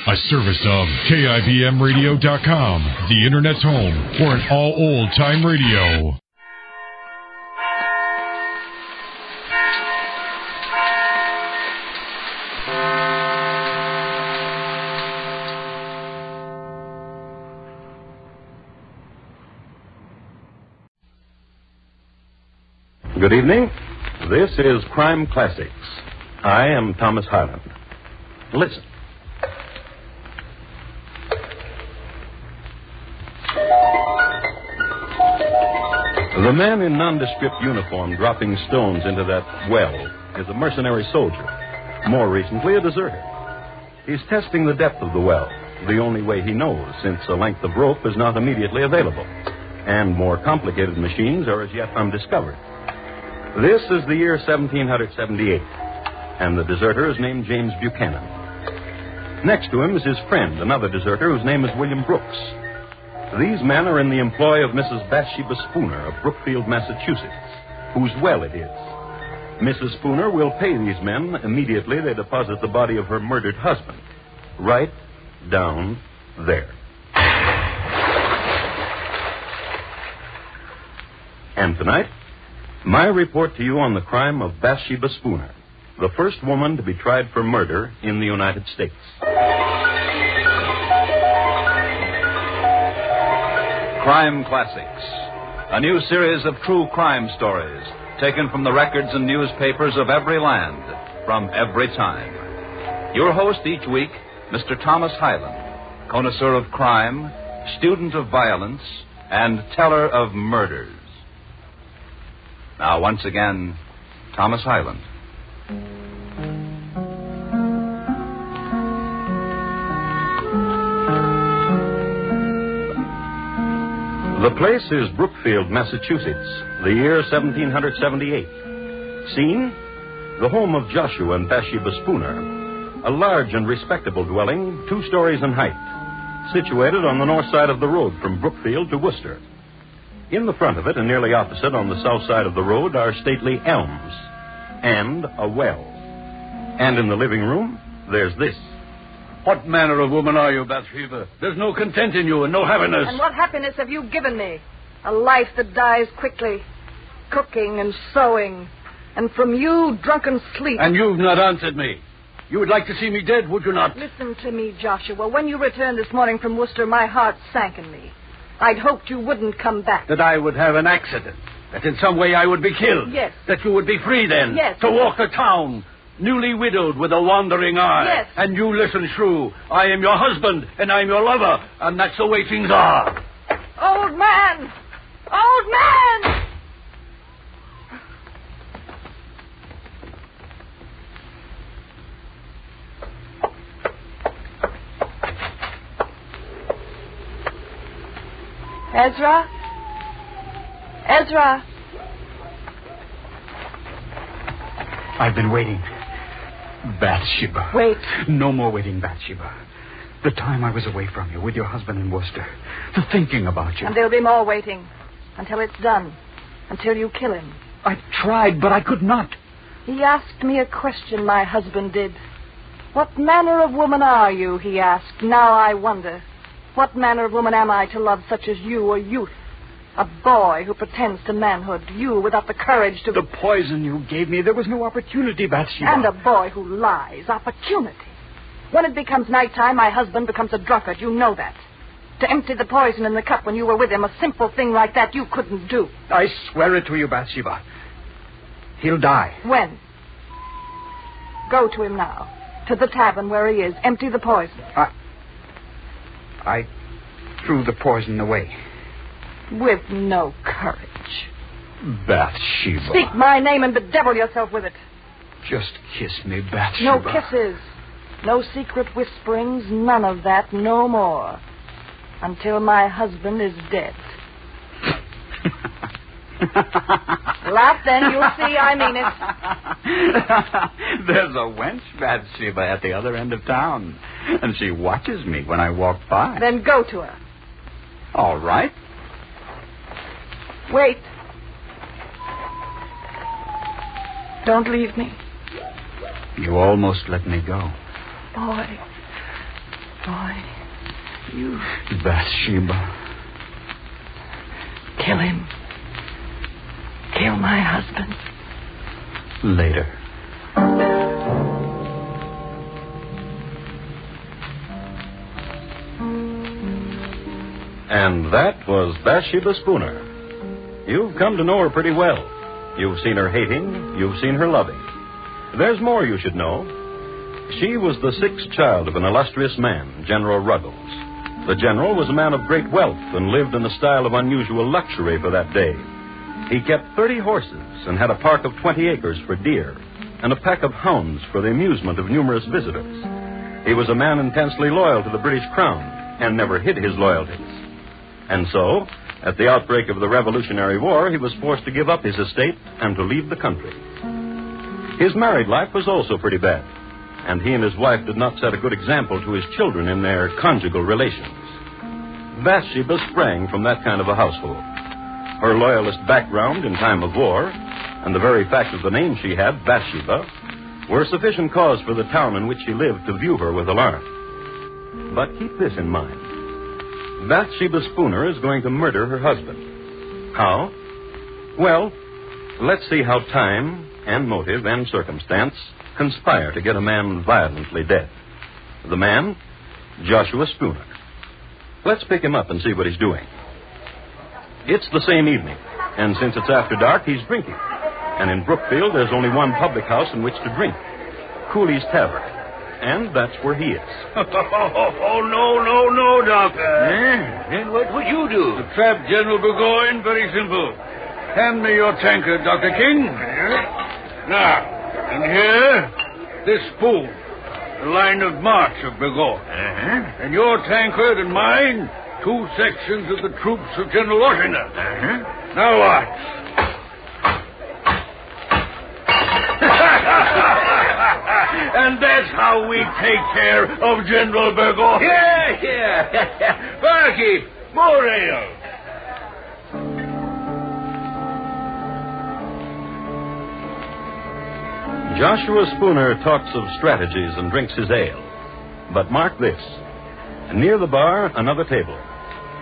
A service of KIBMradio.com, the Internet's home for an all old-time radio. Good evening. This is Crime Classics. I am Thomas Hyland. Listen. The man in nondescript uniform dropping stones into that well is a mercenary soldier, more recently a deserter. He's testing the depth of the well, the only way he knows, since a length of rope is not immediately available, and more complicated machines are as yet undiscovered. This is the year 1778, and the deserter is named James Buchanan. Next to him is his friend, another deserter whose name is William Brooks. These men are in the employ of Mrs. Bathsheba Spponer of Brookfield, Massachusetts, whose well it is. Mrs. Spponer will pay these men immediately they deposit the body of her murdered husband, right down there. And tonight, my report to you on the crime of Bathsheba Spponer, the first woman to be tried for murder in the United States. Crime Classics, a new series of true crime stories taken from the records and newspapers of every land, from every time. Your host each week, Mr. Thomas Hyland, connoisseur of crime, student of violence, and teller of murders. Now, once again, Thomas Hyland. The place is Brookfield, Massachusetts, the year 1778. Scene, the home of Joshua and Bathsheba Spponer, a large and respectable dwelling, 2 stories in height, situated on the north side of the road from Brookfield to Webster. In the front of it, and nearly opposite on the south side of the road, are stately elms and a well. And in the living room, there's this. What manner of woman are you, Bathsheba? There's no content in you and no happiness. And what happiness have you given me? A life that dies quickly, cooking and sewing, and from you, drunken sleep. And you've not answered me. You would like to see me dead, would you not? Listen to me, Joshua. When you returned this morning from Webster, my heart sank in me. I'd hoped you wouldn't come back. That I would have an accident. That in some way I would be killed. Yes. That you would be free then. Yes. To walk the town, newly widowed with a wandering eye. Yes. And you listen, Shrew. I am your husband, and I'm your lover, and that's the way things are. Old man! Old man! Ezra? Ezra? I've been waiting. Bathsheba. Wait. No more waiting, Bathsheba. The time I was away from you with your husband in Webster. The thinking about you. And there'll be more waiting. Until it's done. Until you kill him. I tried, but I could not. He asked me a question, my husband did. What manner of woman are you, he asked. Now I wonder. What manner of woman am I to love such as you, a youth? A boy who pretends to manhood. You without the courage to... The poison you gave me, there was no opportunity, Bathsheba. And a boy who lies. Opportunity. When it becomes nighttime, my husband becomes a drunkard. You know that. To empty the poison in the cup when you were with him, a simple thing like that you couldn't do. I swear it to you, Bathsheba. He'll die. When? Go to him now. To the tavern where he is. Empty the poison. I threw the poison away. With no courage. Bathsheba. Speak my name and bedevil yourself with it. Just kiss me, Bathsheba. No kisses. No secret whisperings. None of that. No more. Until my husband is dead. Laugh then. You'll see I mean it. There's a wench, Bathsheba, at the other end of town. And she watches me when I walk by. Then go to her. All right. Wait. Don't leave me. You almost let me go. Boy. boy. You... Bathsheba. Kill him. Kill my husband. Later. And that was Bathsheba Spponer. You've come to know her pretty well. You've seen her hating. You've seen her loving. There's more you should know. She was the sixth child of an illustrious man, General Ruggles. The general was a man of great wealth and lived in a style of unusual luxury for that day. He kept 30 horses and had a park of 20 acres for deer and a pack of hounds for the amusement of numerous visitors. He was a man intensely loyal to the British Crown and never hid his loyalties. And so, at the outbreak of the Revolutionary War, he was forced to give up his estate and to leave the country. His married life was also pretty bad, and he and his wife did not set a good example to his children in their conjugal relations. Bathsheba sprang from that kind of a household. Her loyalist background in time of war, and the very fact of the name she had, Bathsheba, were sufficient cause for the town in which she lived to view her with alarm. But keep this in mind. Bathsheba Spponer is going to murder her husband. How? Well, let's see how time and motive and circumstance conspire to get a man violently dead. The man, Joshua Spponer. Let's pick him up and see what he's doing. It's the same evening, and since it's after dark, he's drinking. And in Brookfield, there's only one public house in which to drink, Cooley's Tavern. And that's where he is. No, Doctor. Then what would you do? To trap General Burgoyne, very simple. Hand me your tankard, Dr. King. Now, and here, this spoon, the line of march of Burgoyne. And your tankard and mine, 2 sections of the troops of General Washington. Now watch. And that's how we take care of General Burgoyne. Yeah. Barkeep, more ale. Joshua Spponer talks of strategies and drinks his ale. But mark this. Near the bar, another table.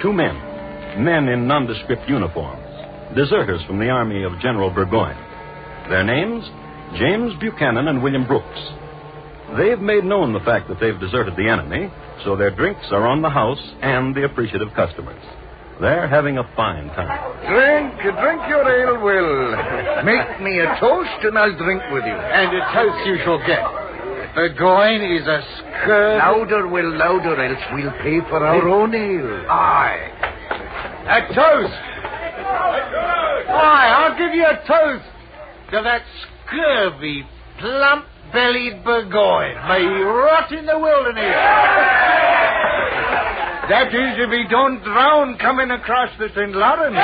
2 men in nondescript uniforms, deserters from the army of General Burgoyne. Their names, James Buchanan and William Brooks. They've made known the fact that they've deserted the enemy, so their drinks are on the house and the appreciative customers. They're having a fine time. Drink your ale, Will. Make me a toast and I'll drink with you. And a toast you shall get. Burgoyne is a scurvy... Louder, Will, louder, else we'll pay for our own ale. Aye. A toast. Aye, I'll give you a toast to that scurvy, plump-bellied Burgoyne. May he rot in the wilderness. That is, if he don't drown coming across the St. Lawrence.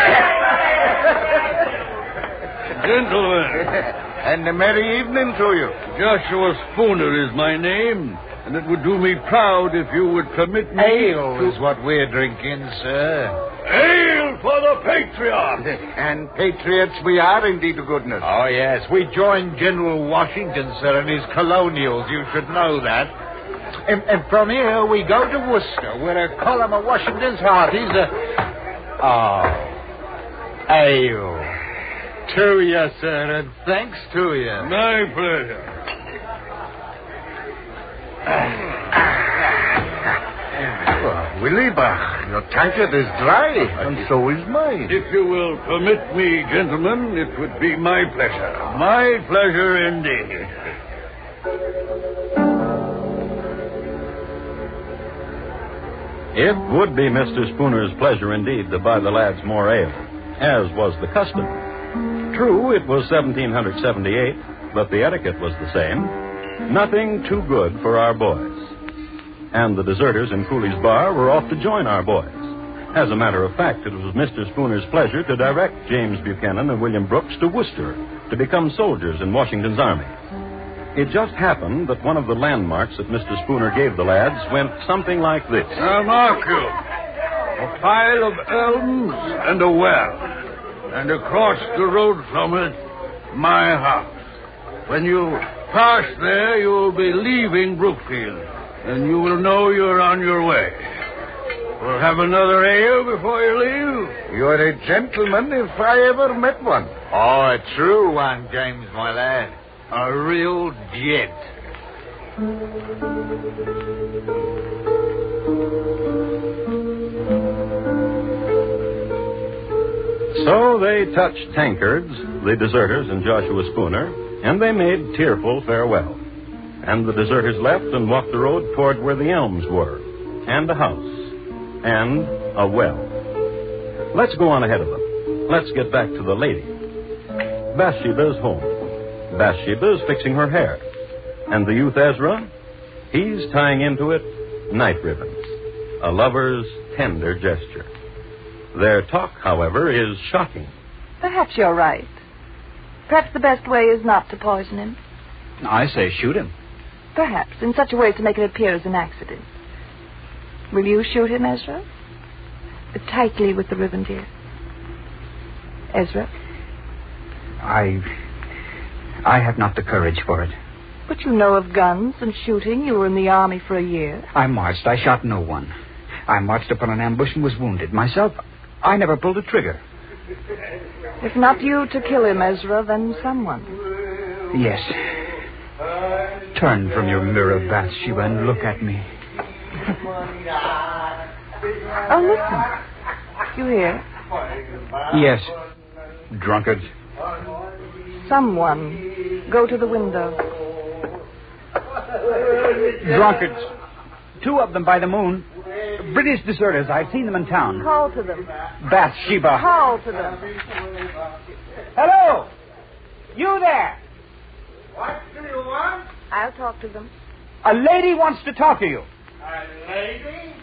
Gentlemen. And a merry evening to you. Joshua Spponer is my name, and it would do me proud if you would permit me Ale is what we're drinking, sir. Ale for the patriot! And patriots we are, indeed, to goodness. Oh, yes. We joined General Washington, sir, and his colonials. You should know that. And from here, we go to Worcester, where a column of Washington's hearties ale. To you, sir, and thanks to you. My pleasure. Willie Bach, your tankard is dry, and so is mine. If you will permit me, gentlemen, it would be my pleasure. My pleasure indeed. It would be Mr. Spooner's pleasure indeed to buy the lads more ale, as was the custom. True, it was 1778, but the etiquette was the same. Nothing too good for our boys. And the deserters in Cooley's bar were off to join our boys. As a matter of fact, it was Mr. Spooner's pleasure to direct James Buchanan and William Brooks to Worcester to become soldiers in Washington's army. It just happened that one of the landmarks that Mr. Spponer gave the lads went something like this. Now, mark you. A pile of elms and a well. And across the road from it, my house. When you pass there, you'll be leaving Brookfield. and you will know you're on your way. We'll have another ale before you leave. You're a gentleman if I ever met one. Oh, a true one, James, my lad. A real gent. So they touched tankards, the deserters and Joshua Spooner, and they made tearful farewell. And the deserters left and walked the road toward where the elms were, and a house, and a well. Let's go on ahead of them. Let's get back to the lady. Bathsheba's home. Bathsheba's fixing her hair. And the youth Ezra, he's tying into it night ribbons, a lover's tender gesture. Their talk, however, is shocking. Perhaps you're right. Perhaps the best way is not to poison him. I say shoot him. Perhaps, in such a way to make it appear as an accident. Will you shoot him, Ezra? Tightly with the ribbon, dear. Ezra? I have not the courage for it. But you know of guns and shooting. You were in the army for a year. I marched. I shot no one. I marched upon an ambush and was wounded. Myself, I never pulled a trigger. If not you to kill him, Ezra, then someone. Yes. Turn from your mirror, Bathsheba, and look at me. Oh, listen. You hear? Yes. Drunkards. Someone. Go to the window. Drunkards. 2 of them by the moon. British deserters. I've seen them in town. Call to them. Bathsheba. Call to them. Hello! You there! What do you want? I'll talk to them. A lady wants to talk to you. A lady?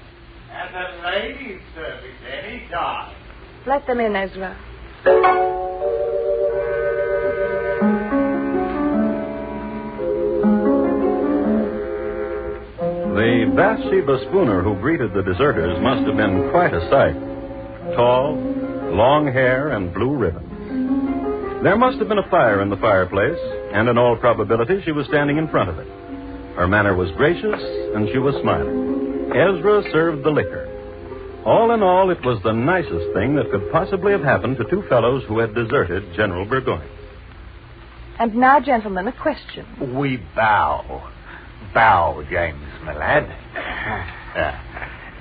At a lady's service any time. Let them in, Ezra. The Bathsheba Spooner who greeted the deserters must have been quite a sight. Tall, long hair, and blue ribbons. There must have been a fire in the fireplace, and in all probability she was standing in front of it. Her manner was gracious, and she was smiling. Ezra served the liquor. All in all, it was the nicest thing that could possibly have happened to 2 fellows who had deserted General Burgoyne. And now, gentlemen, a question. We bow. Bow, James, my lad.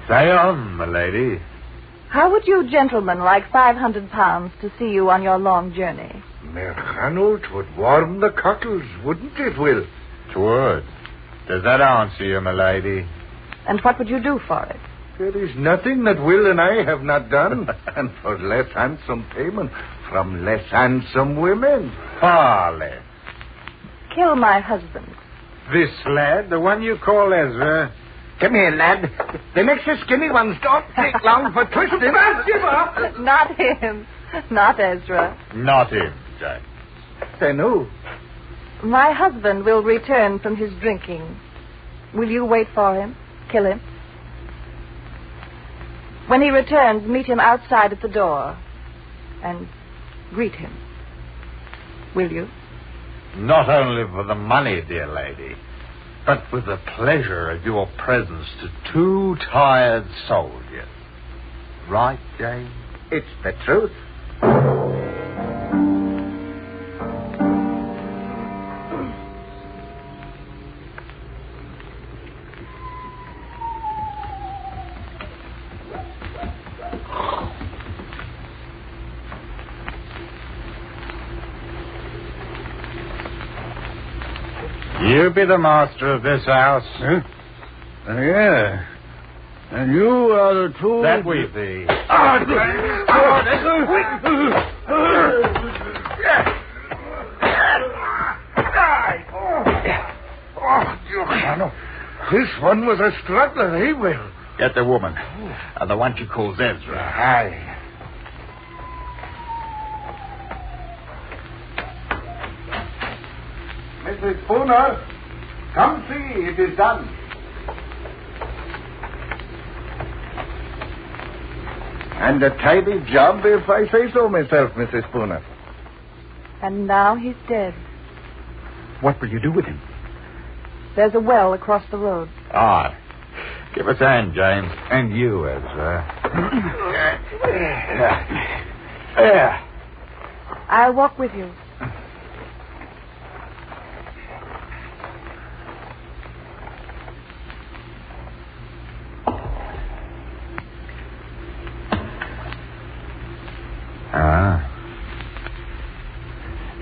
Say on, my lady. How would you gentlemen like 500 pounds to see you on your long journey? Merchanult would warm the cockles, wouldn't it, Will? Twould. Does that answer you, my lady? And what would you do for it? There is nothing that Will and I have not done, and for less handsome payment from less handsome women. Far less. Kill my husband. This lad, the one you call Ezra. Come here, lad. The extra skinny ones don't take long for twisting. Not him. Not Ezra. Not him, Jack. Then who? My husband will return from his drinking. Will you wait for him? Kill him? When he returns, meet him outside at the door and greet him. Will you? Not only for the money, dear lady, but with the pleasure of your presence to 2 tired soldiers. Right, James? It's the truth. You be the master of this house. Huh? Yeah. And you are the 2... That we be. This one was a struggler, eh, Will? Get the woman. And the one she calls Ezra. Aye. Mrs. Spooner, come see, it is done. And a tidy job, if I say so myself, Mrs. Spooner. And now he's dead. What will you do with him? There's a well across the road. Aye. Give us a hand, James. And you, Ezra. There. I'll walk with you.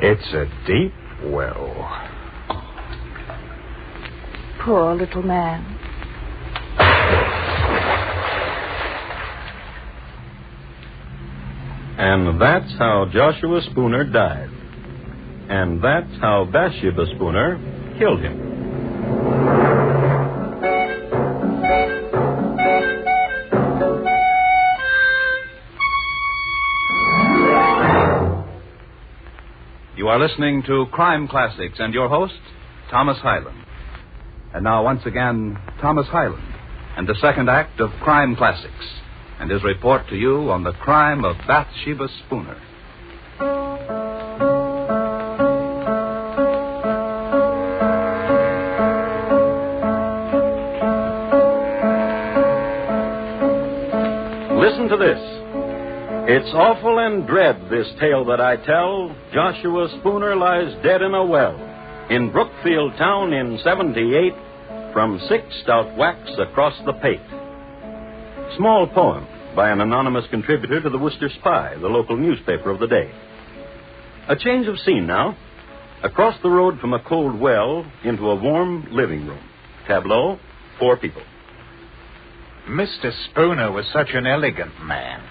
It's a deep well. Poor little man. And that's how Joshua Spooner died. And that's how Bathsheba Spooner killed him. You are listening to Crime Classics and your host, Thomas Hyland. And now, once again, Thomas Hyland and the second act of Crime Classics and his report to you on the crime of Bathsheba Spooner. Listen to this. It's awful and dread, this tale that I tell. Joshua Spooner lies dead in a well in Brookfield town in 78 from 6 stout whacks across the pate. Small poem by an anonymous contributor to the Worcester Spy, the local newspaper of the day. A change of scene now. Across the road from a cold well into a warm living room. Tableau, 4 people. Mr. Spooner was such an elegant man.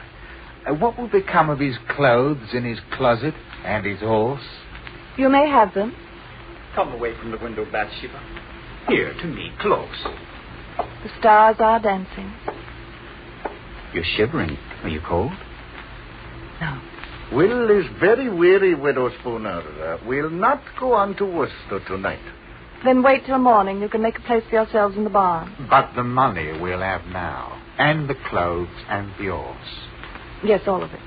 What will become of his clothes in his closet and his horse? You may have them. Come away from the window, Bathsheba. Here, to me, close. The stars are dancing. You're shivering. Are you cold? No. Will is very weary, Widow Spooner. We'll not go on to Worcester tonight. Then wait till morning. You can make a place for yourselves in the barn. But the money we'll have now, and the clothes and the horse. Yes, all of it.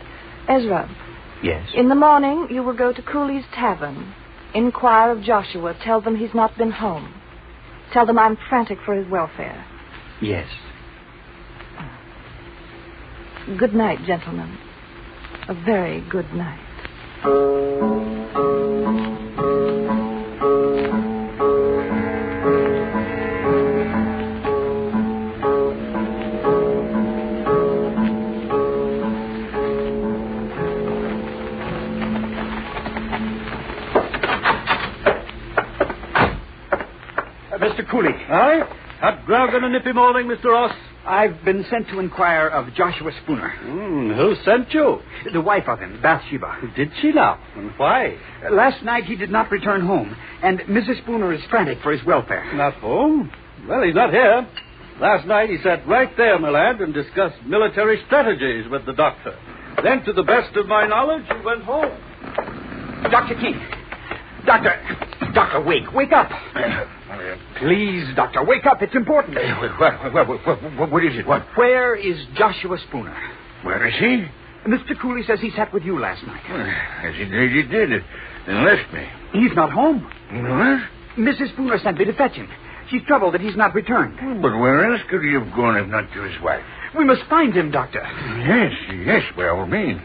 Ezra. Yes? In the morning, you will go to Cooley's Tavern. Inquire of Joshua. Tell them he's not been home. Tell them I'm frantic for his welfare. Yes. Good night, gentlemen. A very good night. Mr. Cooley. Aye? Hot grog and a nippy morning, Mr. Ross. I've been sent to inquire of Joshua Spooner. Who sent you? The wife of him, Bathsheba. Did she now? And why? Last night he did not return home, and Mrs. Spooner is frantic for his welfare. Not home? Well, he's not here. Last night he sat right there, my lad, and discussed military strategies with the doctor. Then, to the best of my knowledge, he went home. Dr. King. Doctor, wake up. Please, Doctor, wake up. It's important. What is it? What? Where is Joshua Spooner? Where is he? Mr. Cooley says he sat with you last night. As he did it, and left me. He's not home. What? Mrs. Spooner sent me to fetch him. She's troubled that he's not returned. But where else could he have gone if not to his wife? We must find him, Doctor. Yes, by all means.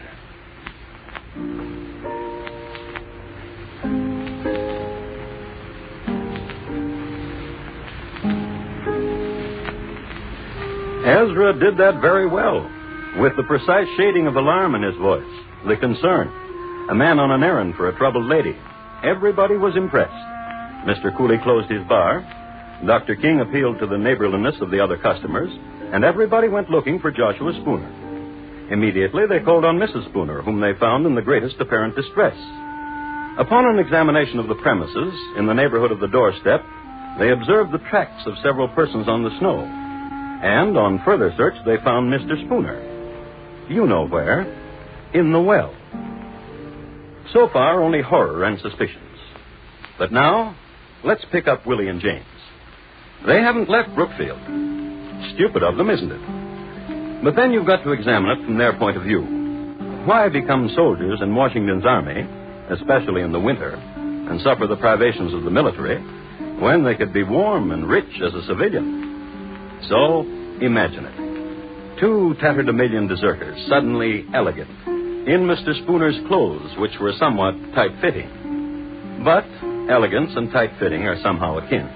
Ezra did that very well, with the precise shading of alarm in his voice, the concern. A man on an errand for a troubled lady. Everybody was impressed. Mr. Cooley closed his bar. Dr. King appealed to the neighborliness of the other customers, and everybody went looking for Joshua Spooner. Immediately, they called on Mrs. Spooner, whom they found in the greatest apparent distress. Upon an examination of the premises, in the neighborhood of the doorstep, they observed the tracks of several persons on the snow. And on further search, they found Mr. Spooner. You know where. In the well. So far, only horror and suspicions. But now, let's pick up Willie and James. They haven't left Brookfield. Stupid of them, isn't it? But then you've got to examine it from their point of view. Why become soldiers in Washington's army, especially in the winter, and suffer the privations of the military, when they could be warm and rich as a civilian? So, imagine it. 2 tatterdemalion deserters, suddenly elegant, in Mr. Spooner's clothes, which were somewhat tight-fitting. But elegance and tight-fitting are somehow akin.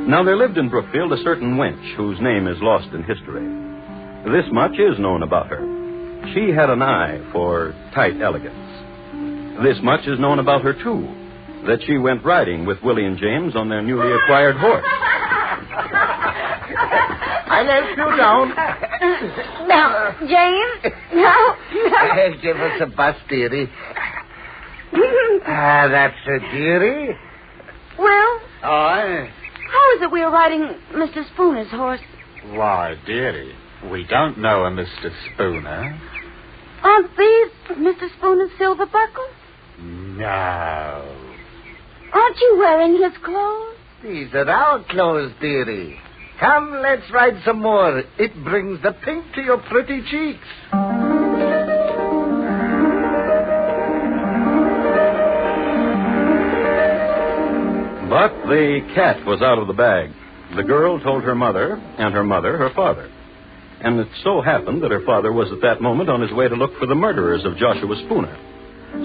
Now, there lived in Brookfield a certain wench whose name is lost in history. This much is known about her. She had an eye for tight elegance. This much is known about her, too, that she went riding with Willie and James on their newly acquired horse. I'll help you down. Now, James. Now. Give us a bus, dearie. That's a dearie. Well, Aye. how is it we are riding Mr. Spooner's horse? Why, dearie, we don't know a Mr. Spooner. Aren't these Mr. Spooner's silver buckles? No. Aren't you wearing his clothes? These are our clothes, dearie. Come, let's ride some more. It brings the pink to your pretty cheeks. But the cat was out of the bag. The girl told her mother, and her mother her father. And it so happened that her father was at that moment on his way to look for the murderers of Joshua Spooner.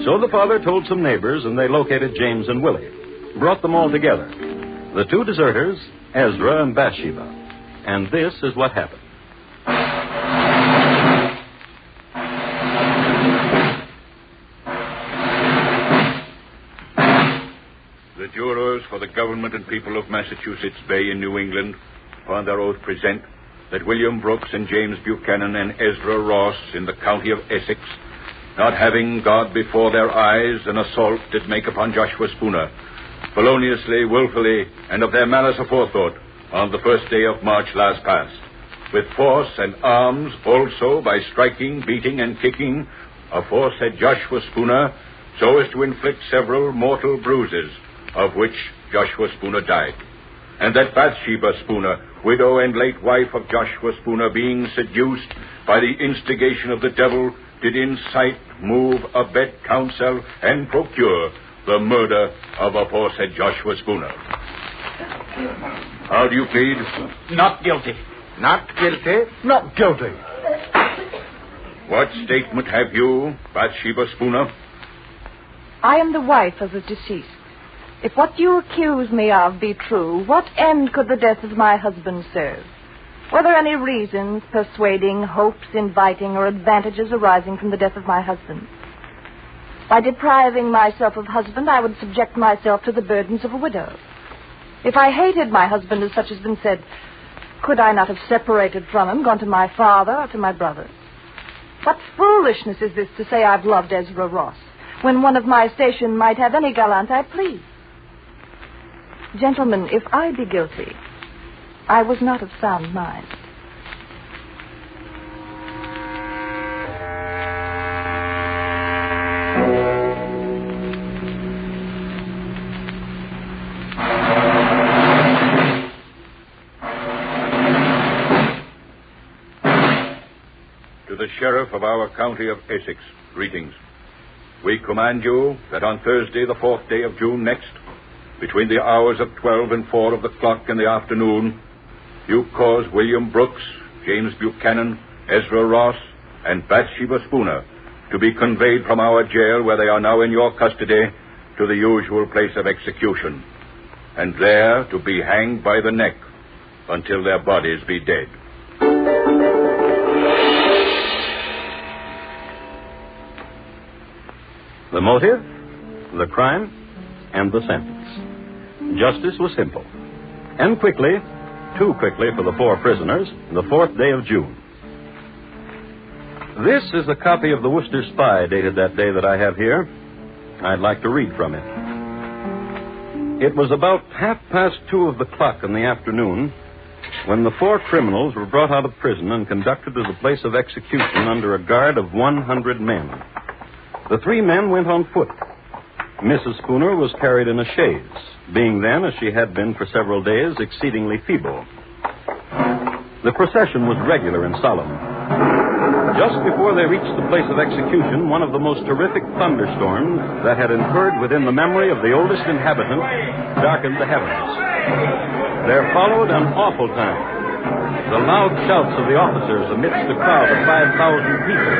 So the father told some neighbors, and they located James and Willie. Brought them all together. The 2 deserters, Ezra and Bathsheba. And this is what happened. The jurors for the government and people of Massachusetts Bay in New England, upon their oath, present that William Brooks and James Buchanan and Ezra Ross in the county of Essex, not having God before their eyes, an assault did make upon Joshua Spooner, feloniously, willfully, and of their malice aforethought, on the 1st day of March last past, with force and arms also by striking, beating, and kicking aforesaid Joshua Spooner, so as to inflict several mortal bruises, of which Joshua Spooner died. And that Bathsheba Spooner, widow and late wife of Joshua Spooner, being seduced by the instigation of the devil, did incite, move, abet, counsel, and procure the murder of aforesaid Joshua Spooner. How do you plead? Not guilty. Not guilty. Not guilty. What statement have you, Bathsheba Spooner? I am the wife of the deceased. If what you accuse me of be true, what end could the death of my husband serve? Were there any reasons, persuading, hopes, inviting, or advantages arising from the death of my husband? By depriving myself of husband, I would subject myself to the burdens of a widow. If I hated my husband, as such has been said, could I not have separated from him, gone to my father or to my brother? What foolishness is this to say I've loved Ezra Ross, when one of my station might have any gallant I please? Gentlemen, if I be guilty, I was not of sound mind. To the sheriff of our county of Essex, greetings. We command you that on Thursday, the 4th day of June next, between the hours of 12 and 4 of the clock in the afternoon, you cause William Brooks, James Buchanan, Ezra Ross, and Bathsheba Spooner to be conveyed from our jail, where they are now in your custody, to the usual place of execution, and there to be hanged by the neck until their bodies be dead. The motive, the crime, and the sentence. Justice was simple. And quickly, too quickly for the 4 prisoners, the 4th day of June. This is a copy of the Worcester Spy dated that day that I have here. I'd like to read from it. It was about 2:30 of the clock in the afternoon when the 4 criminals were brought out of prison and conducted to the place of execution under a guard of 100 men. The 3 men went on foot. Mrs. Spooner was carried in a chaise, being then, as she had been for several days, exceedingly feeble. The procession was regular and solemn. Just before they reached the place of execution, one of the most terrific thunderstorms that had occurred within the memory of the oldest inhabitant darkened the heavens. There followed an awful time. The loud shouts of the officers amidst a crowd of 5,000 people.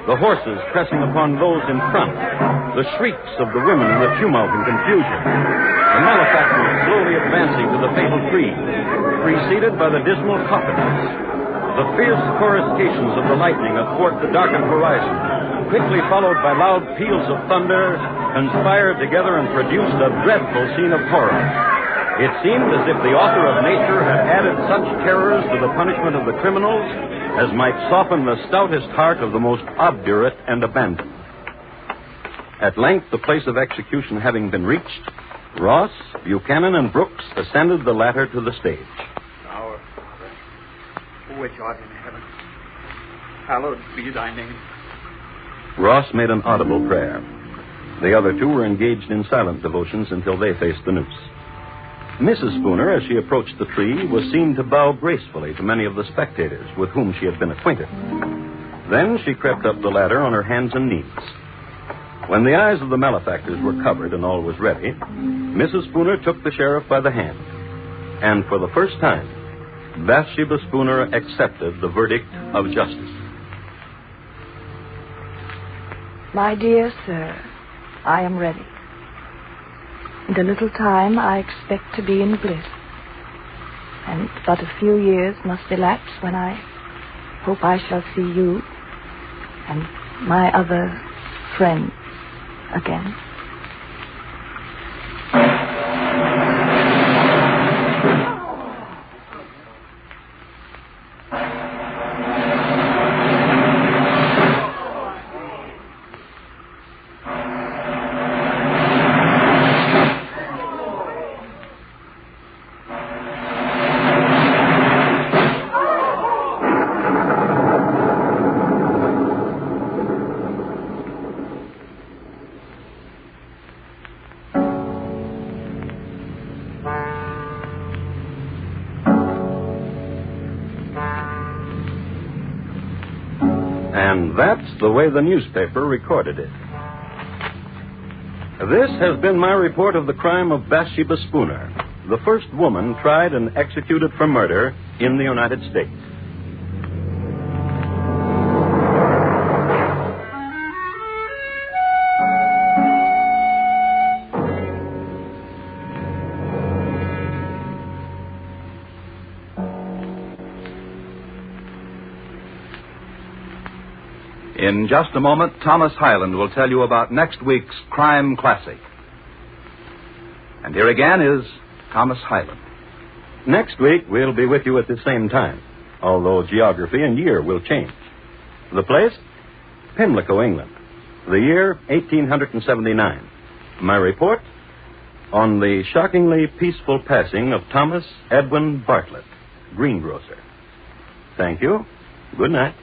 The horses pressing upon those in front. The shrieks of the women in the tumult and confusion. The malefactors slowly advancing to the fatal tree, preceded by the dismal coffins. The fierce coruscations of the lightning athwart the darkened horizon, quickly followed by loud peals of thunder, conspired together and produced a dreadful scene of horror. It seemed as if the author of nature had added such terrors to the punishment of the criminals as might soften the stoutest heart of the most obdurate and abandoned. At length, the place of execution having been reached, Ross, Buchanan, and Brooks ascended the ladder to the stage. Our Father, which art in heaven, hallowed be thy name. Ross made an audible prayer. The other two were engaged in silent devotions until they faced the noose. Mrs. Spooner, as she approached the tree, was seen to bow gracefully to many of the spectators with whom she had been acquainted. Then she crept up the ladder on her hands and knees. When the eyes of the malefactors were covered and all was ready, Mrs. Spooner took the sheriff by the hand. And for the first time, Bathsheba Spooner accepted the verdict of justice. My dear sir, I am ready. In a little time, I expect to be in bliss. And but a few years must elapse when I hope I shall see you and my other friends again. And that's the way the newspaper recorded it. This has been my report of the crime of Bathsheba Spooner, the first woman tried and executed for murder in the United States. In just a moment, Thomas Hyland will tell you about next week's Crime Classic. And here again is Thomas Hyland. Next week, we'll be with you at the same time, although geography and year will change. The place? Pimlico, England. The year, 1879. My report? On the shockingly peaceful passing of Thomas Edwin Bartlett, greengrocer. Thank you. Good night.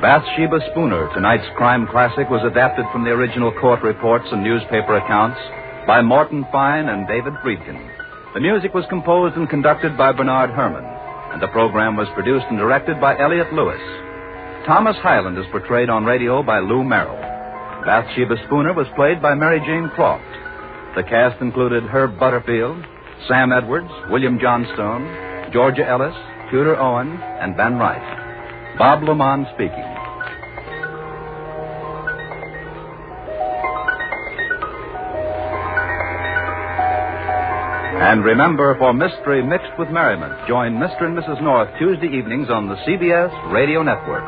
Bathsheba Spooner, tonight's crime classic, was adapted from the original court reports and newspaper accounts by Morton Fine and David Friedkin. The music was composed and conducted by Bernard Herrmann, and the program was produced and directed by Elliott Lewis. Thomas Hyland is portrayed on radio by Lou Merrill. Bathsheba Spooner was played by Mary Jane Croft. The cast included Herb Butterfield, Sam Edwards, William Johnstone, Georgia Ellis, Tudor Owen, and Ben Wright. Bob Lamont speaking. And remember, for mystery mixed with merriment, join Mr. and Mrs. North Tuesday evenings on the CBS Radio Network.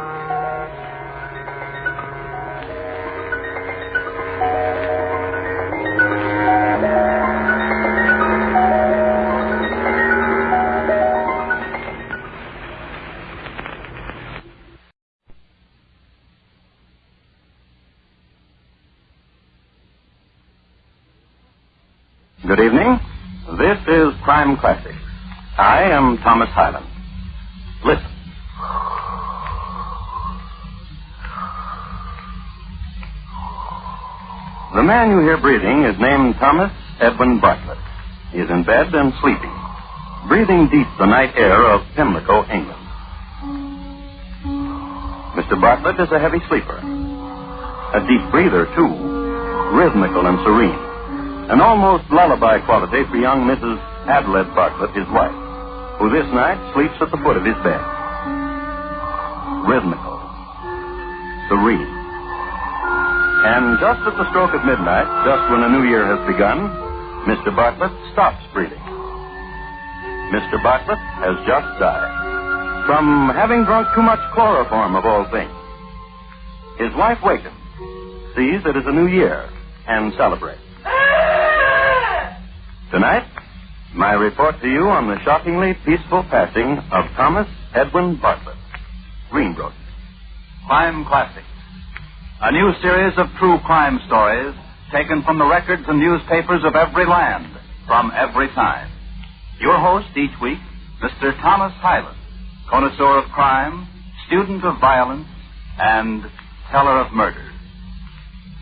Good evening. This is Crime Classics. I am Thomas Hyland. Listen. The man you hear breathing is named Thomas Edwin Bartlett. He is in bed and sleeping, breathing deep the night air of Pimlico, England. Mr. Bartlett is a heavy sleeper, a deep breather, too, rhythmical and serene. An almost lullaby quality for young Mrs. Adelaide Bartlett, his wife, who this night sleeps at the foot of his bed. Rhythmical, serene. And just at the stroke of midnight, just when a new year has begun, Mr. Bartlett stops breathing. Mr. Bartlett has just died from having drunk too much chloroform, of all things. His wife wakens, sees it is a new year, and celebrates. Tonight, my report to you on the shockingly peaceful passing of Thomas Edwin Bartlett, Greenbrook. Crime Classics, a new series of true crime stories taken from the records and newspapers of every land, from every time. Your host each week, Mr. Thomas Hyland, connoisseur of crime, student of violence, and teller of murder.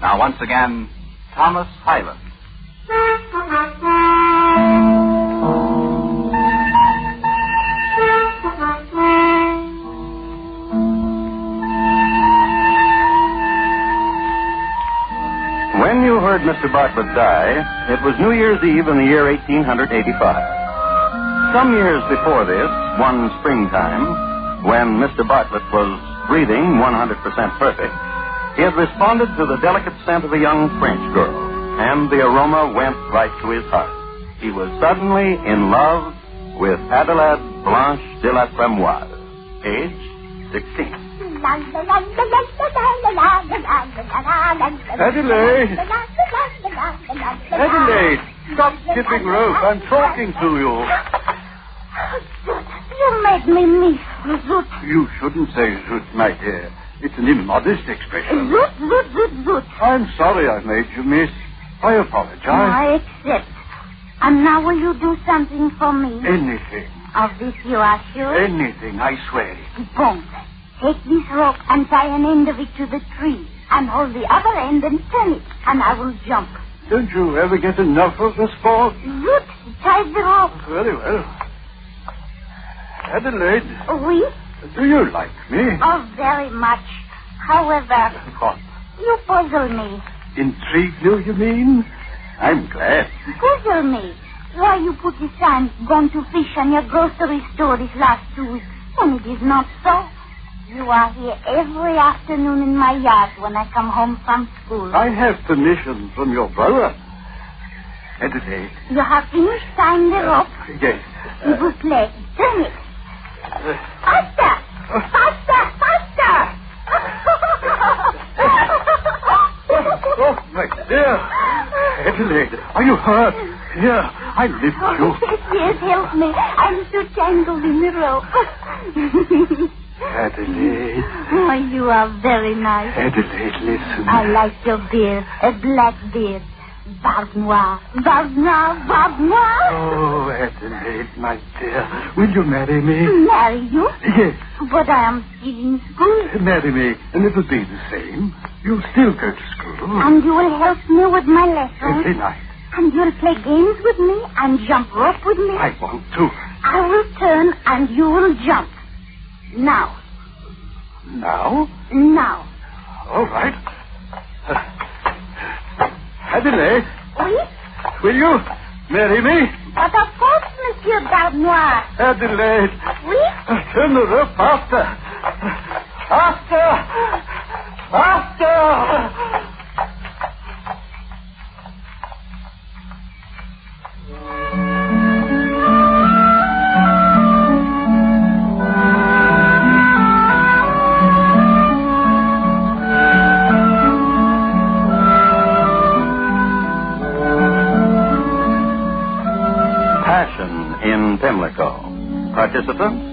Now, once again, Thomas Hyland. When you heard Mr. Bartlett die, it was New Year's Eve in the year 1885. Some years before this, one springtime, when Mr. Bartlett was breathing 100% perfect, he had responded to the delicate scent of a young French girl, and the aroma went right to his heart. He was suddenly in love with Adelaide Blanche de la Tremoise, age 16. Adelaide! Adelaide! Stop skipping rope. I'm talking to you. You made me miss Zoot. You shouldn't say zoot, my dear. It's an immodest expression. Zoot, zoot, zoot, zoot. I'm sorry I made you miss. I apologize. I accept. And now will you do something for me? Anything. Of this you are sure? Anything, I swear it. Bon. Take this rope and tie an end of it to the tree. And hold the other end and turn it. And I will jump. Don't you ever get enough of the sport? Zoot, tie the rope. Very well. Adelaide. Oui? Do you like me? Oh, very much. However, What? you puzzle me. Intrigue you mean? I'm glad. Puzzle me. Why you put the sign, gone to fish on your grocery store this last 2 weeks, when it is not so. You are here every afternoon in my yard when I come home from school. I have permission from your brother. Adelaide. You have finished tying the rope? Yes. You will play. Turn it. Faster! Faster! Faster! Oh, my dear. Adelaide, are you hurt? Here, I lift you. Yes, help me. I'm so tangled in the rope. Adelaide. Oh, you are very nice. Adelaide, listen. I like your beard, a black beard. Barbe noire, barbe noire, barbe noire. Oh, Adelaide, my dear, will you marry me? Marry you? Yes. But I am still in school. Marry me, and it will be the same. You'll still go to school. And you will help me with my lessons. Every night. And you'll play games with me and jump rope with me. I want to. I will turn and you will jump. Now. Now? Now. All right. Adelaide, Oui? will you marry me? But of course, Monsieur Barbe Noire. Adelaide. Oui? Turn the rope faster. Faster. Faster. In Pimlico. Participants,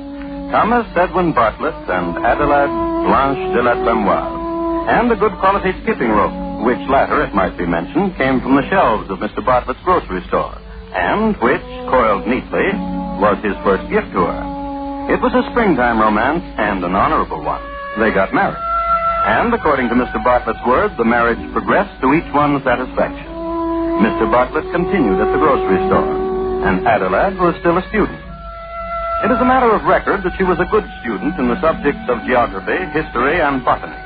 Thomas Edwin Bartlett and Adelaide Blanche de la Tremoise. And a good quality skipping rope, which latter, it might be mentioned, came from the shelves of Mr. Bartlett's grocery store, and which, coiled neatly, was his first gift to her. It was a springtime romance and an honorable one. They got married. And according to Mr. Bartlett's word, the marriage progressed to each one's satisfaction. Mr. Bartlett continued at the grocery store, and Adelaide was still a student. It is a matter of record that she was a good student in the subjects of geography, history, and botany.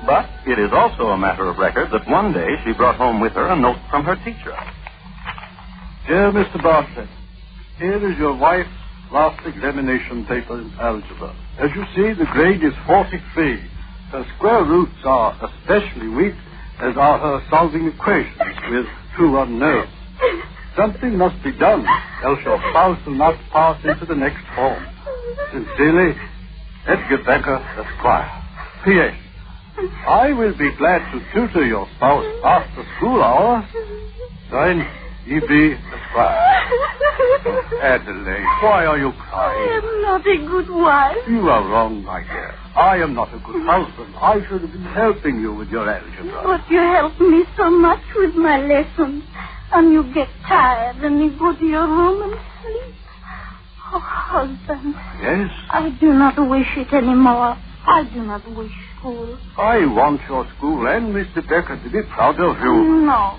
But it is also a matter of record that one day she brought home with her a note from her teacher. Dear Mr. Bartlett, Here is your wife's last examination paper in algebra. As you see, the grade is 43. Her square roots are especially weak, as are her solving equations with two unknowns. Something must be done, else your spouse will not pass into the next form. Sincerely, Edgar Becker, Esquire. P.S. I will be glad to tutor your spouse after school hours. Signed, E.B. Esquire. Adelaide, why are you crying? I am not a good wife. You are wrong, my dear. I am not a good husband. I should have been helping you with your algebra. But you help me so much with my lessons. And you get tired and you go to your room and sleep. Oh, husband. Yes? I do not wish it anymore. I do not wish school. I want your school and Mr. Becker to be proud of you. No.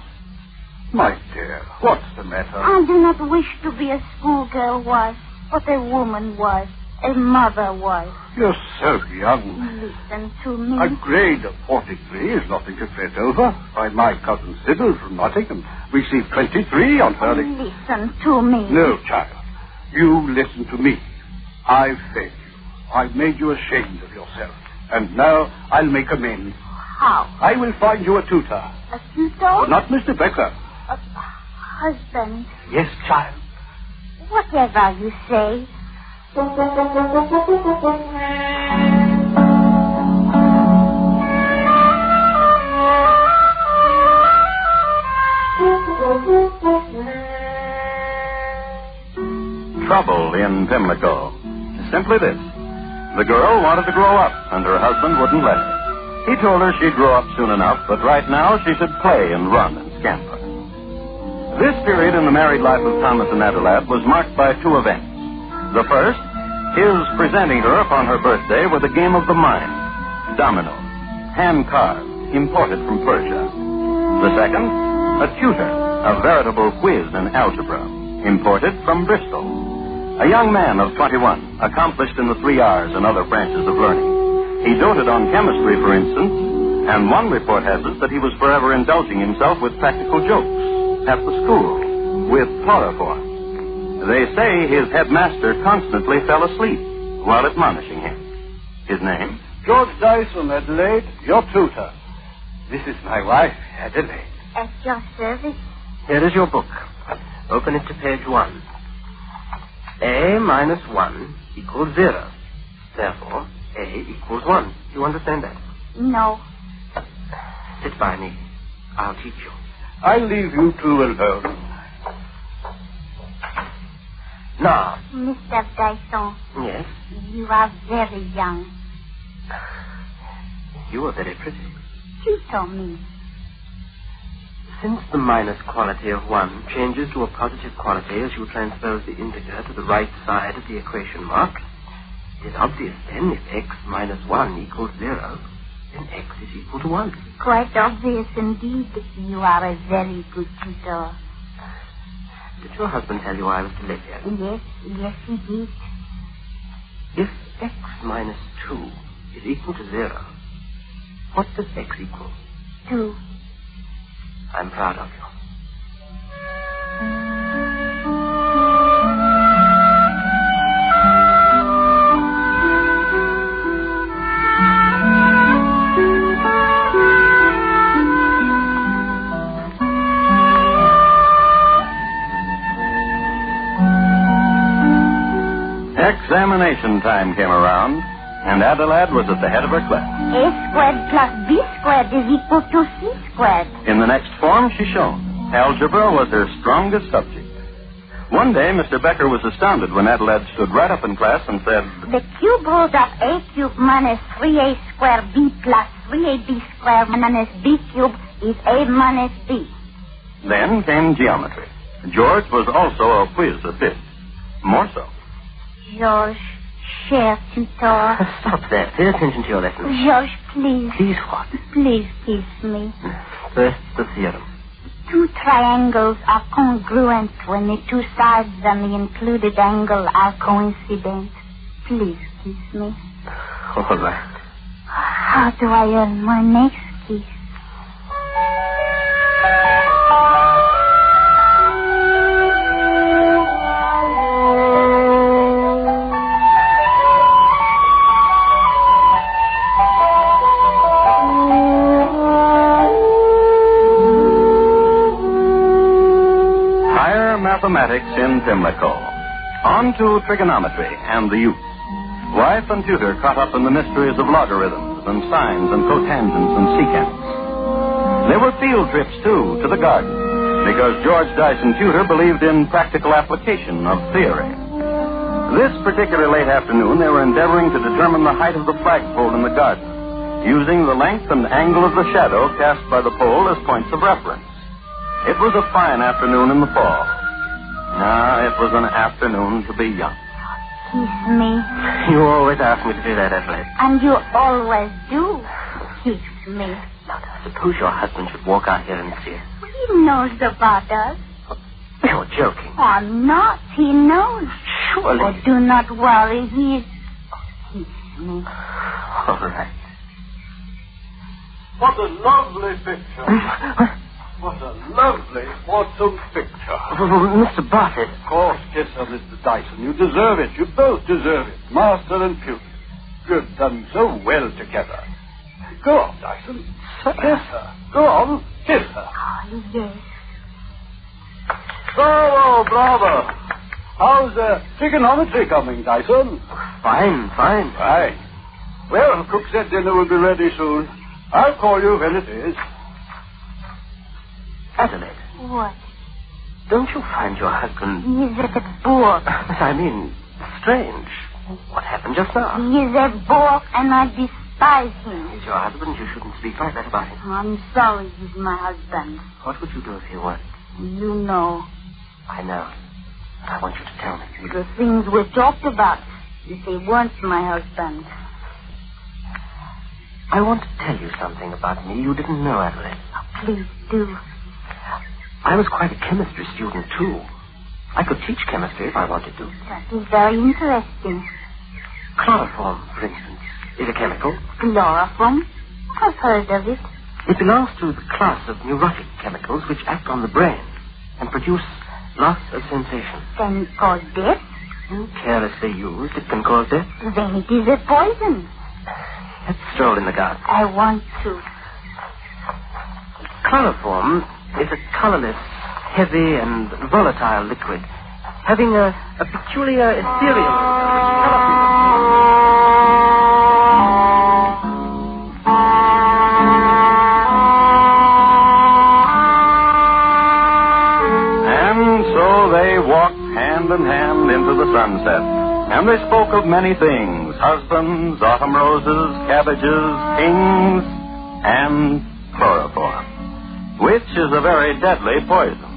My dear, what's the matter? I do not wish to be a schoolgirl wife, but a woman wife, a mother wife. You're so young. Listen to me. A grade of 43 is nothing to fret over. By my cousin Sybil from Nottingham received 23 on her... Listen to me. No, child. You listen to me. I've failed you. I've made you ashamed of yourself. And now I'll make amends. How? I will find you a tutor. A tutor? Not Mr. Becker. Husband. Yes, child. Whatever you say. Trouble in Pimlico. Simply this. The girl wanted to grow up, and her husband wouldn't let her. He told her she'd grow up soon enough, but right now she should play and run and scamper. This period in the married life of Thomas and Adelaide was marked by two events. The first, his presenting her upon her birthday with a game of the mind, domino, hand carved, imported from Persia. The second, a tutor, a veritable quiz in algebra, imported from Bristol. A young man of 21, accomplished in the 3 R's and other branches of learning. He doted on chemistry, for instance, and one report has it that he was forever indulging himself with practical jokes at the school, with chloroform. They say his headmaster constantly fell asleep while admonishing him. His name? George Dyson, Adelaide, your tutor. This is my wife, Adelaide. At your service. Here is your book. Open it to page 1. A minus 1 equals 0. Therefore, A equals 1. You understand that? No. Sit by me. I'll teach you. I'll leave you two alone. Now. Mr. Dyson. Yes? You are very young. You are very pretty. Tutor me. Since the minus quality of 1 changes to a positive quality as you transpose the integer to the right side of the equation mark, it is obvious then if x minus 1 equals 0, then x is equal to 1. Quite obvious indeed. You are a very good tutor. Did your husband tell you I was to live here? Yes, he did. If x minus 2 is equal to 0, what does x equal? 2. I'm proud of you. Examination time came around, and Adelaide was at the head of her class. A squared plus B squared is equal to C squared. In the next form, she shone. Algebra was her strongest subject. One day, Mr. Becker was astounded when Adelaide stood right up in class and said, The cube root of A cubed minus 3A squared B plus 3AB squared minus B cubed is A minus B. Then came geometry. George was also a whiz at this. More so. George, cher tutor. Stop there. Pay attention to your lesson. George, please. Please what? Please kiss me. First, the theorem. 2 triangles are congruent when the 2 sides and the included angle are coincident. Please kiss me. All right. How do I earn my next kiss? mathematics in Pimlico. On to trigonometry and the youth. Wife and tutor caught up in the mysteries of logarithms and sines and cotangents and secants. There were field trips, too, to the garden, because George Dyson Tutor believed in practical application of theory. This particular late afternoon, they were endeavoring to determine the height of the flagpole in the garden, using the length and angle of the shadow cast by the pole as points of reference. It was a fine afternoon in the fall. It was an afternoon to be young. Kiss me. You always ask me to do that, Adelaide. And you always do kiss me. Now, suppose your husband should walk out here and see us. He knows about us. You're joking. I'm not. He knows. Surely. Oh, do not worry. He is... Kiss me. All right. What a lovely picture. What a lovely autumn picture. Mr. Bartlett. Of course, kiss her, Mr. Dyson. You deserve it. You both deserve it. Master and pupil. You've done so well together. Go on, Dyson. Kiss her. Go on. Kiss her. Oh, yes. Bravo. How's trigonometry coming, Dyson? Fine. Right. Well, cook said dinner will be ready soon. I'll call you when it is. Adelaide. What? Don't you find your husband... He is a bore. I mean, strange. What happened just now? He is a bore, and I despise him. He's your husband. You shouldn't speak like that about him. I'm sorry he's my husband. What would you do if he weren't? You know. I know. But I want you to tell me. The things we talked about. If he weren't my husband. I want to tell you something about me you didn't know, Adelaide. Oh, please do. I was quite a chemistry student, too. I could teach chemistry if I wanted to. That is very interesting. Chloroform, for instance, is a chemical. Chloroform? I've heard of it. It belongs to the class of neurotic chemicals which act on the brain and produce loss of sensation. Can it cause death? Carelessly used, it can cause death. Then it is a poison. Let's stroll in the garden. I want to. Chloroform is a colorless, heavy, and volatile liquid, having a peculiar ethereal And so they walked hand in hand into the sunset, and they spoke of many things: husbands, autumn roses, cabbages, kings, and chloroform, which is a very deadly poison.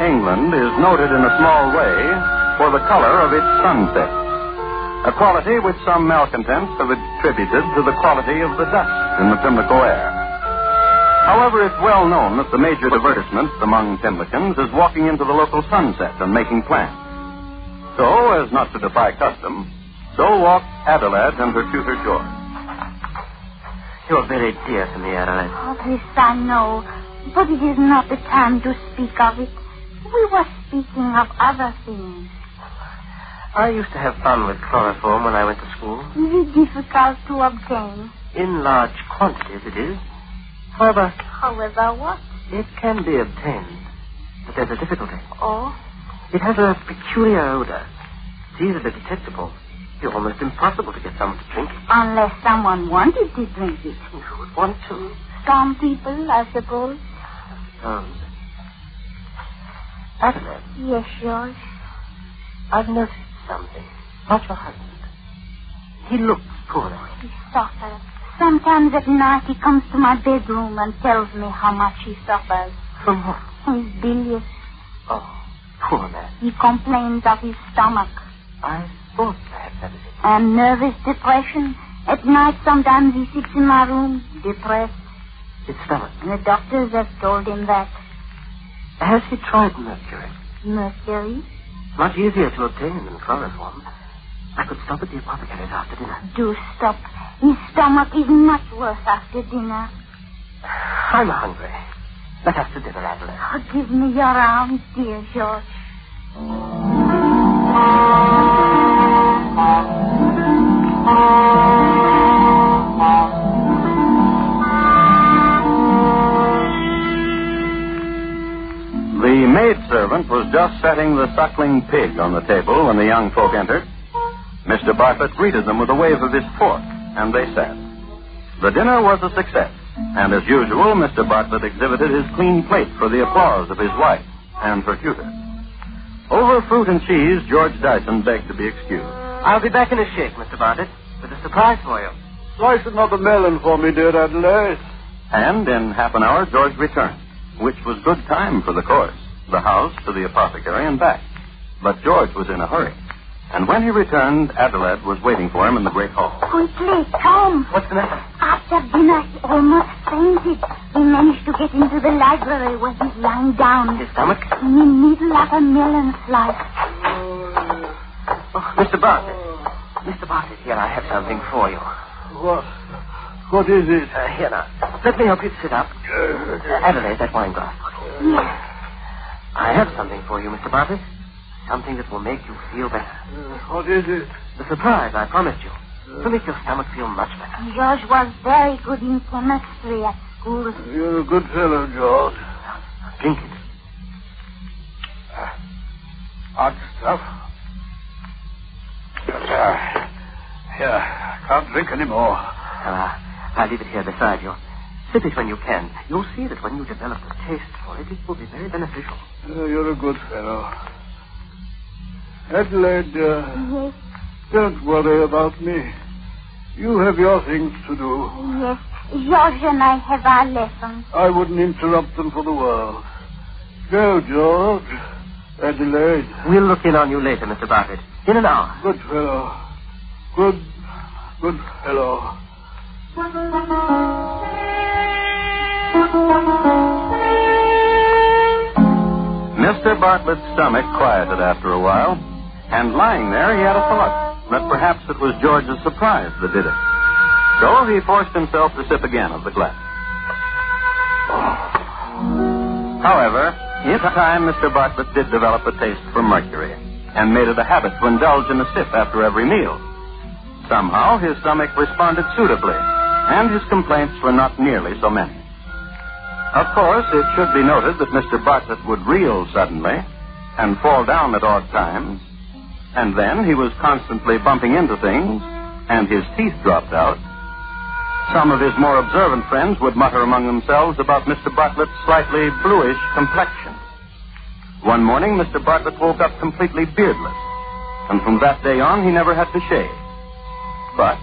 England is noted in a small way for the color of its sunsets, a quality which some malcontents have attributed to the quality of the dust in the Pimlico air. However, it's well known that the major divertisement among Pimlicans is walking into the local sunset and making plans. So, as not to defy custom, so walked Adelaide and her tutor George. You're very dear to me, Adelaide. Oh, this I know, but it is not the time to speak of it. We were speaking of other things. I used to have fun with chloroform when I went to school. Is it difficult to obtain? In large quantities, it is. However, what? It can be obtained, but there's a difficulty. Oh? It has a peculiar odor. It's easily detectable. It's almost impossible to get someone to drink it. Unless someone wanted to drink it. Who would want to? Some people, I suppose. Adelaide. Yes, George. I've noticed something about your husband. He looks poorly. He suffers. Sometimes at night he comes to my bedroom and tells me how much he suffers. From what? He's bilious. Oh, poor man. He complains of his stomach. I thought perhaps And nervous depression. At night, sometimes he sits in my room, depressed. His stomach. And the doctors have told him that. Has he tried mercury? Mercury? Much easier to obtain than chloroform. I could stop at the apothecary's after dinner. Do stop. His stomach is much worse after dinner. I'm hungry. Let us to dinner, Adelaide. Oh, give me your arms, dear George. The maidservant was just setting the suckling pig on the table when the young folk entered. Mr. Bartlett greeted them with a wave of his fork, and they sat. The dinner was a success, and as usual, Mr. Bartlett exhibited his clean plate for the applause of his wife and her tutor. Over fruit and cheese, George Dyson begged to be excused. I'll be back in a shake, Mr. Bartlett, with a surprise for you. Slice another melon for me, dear Adelaide. And in half an hour, George returned, which was good time for the course, the house to the apothecary and back. But George was in a hurry. And when he returned, Adelaide was waiting for him in the great hall. Quickly, Tom. What's the matter? After dinner, he almost fainted. He managed to get into the library where he's lying down. His stomach? In the middle of a melon slice. Oh, Mr. Bartlett. Mr. Bartlett, here, I have something for you. What is it? Here now. Let me help you sit up. Adelaide, that wine glass. Yes. I have something for you, Mr. Bartlett. Something that will make you feel better. What is it? The surprise I promised you. To make your stomach feel much better. George was very good in chemistry at school. You're a good fellow, George. Drink it. Hot stuff. Here, I can't drink any more. I'll leave it here beside you. Sip it when you can. You'll see that when you develop a taste for it, it will be very beneficial. You're a good fellow. Adelaide, Yes. don't worry about me. You have your things to do. Yes. George and I have our lessons. I wouldn't interrupt them for the world. Go, George. Adelaide. We'll look in on you later, Mr. Bartlett. In an hour. Good fellow. Good fellow. Mr. Bartlett's stomach quieted after a while, and lying there, he had a thought that perhaps it was George's surprise that did it. So he forced himself to sip again of the glass. However, in time, Mr. Bartlett did develop a taste for mercury and made it a habit to indulge in a sip after every meal. Somehow, his stomach responded suitably, and his complaints were not nearly so many. Of course, it should be noted that Mr. Bartlett would reel suddenly and fall down at odd times, and then he was constantly bumping into things, and his teeth dropped out. Some of his more observant friends would mutter among themselves about Mr. Bartlett's slightly bluish complexion. One morning, Mr. Bartlett woke up completely beardless, and from that day on, he never had to shave. But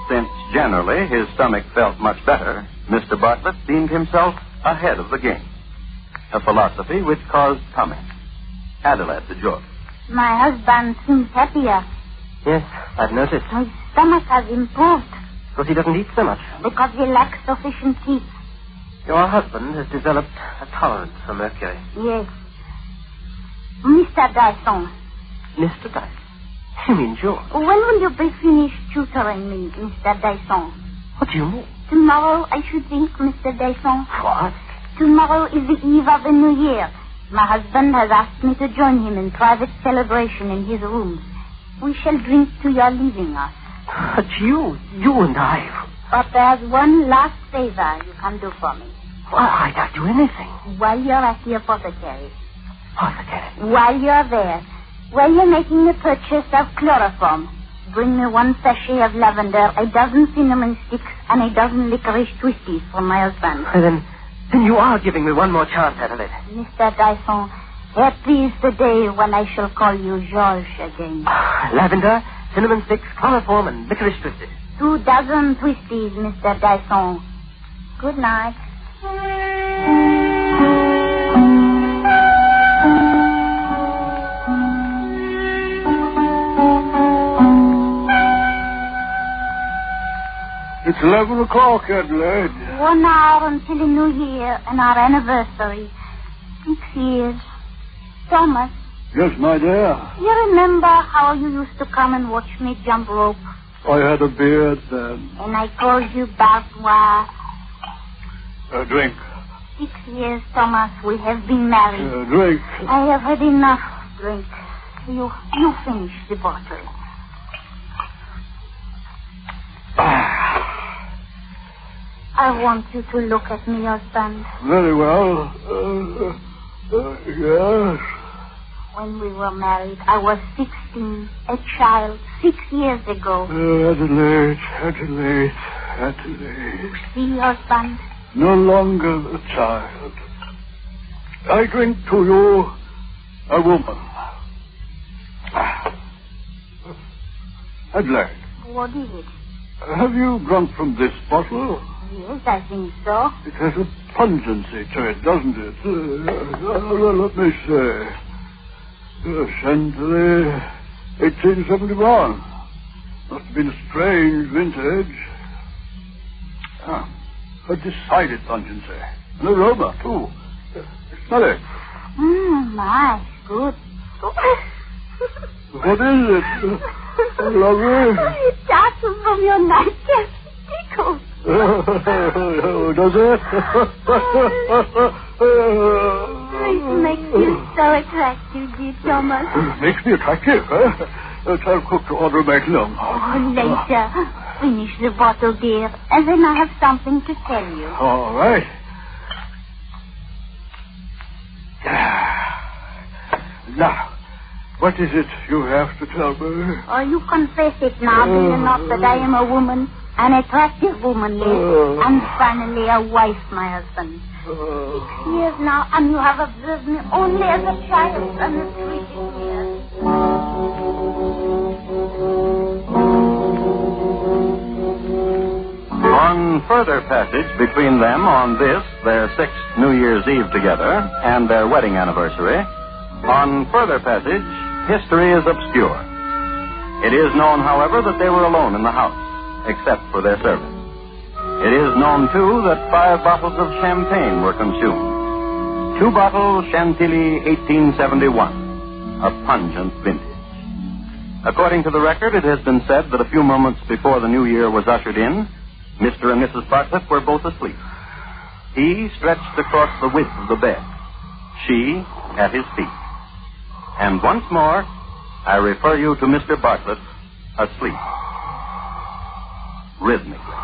since generally his stomach felt much better, Mr. Bartlett deemed himself ahead of the game. A philosophy which caused comment. Adelaide to George. My husband seems happier. Yes, I've noticed. His stomach has improved. Because he doesn't eat so much. Because he lacks sufficient teeth. Your husband has developed a tolerance for mercury. Yes. Mr. Dyson. Mr. Dyson? You mean George? When will you be finished tutoring me, Mr. Dyson? What do you mean? Tomorrow, I should think, Mr. Dyson. What? Tomorrow is the eve of the new year. My husband has asked me to join him in private celebration in his rooms. We shall drink to your leaving us. But you and I... But there's one last favor you can do for me. Well, I don't do anything. While you're at the apothecary. Apothecary? While you're there, while you're making the purchase of chloroform, bring me 1 sachet of lavender, a dozen cinnamon sticks, and a dozen licorice twisties for my husband. Then you are giving me one more chance, Adelaide. Mr. Dyson, happy is the day when I shall call you George again. Lavender, cinnamon sticks, chloroform, and licorice twisted. 2 dozen twisties, Mr. Dyson. Good night. It's 11 o'clock, Adelaide. 1 hour until the New Year and our anniversary. 6 years. Thomas. Yes, my dear. You remember how you used to come and watch me jump rope? I had a beard then. And I called you Bartlett. A drink. 6 years, Thomas. We have been married. Drink. I have had enough drink. You finish the bottle. I want you to look at me, husband. Very well. Yes. When we were married, I was 16, a child, 6 years ago. Adelaide. See, husband? No longer a child. I drink to you, a woman. Adelaide. What is it? Have you drunk from this bottle? Yes, I think so. It has a pungency to it, doesn't it? Let me say. Century 1871. Must have been a strange vintage. A decided pungency. An aroma, too. Smell it. My, good. What is it? Lovely? It started from your nightcap. Tickles. Does it? It makes you so attractive, dear Thomas. Makes me attractive, eh? Tell cook to order a magnum. Later. Finish the bottle, dear, and then I have something to tell you. All right. Now, what is it you have to tell me? Oh, you confess it now, do you not, that I am a woman, an attractive woman, yes, and finally a wife, my husband. 6 years now, and you have observed me only as a child and a treated me as... On further passage between them on this, their 6th New Year's Eve together, and their wedding anniversary, on further passage, history is obscure. It is known, however, that they were alone in the house, except for their servant. It is known, too, that 5 bottles of champagne were consumed. 2 bottles Chantilly 1871, a pungent vintage. According to the record, it has been said that a few moments before the new year was ushered in, Mr. and Mrs. Bartlett were both asleep. He stretched across the width of the bed, she at his feet. And once more, I refer you to Mr. Bartlett asleep, rhythmically,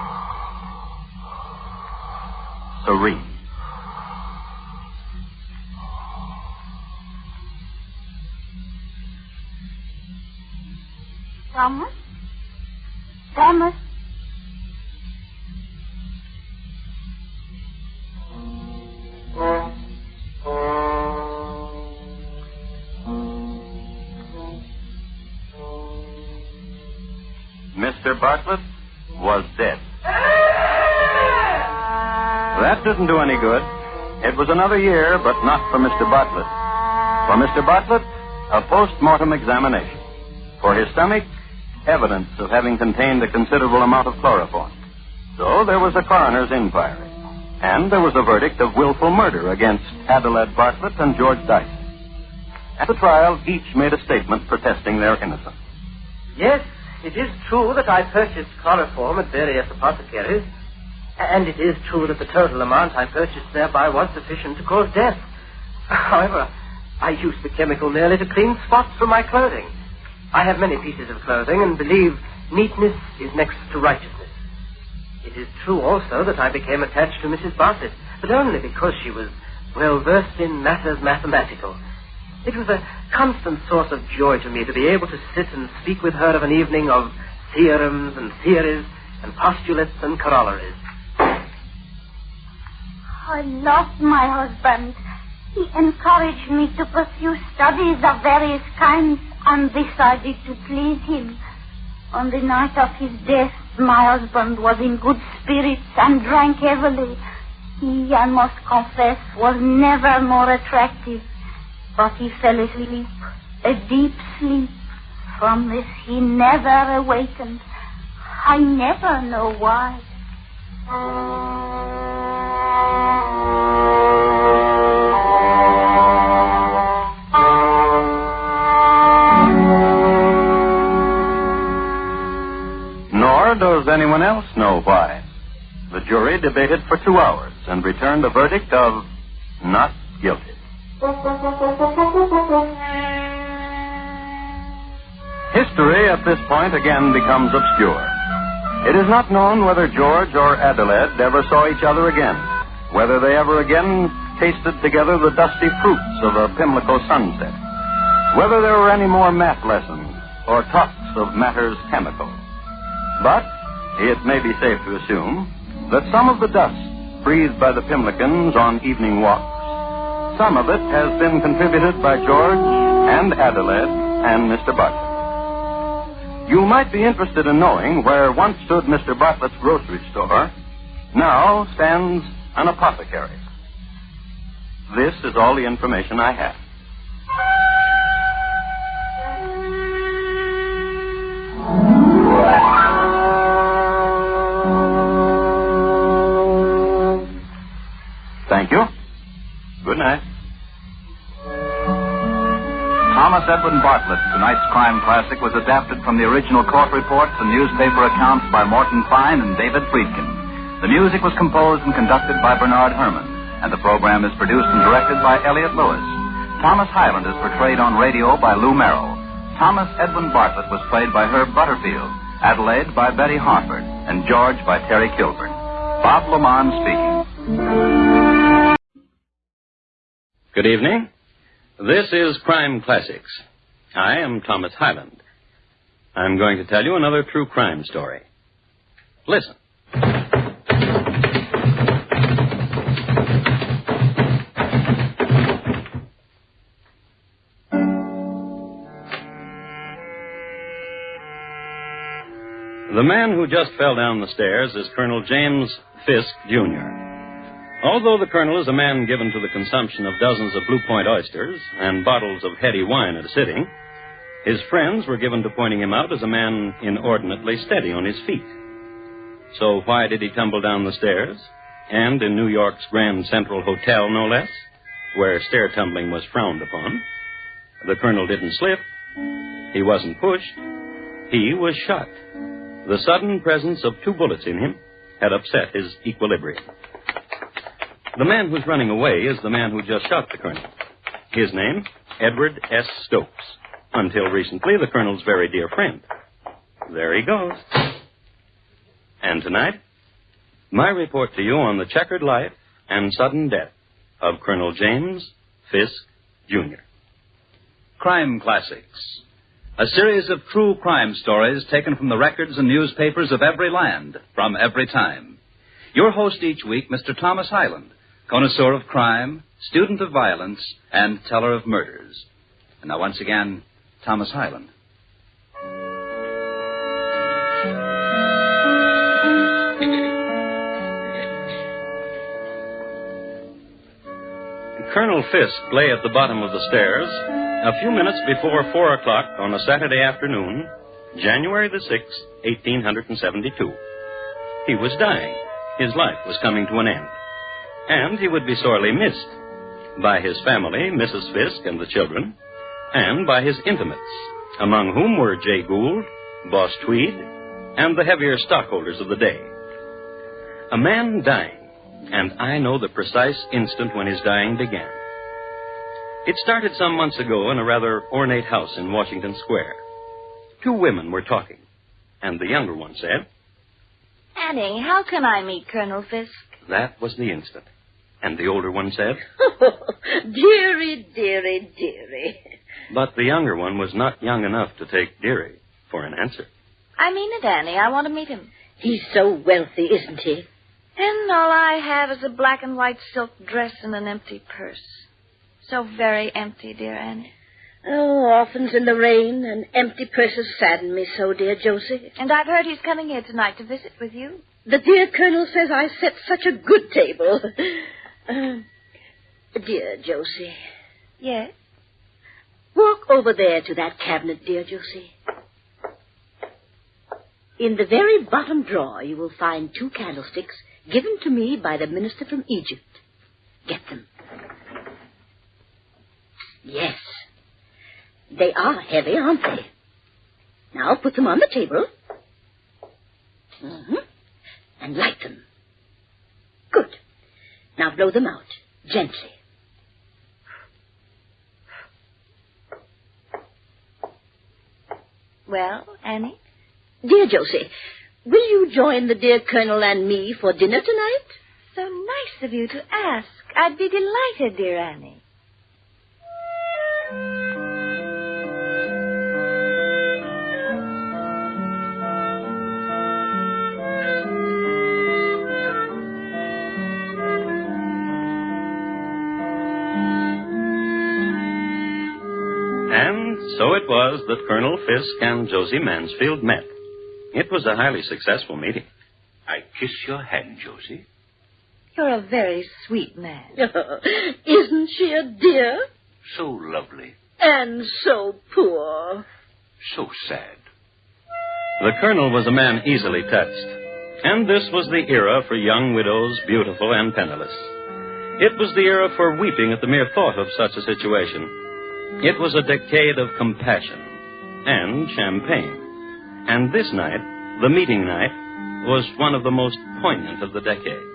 serene. Thomas? Thomas? Mr. Bartlett was dead. That didn't do any good. It was another year, but not for Mr. Bartlett. For Mr. Bartlett, a post-mortem examination. For his stomach, evidence of having contained a considerable amount of chloroform. So there was a coroner's inquiry. And there was a verdict of willful murder against Adelaide Bartlett and George Dyson. At the trial, each made a statement protesting their innocence. Yes, it is true that I purchased chloroform at various apothecaries, and it is true that the total amount I purchased thereby was sufficient to cause death. However, I used the chemical merely to clean spots from my clothing. I have many pieces of clothing and believe neatness is next to righteousness. It is true also that I became attached to Mrs. Bartlett, but only because she was well versed in matters mathematical. It was a constant source of joy to me to be able to sit and speak with her of an evening of theorems and theories and postulates and corollaries. I loved my husband. He encouraged me to pursue studies of various kinds, and this I did to please him. On the night of his death, my husband was in good spirits and drank heavily. He, I must confess, was never more attractive. But he fell asleep, a deep sleep. From this he never awakened. I never know why. Nor does anyone else know why. The jury debated for 2 hours and returned a verdict of not guilty. History at this point again becomes obscure. It is not known whether George or Adelaide ever saw each other again, whether they ever again tasted together the dusty fruits of a Pimlico sunset, whether there were any more math lessons or talks of matters chemical. But it may be safe to assume that some of the dust breathed by the Pimlicans on evening walks, some of it has been contributed by George and Adelaide and Mr. Bartlett. You might be interested in knowing where once stood Mr. Bartlett's grocery store, now stands an apothecary. This is all the information I have. Thank you. Good night. Thomas Edwin Bartlett, tonight's crime classic, was adapted from the original court reports and newspaper accounts by Morton Fine and David Friedkin. The music was composed and conducted by Bernard Herrmann, and the program is produced and directed by Elliot Lewis. Thomas Hyland is portrayed on radio by Lou Merrill. Thomas Edwin Bartlett was played by Herb Butterfield, Adelaide by Betty Harford, and George by Terry Kilburn. Bob Lamont speaking. Good evening. This is Crime Classics. I am Thomas Hyland. I'm going to tell you another true crime story. Listen. The man who just fell down the stairs is Colonel James Fisk, Jr. Although the colonel is a man given to the consumption of dozens of Blue Point oysters and bottles of heady wine at a sitting, his friends were given to pointing him out as a man inordinately steady on his feet. So why did he tumble down the stairs? And in New York's Grand Central Hotel, no less, where stair tumbling was frowned upon. The colonel didn't slip. He wasn't pushed. He was shot. The sudden presence of 2 bullets in him had upset his equilibrium. The man who's running away is the man who just shot the colonel. His name, Edward S. Stokes. Until recently, the colonel's very dear friend. There he goes. And tonight, my report to you on the checkered life and sudden death of Colonel James Fisk, Jr. Crime Classics. A series of true crime stories taken from the records and newspapers of every land, from every time. Your host each week, Mr. Thomas Hyland, connoisseur of crime, student of violence, and teller of murders. And now once again, Thomas Hyland. Colonel Fisk lay at the bottom of the stairs a few minutes before 4 o'clock on a Saturday afternoon, January the 6th, 1872. He was dying. His life was coming to an end. And he would be sorely missed by his family, Mrs. Fisk and the children, and by his intimates, among whom were Jay Gould, Boss Tweed, and the heavier stockholders of the day. A man dying, and I know the precise instant when his dying began. It started some months ago in a rather ornate house in Washington Square. 2 women were talking, and the younger one said, Annie, how can I meet Colonel Fisk? That was the instant. And the older one said, Dearie, dearie, dearie. But the younger one was not young enough to take dearie for an answer. I mean it, Annie. I want to meet him. He's so wealthy, isn't he? And all I have is a black and white silk dress and an empty purse. So very empty, dear Annie. Oh, orphans in the rain and empty purses sadden me so, dear Josie. And I've heard he's coming here tonight to visit with you. The dear Colonel says I set such a good table. Dear Josie. Yes? Walk over there to that cabinet, dear Josie. In the very bottom drawer, you will find 2 candlesticks given to me by the minister from Egypt. Get them. Yes. They are heavy, aren't they? Now put them on the table. Mm-hmm. And light them. Good. Now blow them out, gently. Well, Annie? Dear Josie, will you join the dear Colonel and me for dinner tonight? So nice of you to ask. I'd be delighted, dear Annie. And so it was that Colonel Fisk and Josie Mansfield met. It was a highly successful meeting. I kiss your hand, Josie. You're a very sweet man. Isn't she a dear? So lovely. And so poor. So sad. The Colonel was a man easily touched. And this was the era for young widows, beautiful and penniless. It was the era for weeping at the mere thought of such a situation. It was a decade of compassion and champagne. And this night, the meeting night, was one of the most poignant of the decade.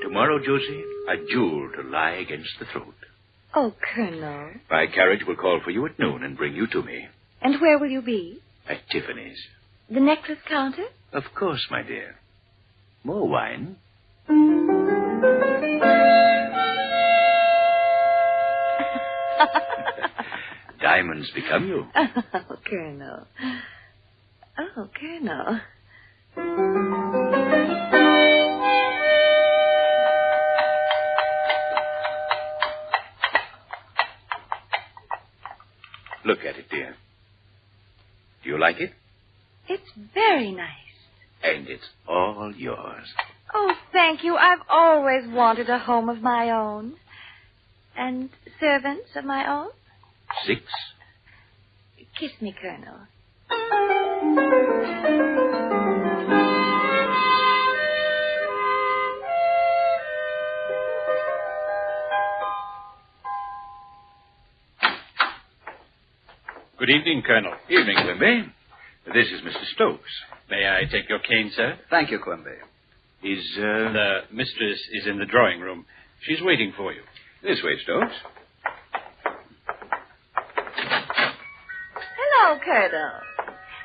Tomorrow, Josie, a jewel to lie against the throat. Oh, Colonel. My carriage will call for you at noon and bring you to me. And where will you be? At Tiffany's. The necklace counter? Of course, my dear. More wine? Diamonds become you. Oh, Colonel. Oh, Colonel. Look at it, dear. Do you like it? It's very nice. And it's all yours. Oh, thank you. I've always wanted a home of my own. And servants of my own. 6. Kiss me, Colonel. Good evening, Colonel. Evening, Quimby. This is Mr. Stokes. May I take your cane, sir? Thank you, Quimby. The mistress is in the drawing room. She's waiting for you. This way, Stokes. Hello, Colonel.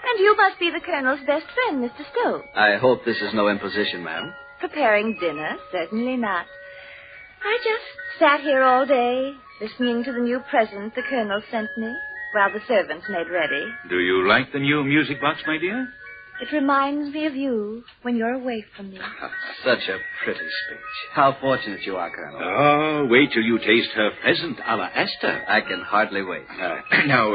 And you must be the Colonel's best friend, Mr. Stokes. I hope this is no imposition, ma'am. Preparing dinner? Certainly not. I just sat here all day, listening to the new present the Colonel sent me, while the servants made ready. Do you like the new music box, my dear? It reminds me of you when you're away from me. Such a pretty speech. How fortunate you are, Colonel. Oh, wait till you taste her pheasant a la Esther. I can hardly wait. Now,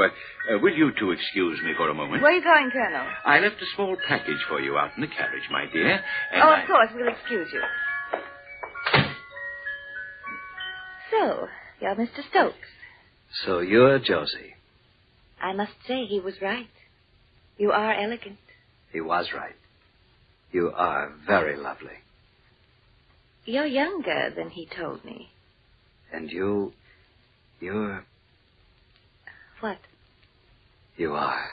will you two excuse me for a moment? Where are you going, Colonel? I left a small package for you out in the carriage, my dear. And of course, we'll excuse you. So, you're Mr. Stokes. So you're Josie. I must say he was right. You are elegant. He was right. You are very lovely. You're younger than he told me. And you're... What? You are.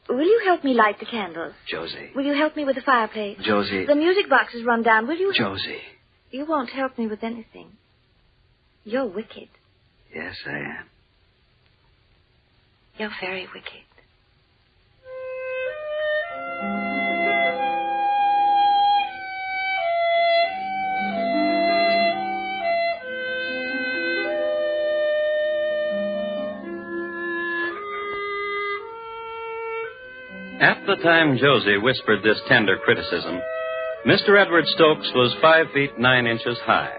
Will you help me light the candles? Josie. Will you help me with the fireplace? Josie. The music box is run down. Will you... Josie. You won't help me with anything. You're wicked. Yes, I am. You're very wicked. At the time Josie whispered this tender criticism, Mr. Edward Stokes was 5 feet 9 inches high.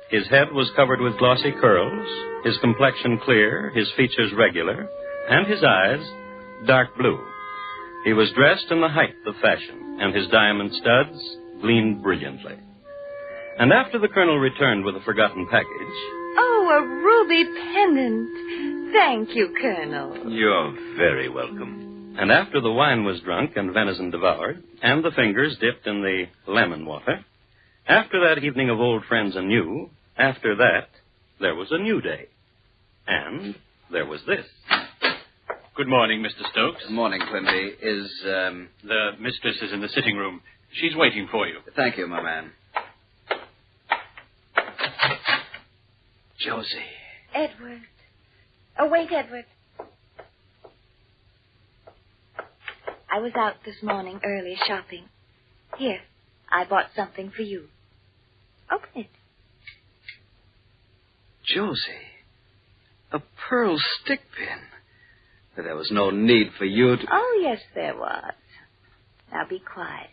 His head was covered with glossy curls, his complexion clear, his features regular, and his eyes dark blue. He was dressed in the height of fashion, and his diamond studs gleamed brilliantly. And after the Colonel returned with a forgotten package... Oh, a ruby pendant. Thank you, Colonel. You're very welcome. And after the wine was drunk and venison devoured, and the fingers dipped in the lemon water, after that evening of old friends and new, after that, there was a new day. And there was this. Good morning, Mr. Stokes. Good morning, Quimby. The mistress is in the sitting room. She's waiting for you. Thank you, my man. Josie. Edward. Oh, wait, Edward. I was out this morning early shopping. Here, I bought something for you. Open it. Josie, a pearl stick pin. But there was no need for you to... Oh, yes, there was. Now be quiet.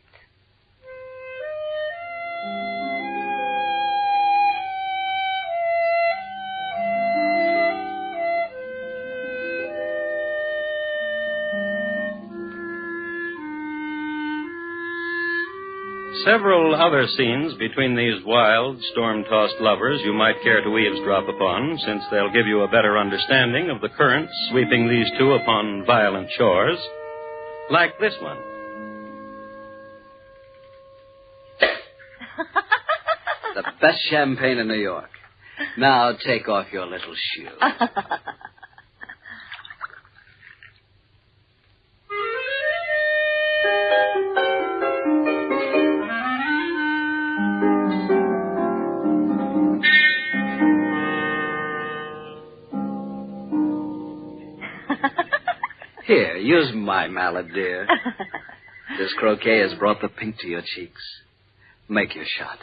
Several other scenes between these wild, storm-tossed lovers you might care to eavesdrop upon, since they'll give you a better understanding of the currents sweeping these two upon violent shores, like this one. The best champagne in New York. Now take off your little shoe. Here, use my mallet, dear. This croquet has brought the pink to your cheeks. Make your shot.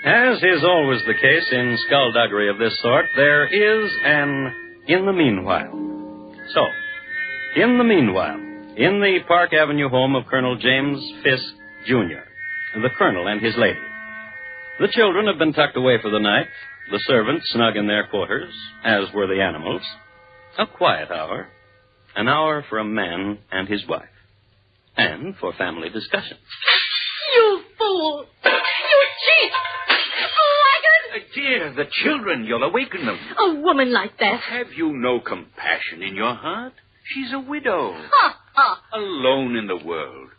As is always the case in skullduggery of this sort, there is an in the meanwhile. So, in the meanwhile, in the Park Avenue home of Colonel James Fisk, Jr., the colonel and his lady, the children have been tucked away for the night, the servants snug in their quarters, as were the animals. A quiet hour, an hour for a man and his wife, and for family discussion. You fool! You cheat! Blackguard! Dear, the children, you'll awaken them. A woman like that. Have you no compassion in your heart? She's a widow. Ha, ha. Alone in the world.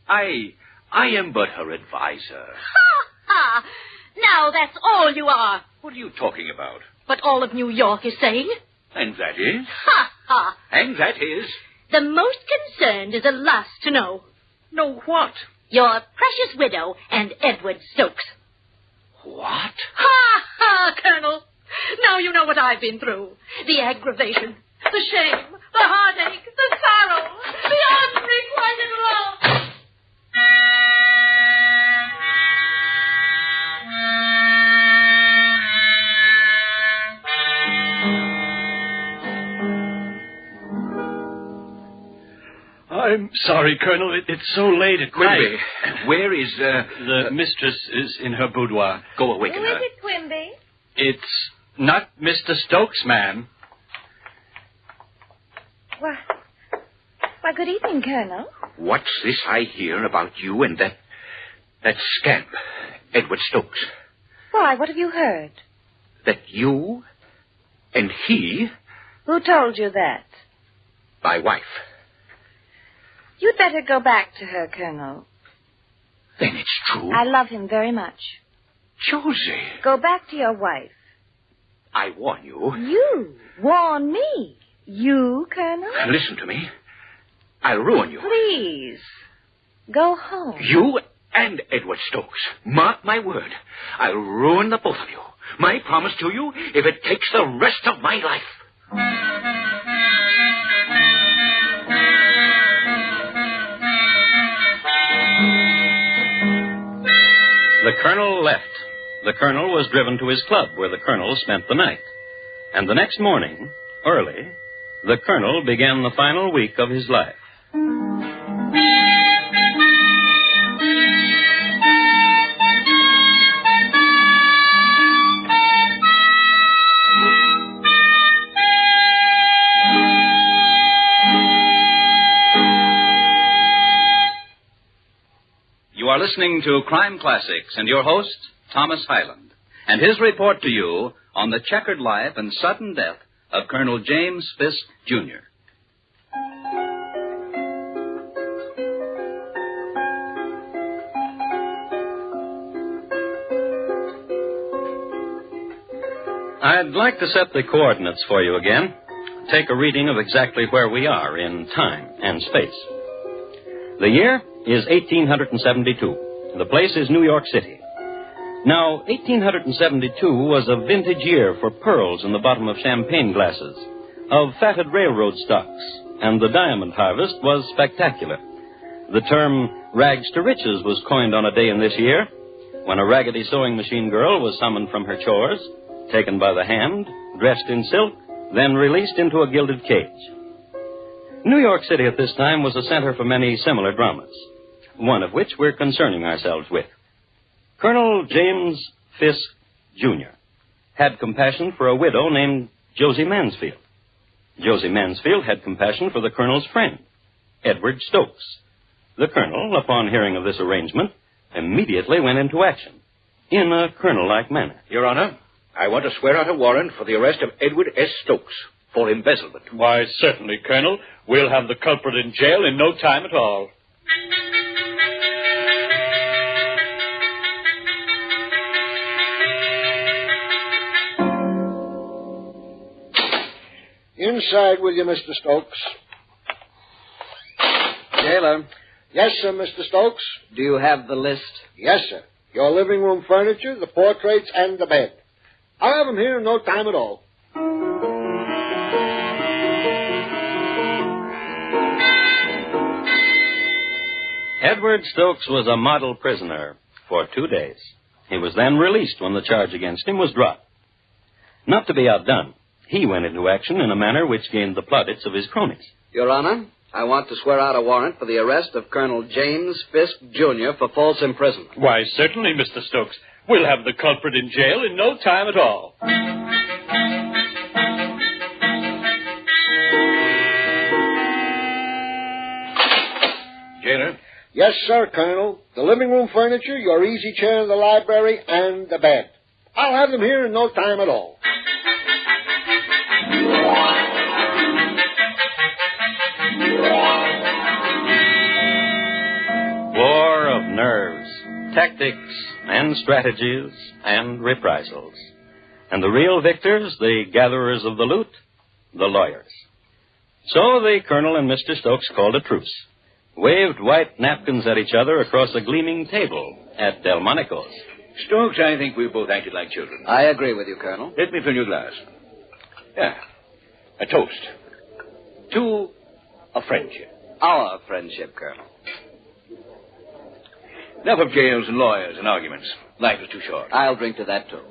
I am but her advisor. Ha, ha. Now that's all you are. What are you talking about? But all of New York is saying. And that is? Ha, ha. And that is? The most concerned is the last to know. Know what? Your precious widow and Edward Stokes. What? Ha, ha, Colonel. Now you know what I've been through. The aggravation, the shame, the heartache, the sorrow, the unrequited love. I'm sorry, Colonel. It's so late at night. Quimby, where is... The mistress is in her boudoir. Go awaken Who her. is it, Quimby? It's not Mr. Stokes, ma'am. Why, good evening, Colonel. What's this I hear about you and that scamp, Edward Stokes? Why, what have you heard? That you and he... Who told you that? My wife. You'd better go back to her, Colonel. Then it's true. I love him very much. Josie. Go back to your wife. I warn you. You warn me? You, Colonel? Listen to me. I'll ruin you. Please. Go home. You and Edward Stokes. Mark my word. I'll ruin the both of you. My promise to you, if it takes the rest of my life. The colonel left. The colonel was driven to his club, where the colonel spent the night. And the next morning, early, the colonel began the final week of his life. You are listening to Crime Classics and your host, Thomas Hyland, and his report to you on the checkered life and sudden death of Colonel James Fisk, Jr. I'd like to set the coordinates for you again. Take a reading of exactly where we are in time and space. The year is 1872. The place is New York City. Now, 1872 was a vintage year for pearls in the bottom of champagne glasses, of fatted railroad stocks, and the diamond harvest was spectacular. The term rags to riches was coined on a day in this year, when a raggedy sewing machine girl was summoned from her chores, taken by the hand, dressed in silk, then released into a gilded cage. New York City at this time was a center for many similar dramas, one of which we're concerning ourselves with. Colonel James Fisk, Jr. had compassion for a widow named Josie Mansfield. Josie Mansfield had compassion for the colonel's friend, Edward Stokes. The colonel, upon hearing of this arrangement, immediately went into action, in a colonel-like manner. Your Honor, I want to swear out a warrant for the arrest of Edward S. Stokes for embezzlement. Why, certainly, Colonel. We'll have the culprit in jail in no time at all. Inside with you, Mr. Stokes. Jailer. Yes, sir, Mr. Stokes. Do you have the list? Yes, sir. Your living room furniture, the portraits, and the bed. I'll have them here in no time at all. Edward Stokes was a model prisoner for 2 days. He was then released when the charge against him was dropped. Not to be outdone, he went into action in a manner which gained the plaudits of his cronies. Your Honor, I want to swear out a warrant for the arrest of Colonel James Fisk, Jr. for false imprisonment. Why, certainly, Mr. Stokes. We'll have the culprit in jail in no time at all. Jailer? Yes, sir, Colonel. The living room furniture, your easy chair in the library, and the bed. I'll have them here in no time at all. War of nerves, tactics, and strategies, and reprisals. And the real victors, the gatherers of the loot, the lawyers. So the colonel and Mr. Stokes called a truce, waved white napkins at each other across a gleaming table at Delmonico's. Stokes, I think we both acted like children. I agree with you, Colonel. Let me fill your glass. Yeah. A toast. To a friendship. Our friendship, Colonel. Enough of jails and lawyers and arguments. Life is too short. I'll drink to that, too.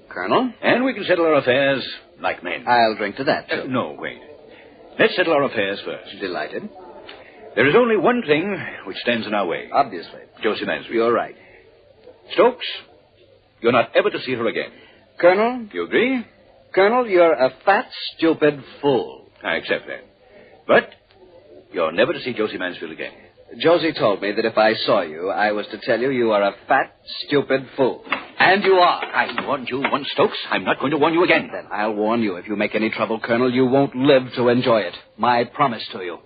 Colonel? And we can settle our affairs like men. I'll drink to that, too. No, wait. Let's settle our affairs first. Delighted. There is only one thing which stands in our way. Obviously. Josie Mansfield. You're right. Stokes, you're not ever to see her again. Colonel? You agree? Colonel, you're a fat, stupid fool. I accept that. But you're never to see Josie Mansfield again. Josie told me that if I saw you, I was to tell you you are a fat, stupid fool. And you are. I warned you once, Stokes. I'm not going to warn you again. Then I'll warn you. If you make any trouble, Colonel, you won't live to enjoy it. My promise to you.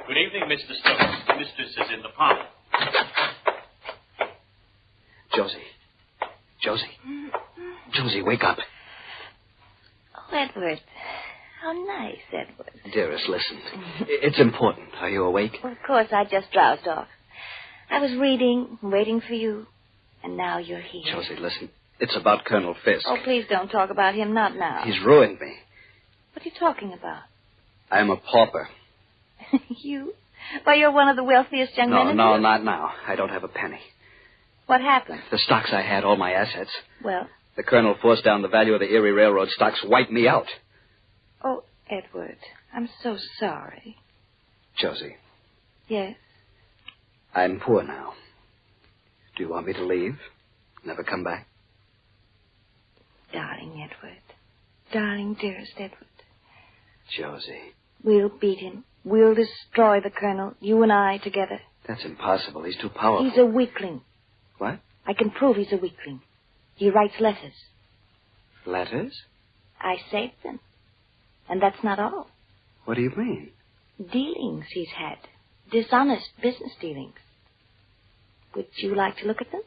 Good evening, Mr. Stokes. The mistress is in the parlor. Josie, wake up. Oh, Edward. How nice, Edward. Dearest, listen. It's important. Are you awake? Well, of course, I just drowsed off. I was reading, waiting for you, and now you're here. Josie, listen. It's about Colonel Fisk. Oh, please don't talk about him, not now. He's ruined me. What are you talking about? I'm a pauper. You? Why, you're one of the wealthiest young men in No, not now. I don't have a penny. What happened? The stocks I had, all my assets. Well? The colonel forced down the value of the Erie Railroad stocks, wiped me out. Oh, Edward, I'm so sorry. Josie. Yes? I'm poor now. Do you want me to leave? Never come back? Darling Edward. Darling, dearest Edward. Josie. We'll beat him. We'll destroy the Colonel, you and I together. That's impossible. He's too powerful. He's a weakling. What? I can prove he's a weakling. He writes letters. Letters? I saved them. And that's not all. What do you mean? Dealings he's had. Dishonest business dealings. Would you like to look at them?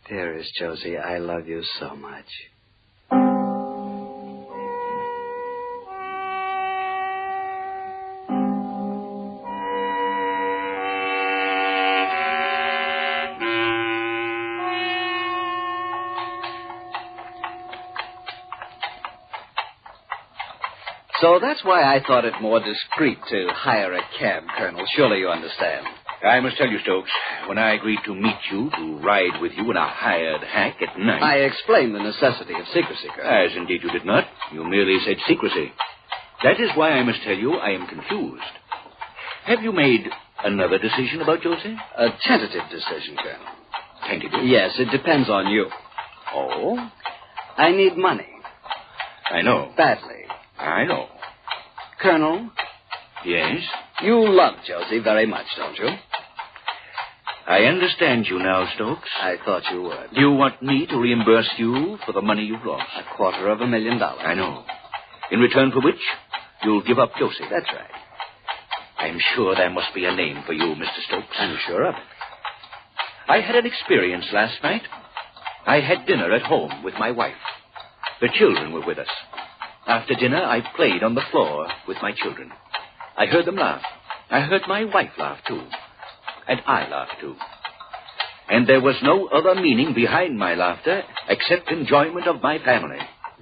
Dearest Josie, I love you so much. So that's why I thought it more discreet to hire a cab, Colonel. Surely you understand. I must tell you, Stokes, when I agreed to meet you, to ride with you in a hired hack at night... I explained the necessity of secrecy, Colonel. As indeed you did not. You merely said secrecy. That is why I must tell you I am confused. Have you made another decision about Josie? A tentative decision, Colonel. Tentative? Yes, it depends on you. Oh? I need money. I know. Badly. I know. Colonel? Yes? You love Josie very much, don't you? I understand you now, Stokes. I thought you would. Do you want me to reimburse you for the money you've lost? $250,000. I know. In return for which, you'll give up Josie. That's right. I'm sure there must be a name for you, Mr. Stokes. I'm sure of it. I had an experience last night. I had dinner at home with my wife. The children were with us. After dinner, I played on the floor with my children. I heard them laugh. I heard my wife laugh, too. And I laughed, too. And there was no other meaning behind my laughter except enjoyment of my family.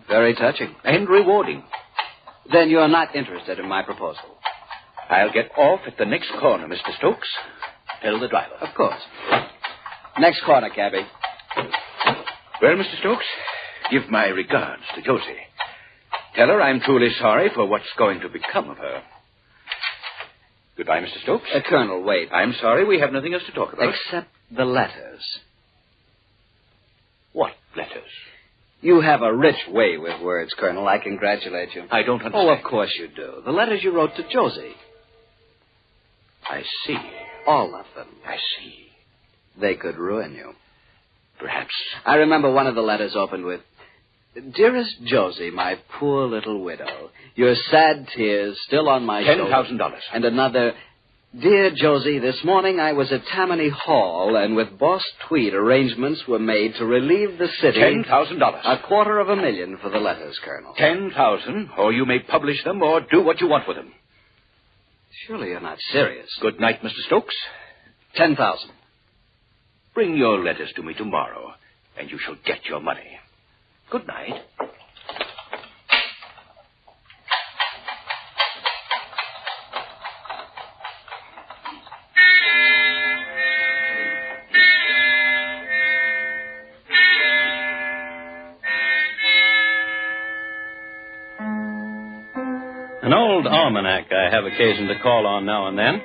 Very touching. And rewarding. Then you're not interested in my proposal? I'll get off at the next corner, Mr. Stokes. Tell the driver. Of course. Next corner, cabby. Well, Mr. Stokes, give my regards to Josie. Tell her I'm truly sorry for what's going to become of her. Goodbye, Mr. Stokes. Colonel, wait. I'm sorry we have nothing else to talk about. Except the letters. What letters? You have a rich way with words, Colonel. I congratulate you. I don't understand. Oh, of course you do. The letters you wrote to Josie. I see. All of them. I see. They could ruin you. Perhaps. I remember one of the letters opened with, "Dearest Josie, my poor little widow, your sad tears still on my shoulders." $10,000. And another, "Dear Josie, this morning I was at Tammany Hall, and with Boss Tweed arrangements were made to relieve the city." $10,000. $250,000 for the letters, Colonel. 10,000, or you may publish them or do what you want with them. Surely you're not serious. Good night, Mr. Stokes. 10,000. Bring your letters to me tomorrow, and you shall get your money. Good night. An old almanac I have occasion to call on now and then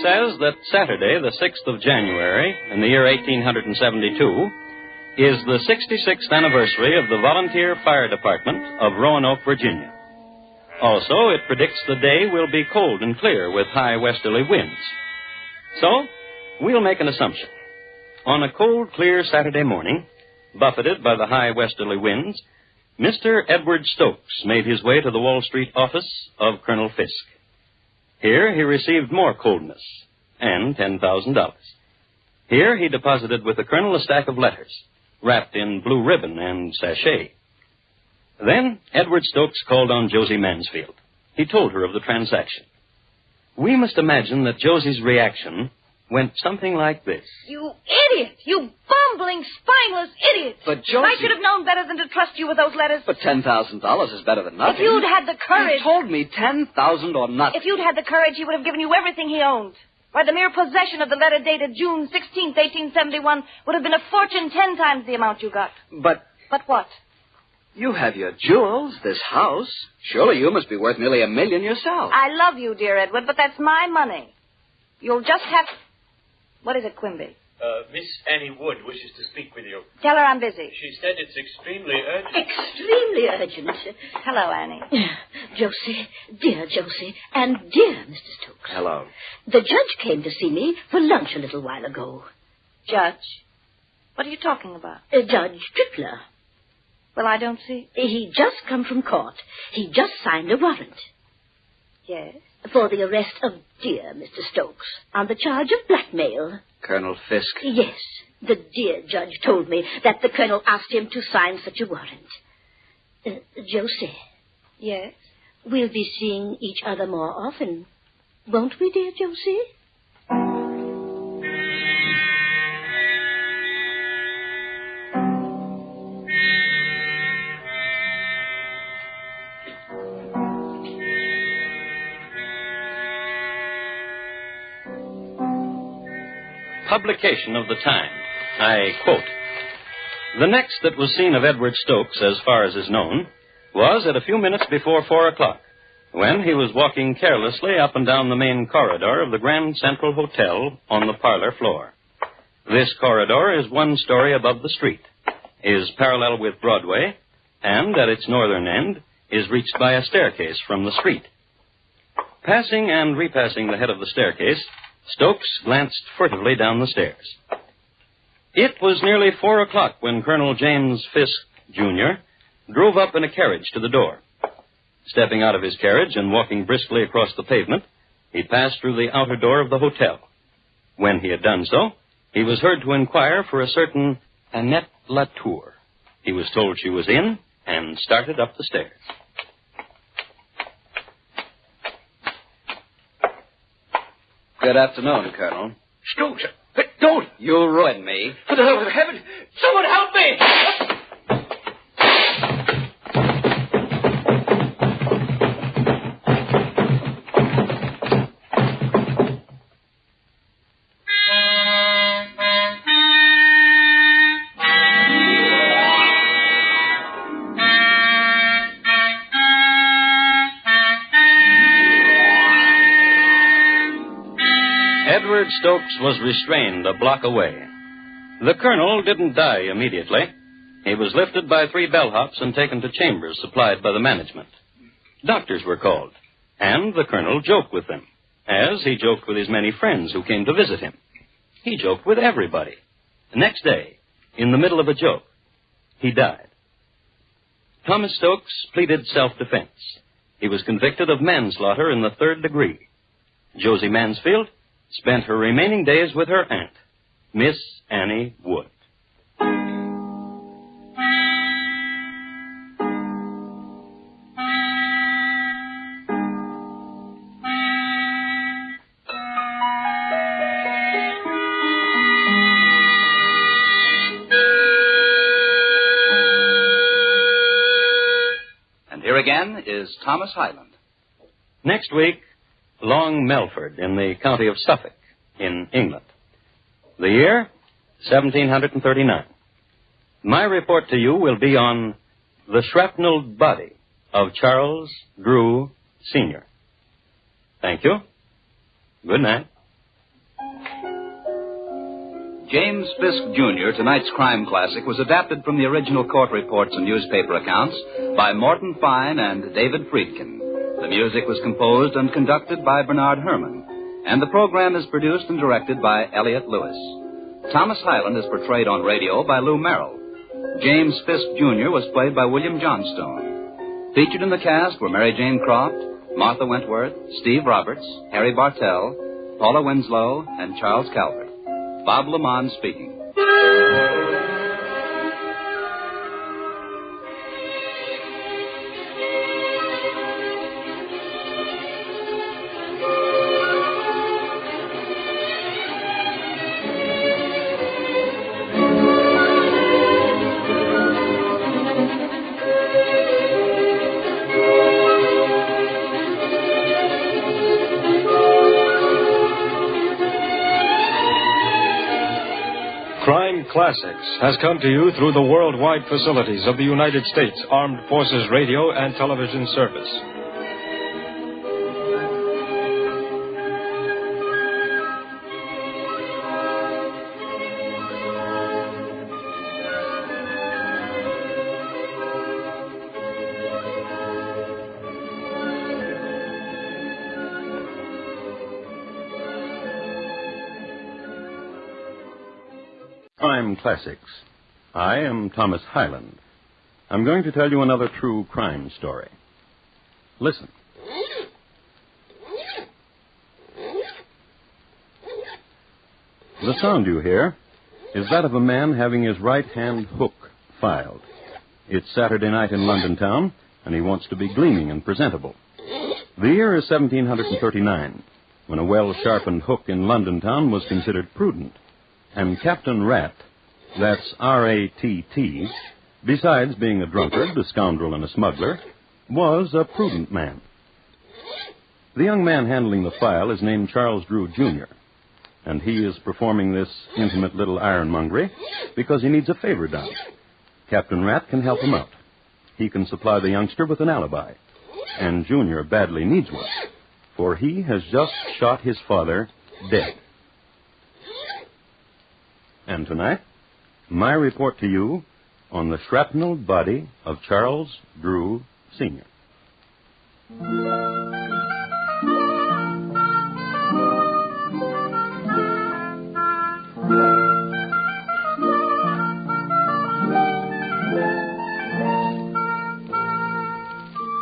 says that Saturday, the 6th of January, in the year 1872, is the 66th anniversary of the Volunteer Fire Department of Roanoke, Virginia. Also, it predicts the day will be cold and clear with high westerly winds. So, we'll make an assumption. On a cold, clear Saturday morning, buffeted by the high westerly winds, Mr. Edward Stokes made his way to the Wall Street office of Colonel Fisk. Here he received more coldness and $10,000. Here he deposited with the Colonel a stack of letters, wrapped in blue ribbon and sachet. Then Edward Stokes called on Josie Mansfield. He told her of the transaction. We must imagine that Josie's reaction went something like this. You idiot! You bumbling, spineless idiot! But Josie... I should have known better than to trust you with those letters. But $10,000 is better than nothing. If you'd had the courage... You told me 10,000 or nothing. If you'd had the courage, he would have given you everything he owned. Why, the mere possession of the letter dated June 16th, 1871 would have been a fortune 10 times the amount you got. But... But what? You have your jewels, this house. Surely you must be worth nearly $1 million yourself. I love you, dear Edward, but that's my money. You'll just have... What is it, Quimby? Miss Annie Wood wishes to speak with you. Tell her I'm busy. She said it's extremely urgent. Extremely urgent. Hello, Annie. Josie, dear Josie, and dear Mr. Stokes. Hello. The judge came to see me for lunch a little while ago. Judge? What are you talking about? Judge Tripler. Well, I don't see. He just come from court. He just signed a warrant. Yes? For the arrest of dear Mr. Stokes on the charge of blackmail. Colonel Fisk? Yes. The dear judge told me that the colonel asked him to sign such a warrant. Josie. Yes? We'll be seeing each other more often. Won't we, dear Josie? Publication of the time. I quote, "The next that was seen of Edward Stokes, as far as is known, was at a few minutes before 4 o'clock, when he was walking carelessly up and down the main corridor of the Grand Central Hotel on the parlor floor. This corridor is 1 story above the street, is parallel with Broadway, and at its northern end is reached by a staircase from the street. Passing and repassing the head of the staircase, Stokes glanced furtively down the stairs. It was nearly 4 o'clock when Colonel James Fisk, Jr., drove up in a carriage to the door. Stepping out of his carriage and walking briskly across the pavement, he passed through the outer door of the hotel. When he had done so, he was heard to inquire for a certain Annette Latour. He was told she was in and started up the stairs. Good afternoon, Colonel. Stokes, don't! You ruined me. For the love of heaven, someone help me! Edward Stokes was restrained a block away. The colonel didn't die immediately. He was lifted by 3 bellhops and taken to chambers supplied by the management. Doctors were called, and the colonel joked with them, as he joked with his many friends who came to visit him. He joked with everybody. The next day, in the middle of a joke, he died. Thomas Stokes pleaded self-defense. He was convicted of manslaughter in the 3rd degree. Josie Mansfield spent her remaining days with her aunt, Miss Annie Wood. And here again is Thomas Hyland. Next week, Long Melford in the county of Suffolk in England. The year, 1739. My report to you will be on the shrapnelled body of Charles Drew, Sr. Thank you. Good night. James Fisk, Jr., tonight's crime classic, was adapted from the original court reports and newspaper accounts by Morton Fine and David Friedkin. The music was composed and conducted by Bernard Herrmann, and the program is produced and directed by Elliott Lewis. Thomas Hyland is portrayed on radio by Lou Merrill. James Fisk, Jr. was played by William Johnstone. Featured in the cast were Mary Jane Croft, Martha Wentworth, Steve Roberts, Harry Bartell, Paula Winslow, and Charles Calvert. Bob Lamont speaking. Crime Classics has come to you through the worldwide facilities of the United States Armed Forces Radio and Television Service. Crime Classics. I am Thomas Hyland. I'm going to tell you another true crime story. Listen. The sound you hear is that of a man having his right hand hook filed. It's Saturday night in London town, and he wants to be gleaming and presentable. The year is 1739, when a well-sharpened hook in London town was considered prudent. And Captain Rat, that's R-A-T-T, besides being a drunkard, a scoundrel, and a smuggler, was a prudent man. The young man handling the file is named Charles Drew, Jr., and he is performing this intimate little ironmongery because he needs a favor done. Captain Rat can help him out. He can supply the youngster with an alibi, and Junior badly needs one, for he has just shot his father dead. And tonight, my report to you on the shrapnelled body of Charles Drew, Sr.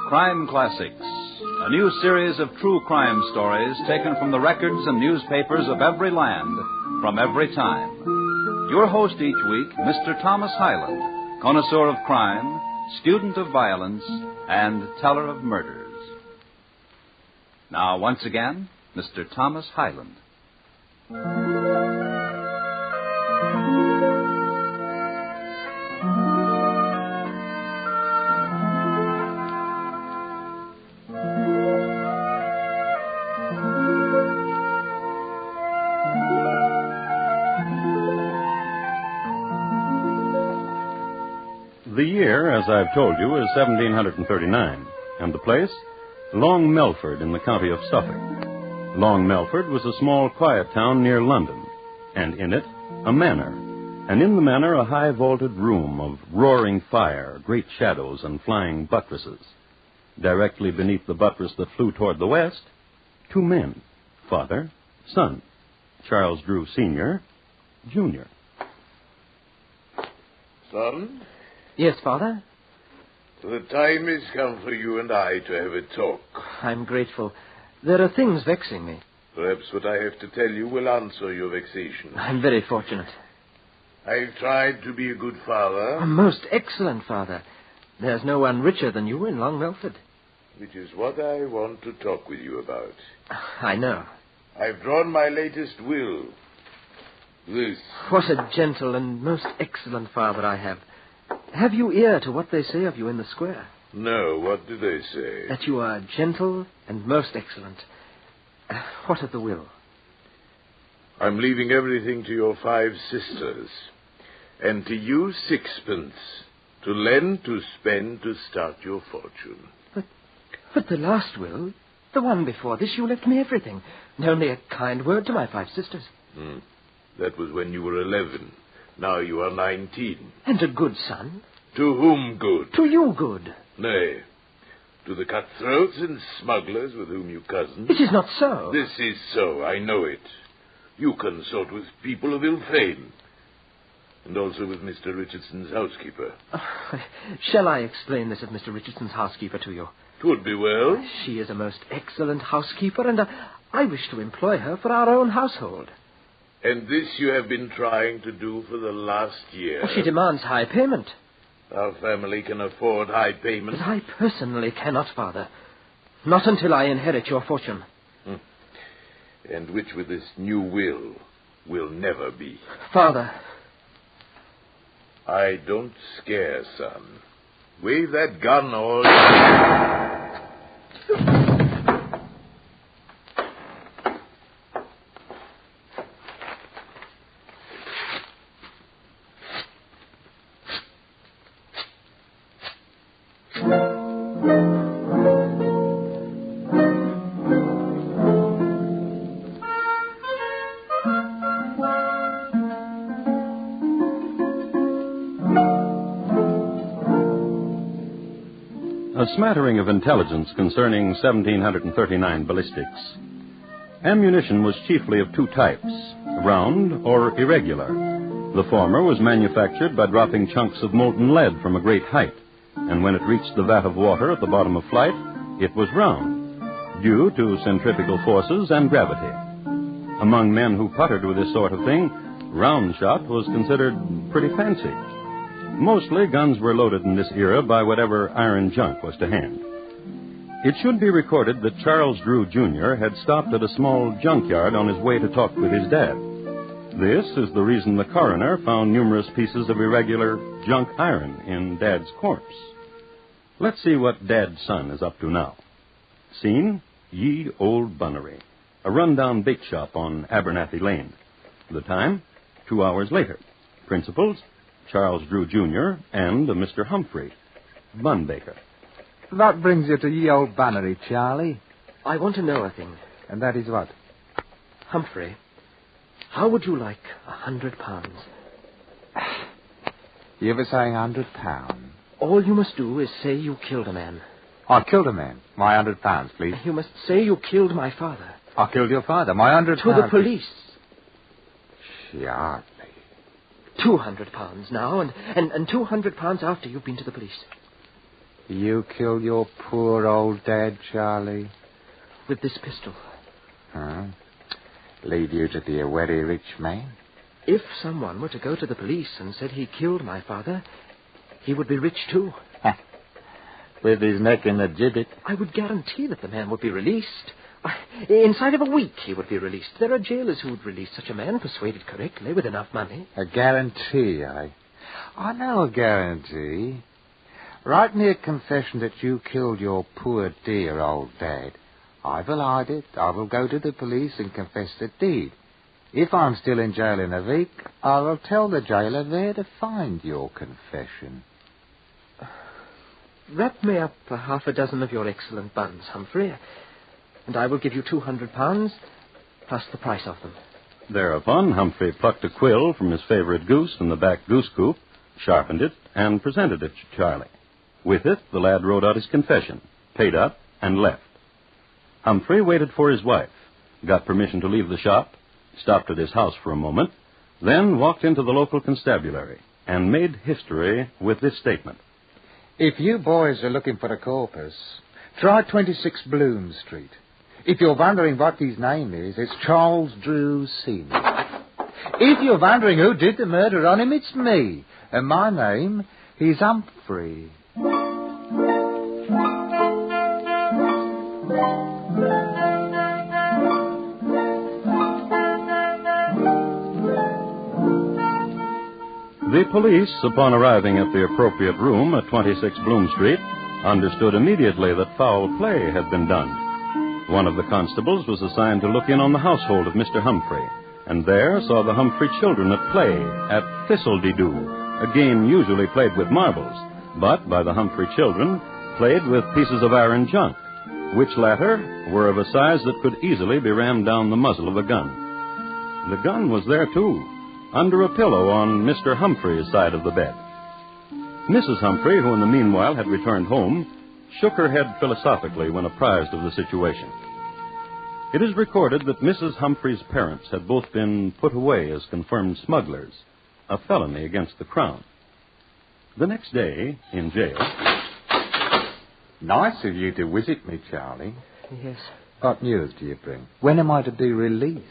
Crime Classics, a new series of true crime stories taken from the records and newspapers of every land, from every time. Your host each week, Mr. Thomas Hyland, connoisseur of crime, student of violence, and teller of murders. Now, once again, Mr. Thomas Hyland. The year, as I've told you, is 1739, and the place, Long Melford in the county of Suffolk. Long Melford was a small, quiet town near London, and in it, a manor, and in the manor a high-vaulted room of roaring fire, great shadows, and flying buttresses. Directly beneath the buttress that flew toward the west, two men, father, son, Charles Drew, Sr., Jr. Son? Yes, Father? The time has come for you and I to have a talk. I'm grateful. There are things vexing me. Perhaps what I have to tell you will answer your vexation. I'm very fortunate. I've tried to be a good father. A most excellent father. There's no one richer than you in Long Melford. Which is what I want to talk with you about. I know. I've drawn my latest will. This. What a gentle and most excellent father I have. Have you ear to what they say of you in the square? No, what do they say? That you are gentle and most excellent. What of the will? I'm leaving everything to your 5 sisters, and to you 6pence, to lend, to spend, to start your fortune. But the last will, the one before this, you left me everything, and only a kind word to my 5 sisters. That was when you were 11. Now you are 19. And a good son. To whom good? To you good. Nay, to the cutthroats and smugglers with whom you cozen. It is not so. This is so, I know it. You consort with people of ill fame. And also with Mr. Richardson's housekeeper. Shall I explain this of Mr. Richardson's housekeeper to you? 'Twould be well. She is a most excellent housekeeper, and I wish to employ her for our own household. And this you have been trying to do for the last year. She demands high payment. Our family can afford high payment. But I personally cannot, Father. Not until I inherit your fortune. And which with this new will never be. Father. I don't scare, son. Wave that gun or... A smattering of intelligence concerning 1739 ballistics. Ammunition was chiefly of 2 types, round or irregular. The former was manufactured by dropping chunks of molten lead from a great height, and when it reached the vat of water at the bottom of flight, it was round, due to centrifugal forces and gravity. Among men who puttered with this sort of thing, round shot was considered pretty fancy. Mostly guns were loaded in this era by whatever iron junk was to hand. It should be recorded that Charles Drew, Jr. had stopped at a small junkyard on his way to talk with his dad. This is the reason the coroner found numerous pieces of irregular junk iron in Dad's corpse. Let's see what Dad's son is up to now. Scene, Ye Old Bunnery, a rundown bake shop on Abernathy Lane. The time, 2 hours later. Principals, Charles Drew, Jr. and a Mr. Humphrey, bun baker. What brings you to Ye Old Bunnery, Charlie? I want to know a thing. And that is what? Humphrey, how would you like £100? You were saying £100? All you must do is say you killed a man. I killed a man. My £100, please. You must say you killed my father. I killed your father. My £100. To the police. Charlie. £200 now, and £200 after you've been to the police. You killed your poor old dad, Charlie? With this pistol. Huh? Lead you to be a very rich man? If someone were to go to the police and said he killed my father, he would be rich too. With his neck in the gibbet. I would guarantee that the man would be released. Inside of a week he would be released. There are jailers who would release such a man, persuaded correctly, with enough money. A guarantee, eh? I know a guarantee. Write me a confession that you killed your poor dear old dad. I will hide it. I will go to the police and confess the deed. If I'm still in jail in a week, I will tell the jailer where to find your confession. Wrap me up half a dozen of your excellent buns, Humphrey, and I will give you £200, plus the price of them. Thereupon, Humphrey plucked a quill from his favorite goose from the back goose coop, sharpened it, and presented it to Charlie. With it, the lad wrote out his confession, paid up, and left. Humphrey waited for his wife, got permission to leave the shop, stopped at his house for a moment, then walked into the local constabulary and made history with this statement. If you boys are looking for a corpus, try 26 Bloom Street. If you're wondering what his name is, it's Charles Drew Sr. If you're wondering who did the murder on him, it's me. And my name is Humphrey. The police, upon arriving at the appropriate room at 26 Bloom Street, understood immediately that foul play had been done. One of the constables was assigned to look in on the household of Mr. Humphrey, and there saw the Humphrey children at play at Thistle-de-doo, a game usually played with marbles, but by the Humphrey children played with pieces of iron junk, which latter were of a size that could easily be rammed down the muzzle of a gun. The gun was there, too, under a pillow on Mr. Humphrey's side of the bed. Mrs. Humphrey, who in the meanwhile had returned home, shook her head philosophically when apprised of the situation. It is recorded that Mrs. Humphrey's parents had both been put away as confirmed smugglers, a felony against the Crown. The next day, in jail... Nice of you to visit me, Charlie. Yes. What news do you bring? When am I to be released?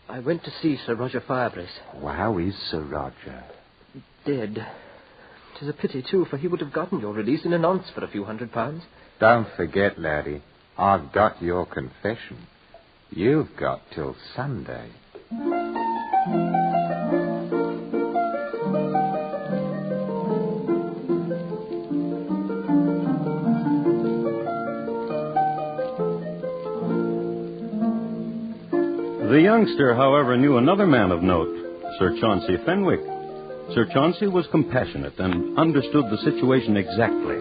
I went to see Sir Roger Firebrace. How is Sir Roger? Dead. 'Tis a pity, too, for he would have gotten your release in an ounce for a few £100. Don't forget, laddie, I've got your confession. You've got till Sunday. The youngster, however, knew another man of note, Sir Chauncey Fenwick. Sir Chauncey was compassionate and understood the situation exactly,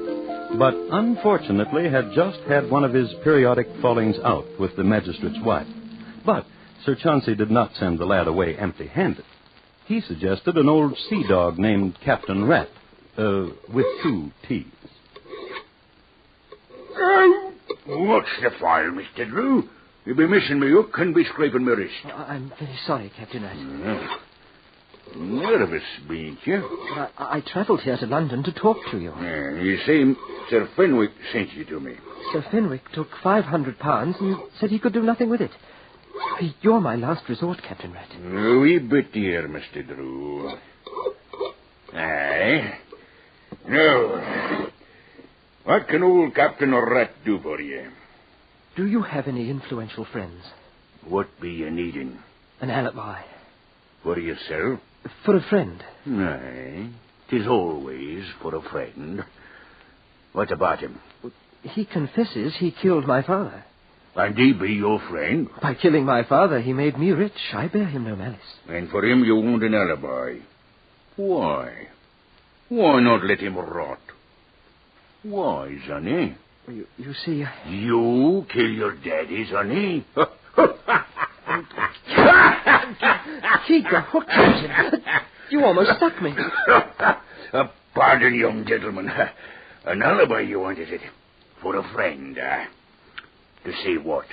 but unfortunately had just had one of his periodic fallings out with the magistrate's wife. But Sir Chauncey did not send the lad away empty-handed. He suggested an old sea dog named Captain Rat, with 2 T's. What's the file, Mr. Drew? You be missing me hook and be scraping my wrist. I'm very sorry, Captain Rat. Nervous, bean't you? I travelled here to London to talk to you. Yeah, you see, Sir Fenwick sent you to me. Sir Fenwick took £500 and said he could do nothing with it. You're my last resort, Captain Rat. A wee bit, dear, Mr. Drew. Aye. Now, what can old Captain Rat do for you? Do you have any influential friends? What be you needing? An alibi. For yourself? For a friend. Aye. 'Tis always for a friend. What about him? He confesses he killed my father. And he be your friend? By killing my father, he made me rich. I bear him no malice. And for him you want an alibi. Why? Why not let him rot? Why, sonny? You see... You kill your daddy, sonny? Keep the hook, Captain. You almost stuck me. Pardon, young gentleman. An alibi you wanted it. For a friend, To say what?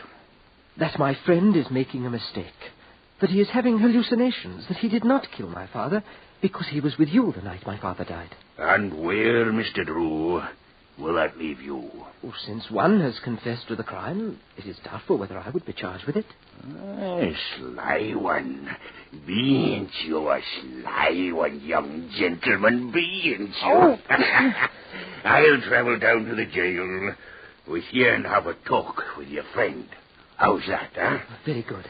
That my friend is making a mistake. That he is having hallucinations. That he did not kill my father because he was with you the night my father died. And where, Mr. Drew, will that leave you? Well, since one has confessed to the crime, it is doubtful whether I would be charged with it. A sly one. Bean't you a sly one, young gentleman? Bean't you? Oh. I'll travel down to the jail with you and have a talk with your friend. How's that, huh? Very good.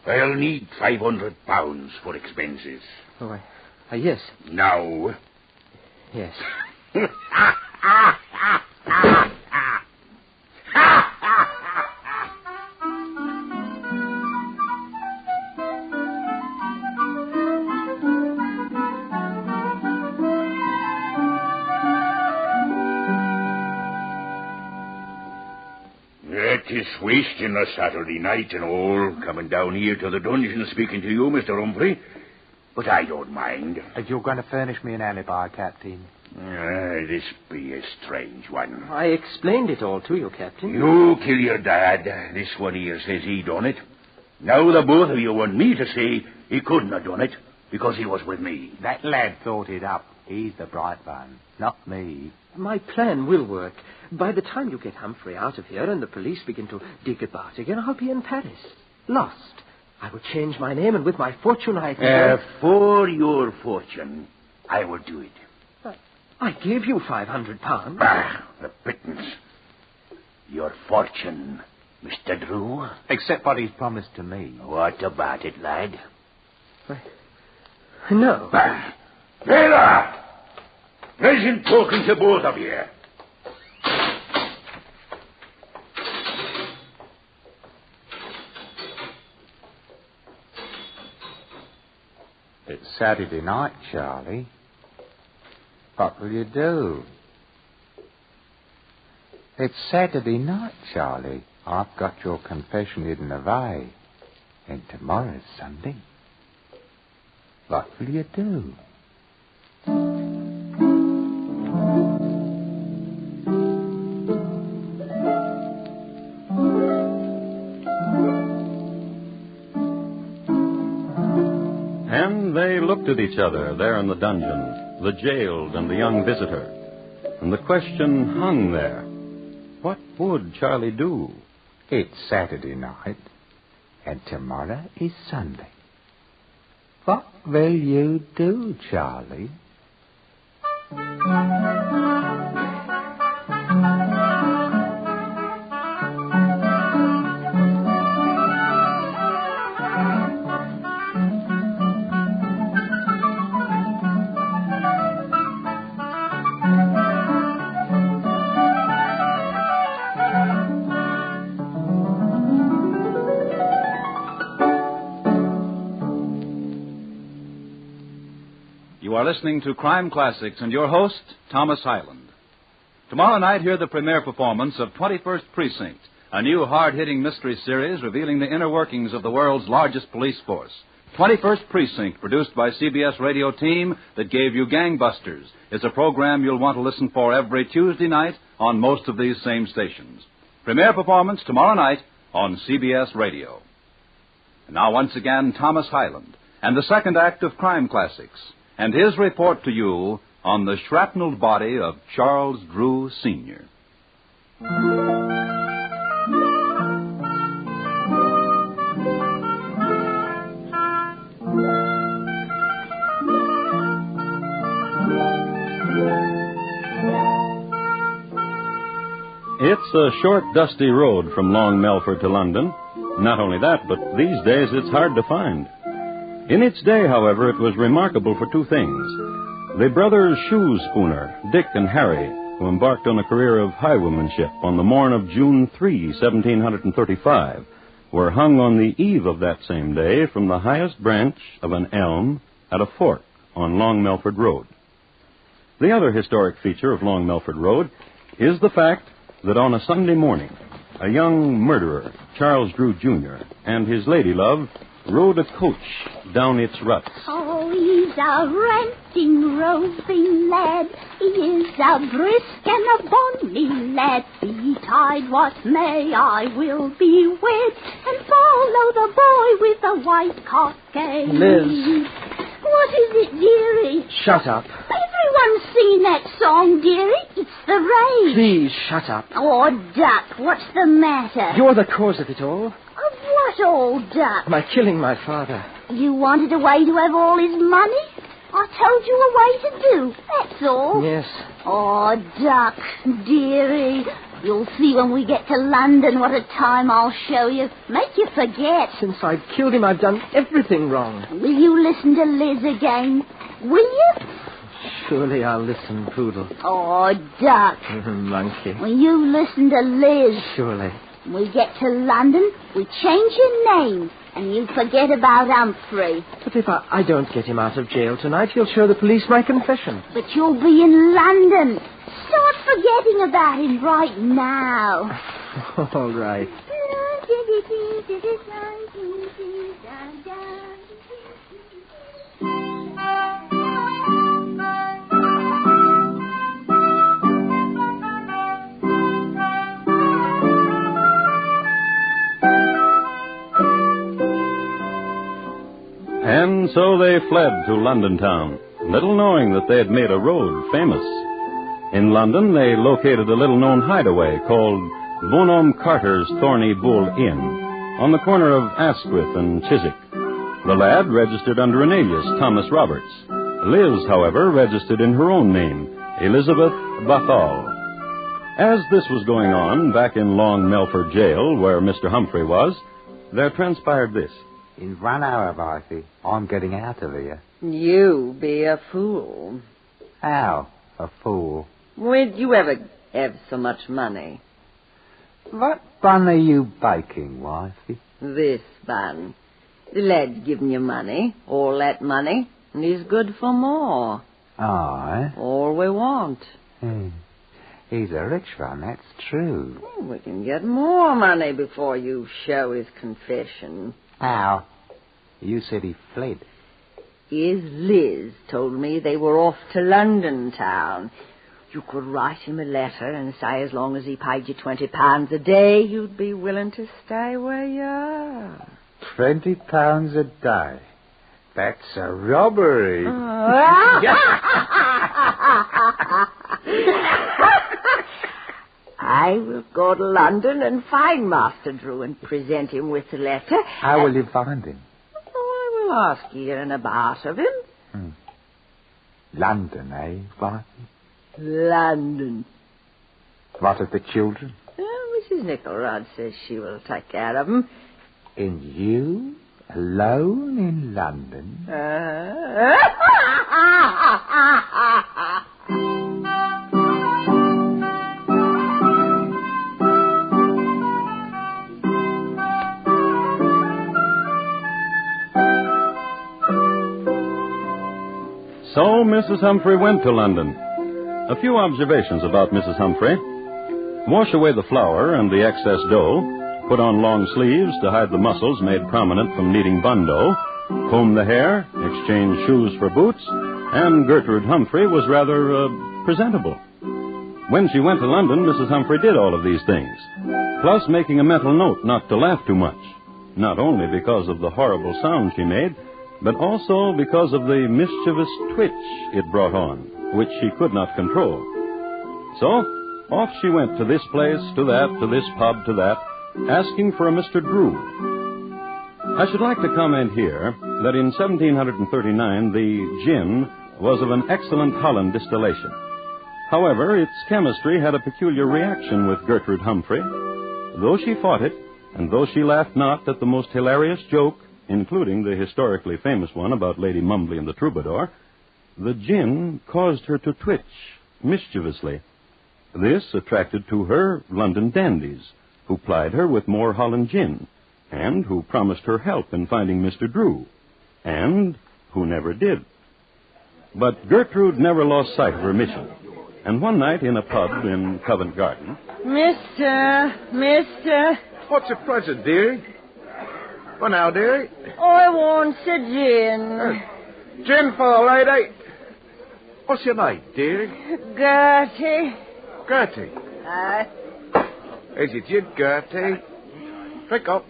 I'll need £500 for expenses. Oh, yes. Now? Yes. It is wasting a Saturday night and all, coming down here to the dungeon speaking to you, Mr. Humphrey. But I don't mind. You're going to furnish me an alibi, Captain. This be a strange one. I explained it all to you, Captain. You kill your dad. This one here says he done it. Now the both of you want me to say he couldn't have done it because he was with me. That lad thought it up. He's the bright one, not me. My plan will work. By the time you get Humphrey out of here and the police begin to dig about again, I'll be in Paris. Lost. I will change my name, and with my fortune I can... For your fortune, I will do it. I gave you £500. The pittance. Your fortune, Mr. Drew. Except what he's promised to me. What about it, lad? No. Taylor! Pleasant talking to both of you. It's Saturday night, Charlie. What will you do? It's Saturday night, Charlie. I've got your confession hidden away. And tomorrow's Sunday. What will you do? And they looked at each other there in the dungeon, the jailed and the young visitor. And the question hung there. What would Charlie do? It's Saturday night, and tomorrow is Sunday. What will you do, Charlie? You are listening to Crime Classics and your host, Thomas Hyland. Tomorrow night, hear the premiere performance of 21st Precinct, a new hard-hitting mystery series revealing the inner workings of the world's largest police force. 21st Precinct, produced by CBS radio team that gave you Gangbusters, is a program you'll want to listen for every Tuesday night on most of these same stations. Premiere performance tomorrow night on CBS radio. And now, once again, Thomas Hyland and the second act of Crime Classics, and his report to you on the shrapnelled body of Charles Drew, Sr. It's a short, dusty road from Long Melford to London. Not only that, but these days it's hard to find. In its day, however, it was remarkable for two things. The brothers Spponer, Dick and Harry, who embarked on a career of highwaymanship on the morn of June 3, 1735, were hung on the eve of that same day from the highest branch of an elm at a fork on Long Melford Road. The other historic feature of Long Melford Road is the fact that on a Sunday morning, a young murderer, Charles Drew, Jr., and his lady love rode a coach down its ruts. Oh, he's a ranting, roving lad. He is a brisk and a bonny lad. Betide what may, I will be wed and follow the boy with the white cockade. Liz. What is it, dearie? Shut up. Everyone's seen that song, dearie. It's the rain. Please, shut up. Oh, Duck, what's the matter? You're the cause of it all. Of what, old Duck? My killing my father. You wanted a way to have all his money? I told you a way to do, that's all. Yes. Oh, Duck, dearie. You'll see when we get to London what a time I'll show you. Make you forget. Since I've killed him, I've done everything wrong. Will you listen to Liz again? Will you? Surely I'll listen, Poodle. Oh, Duck. Monkey. Will you listen to Liz? Surely. When we get to London, we change your name, and you forget about Humphrey. But if I don't get him out of jail tonight, he'll show the police my confession. But you'll be in London. Start forgetting about him right now. All right. And so they fled to London town, little knowing that they had made a road famous. In London, they located a little-known hideaway called Bonhomme Carter's Thorny Bull Inn on the corner of Asquith and Chiswick. The lad registered under an alias, Thomas Roberts. Liz, however, registered in her own name, Elizabeth Bathall. As this was going on back in Long Melford Jail, where Mr. Humphrey was, there transpired this. In 1 hour, Bartlett, I'm getting out of here. You be a fool. How? A fool? Where'd you ever have so much money? What bun are you baking, wifey? This bun. The lad's given you money, all that money, and he's good for more. Aye? All we want. He's a rich one, that's true. Well, we can get more money before you show his confession. How? You said he fled. His Liz told me they were off to London town. You could write him a letter and say as long as he paid you £20 a day, you'd be willing to stay where you are. £20 a day? That's a robbery. I will go to London and find Master Drew and present him with the letter. How will you find him? Oh, I will ask here and about of him. London, eh, Bartlett? London. What of the children? Mrs. Nickelrod says she will take care of them. And you? Alone in London? So Mrs. Humphrey went to London. A few observations about Mrs. Humphrey. Wash away the flour and the excess dough. Put on long sleeves to hide the muscles made prominent from kneading bun dough. Comb the hair, exchange shoes for boots, and Gertrude Humphrey was rather presentable. When she went to London, Mrs. Humphrey did all of these things, plus making a mental note not to laugh too much, not only because of the horrible sound she made, but also because of the mischievous twitch it brought on, which she could not control. So, off she went to this place, to that, to this pub, to that, asking for a Mr. Drew. I should like to comment here that in 1739 the gin was of an excellent Holland distillation. However, its chemistry had a peculiar reaction with Gertrude Humphrey. Though she fought it, and though she laughed not at the most hilarious joke, including the historically famous one about Lady Mumbly and the Troubadour, the gin caused her to twitch mischievously. This attracted to her London dandies, who plied her with more Holland gin, and who promised her help in finding Mr. Drew, and who never did. But Gertrude never lost sight of her mission, and one night in a pub in Covent Garden... Mister. What's your pleasure, dearie? Well, now, dearie. I want a gin. Gin for the lady. What's your name, dearie? Gertie. Gertie. Aye. Here's your gin, Gertie. Drink up.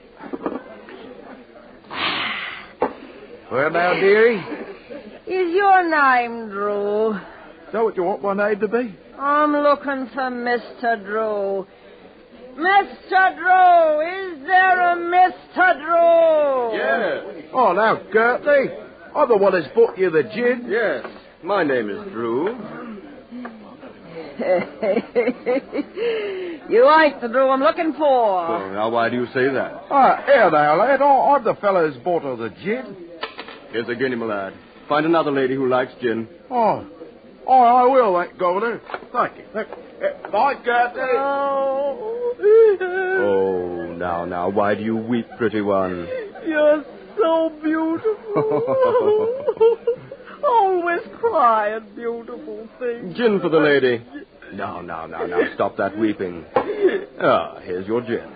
Well, now, dearie. Is your name Drew? Is that what you want my name to be? I'm looking for Mr. Drew. Mr. Drew, is there a Mr. Drew? Yes. Oh, now, Gertie. I'm the one that's bought you the gin. Yes. My name is Drew. You ain't the Drew I'm looking for. Well, now, why do you say that? Here now, lad. I'm the fellow who's bought her the gin. Here's a guinea, my lad. Find another lady who likes gin. Oh, I will, that governor. Thank you. Bye, Gertie. Oh, now, why do you weep, pretty one? You're so beautiful. Always crying beautiful things. Gin for the lady. Now, stop that weeping. Here's your gin.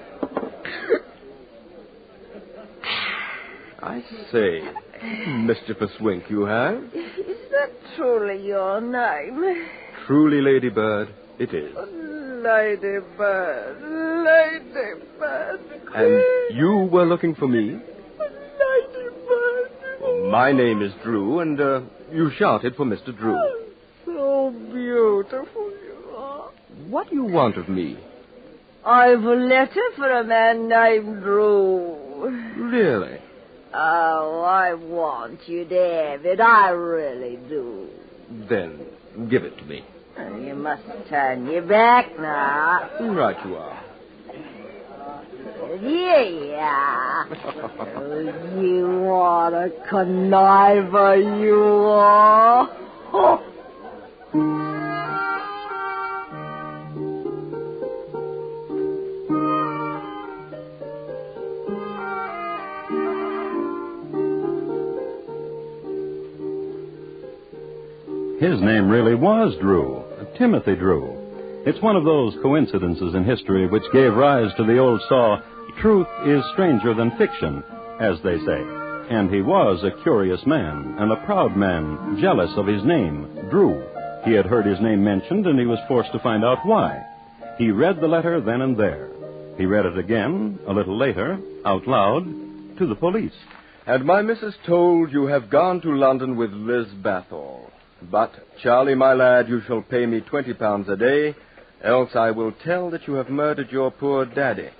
I say, mischievous wink you have. Is that truly your name? Truly, Ladybird, it is. Ladybird. And you were looking for me? Ladybird. Well, my name is Drew, and you shouted for Mr. Drew. So beautiful you are. What do you want of me? I've a letter for a man named Drew. Really? Oh, I want you, David. I really do. Then give it to me. You must turn your back now. Right you are. Yeah. Oh, you are a conniver, you are. His name really was Drew, Timothy Drew. It's one of those coincidences in history which gave rise to the old saw, truth is stranger than fiction, as they say. And he was a curious man, and a proud man, jealous of his name, Drew. He had heard his name mentioned, and he was forced to find out why. He read the letter then and there. He read it again, a little later, out loud, to the police. And my missus told you have gone to London with Liz Bathall. But, Charlie, my lad, you shall pay me £20 a day, else I will tell that you have murdered your poor daddy.